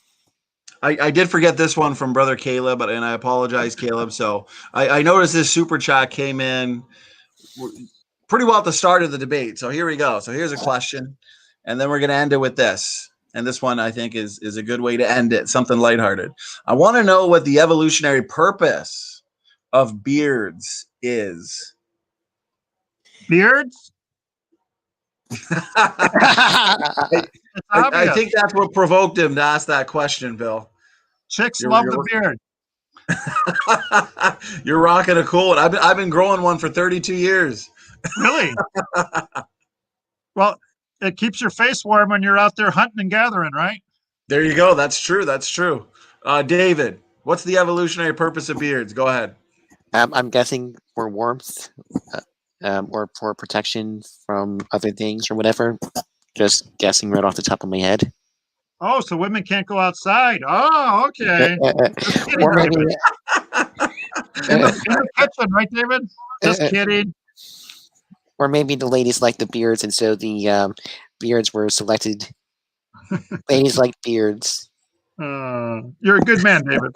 I did forget this one from Brother Caleb, and I apologize, Caleb. So I noticed this super chat came in pretty well at the start of the debate. So here we go. So here's a question, and then we're going to end it with this. And this one, I think, is a good way to end it, something lighthearted. I want to know what the evolutionary purpose of beards is. Beards? I think that's what provoked him to ask that question, Bill. Chicks love the beard. You're rocking a cool one. I've been growing one for 32 years. Really? Well, it keeps your face warm when you're out there hunting and gathering, right? There you go. That's true. That's true. David, what's the evolutionary purpose of beards? Go ahead. I'm guessing for warmth, or for protection from other things or whatever. Just guessing right off the top of my head. Oh, so women can't go outside. Oh, okay. Or maybe in the kitchen, right, David? Just kidding. Or maybe the ladies like the beards, and so the beards were selected. Ladies like beards. You're a good man, David.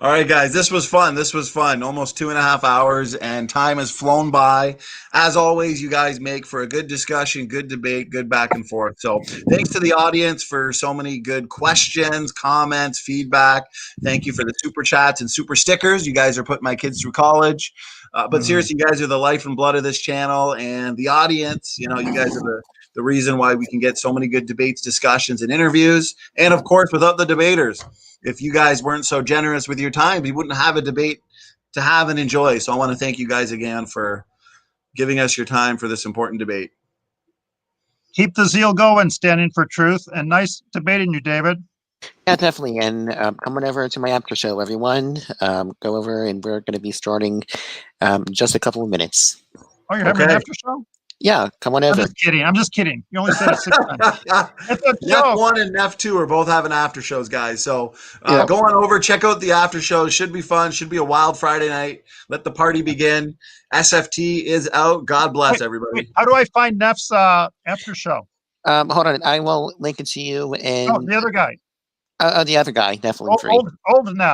All right, guys, this was fun. This was fun. Almost 2.5 hours, and time has flown by. As always, you guys make for a good discussion, good debate, good back and forth. So thanks to the audience for so many good questions, comments, feedback. Thank you for the super chats and super stickers. You guys are putting my kids through college. But seriously, you guys are the life and blood of this channel, and the audience, you guys are the reason why we can get so many good debates, discussions, and interviews. And of course, without the debaters, if you guys weren't so generous with your time, we wouldn't have a debate to have and enjoy. So I want to thank you guys again for giving us your time for this important debate. Keep the zeal going, standing for truth, and nice debating you, David. Yeah, definitely. And come on over to my after show, everyone. Go over, and we're going to be starting just a couple of minutes. Oh, you're having an after show? Yeah, come on over. I'm just kidding. You only said it 6 times. Neff 1 and Neff 2 are both having after shows, guys. So go on over, check out the after shows. Should be fun. Should be a wild Friday night. Let the party begin. SFT is out. God bless everybody. Wait, how do I find Neff's after show? Hold on. I will link it to you. And the other guy. The other guy, definitely free. Old Neff.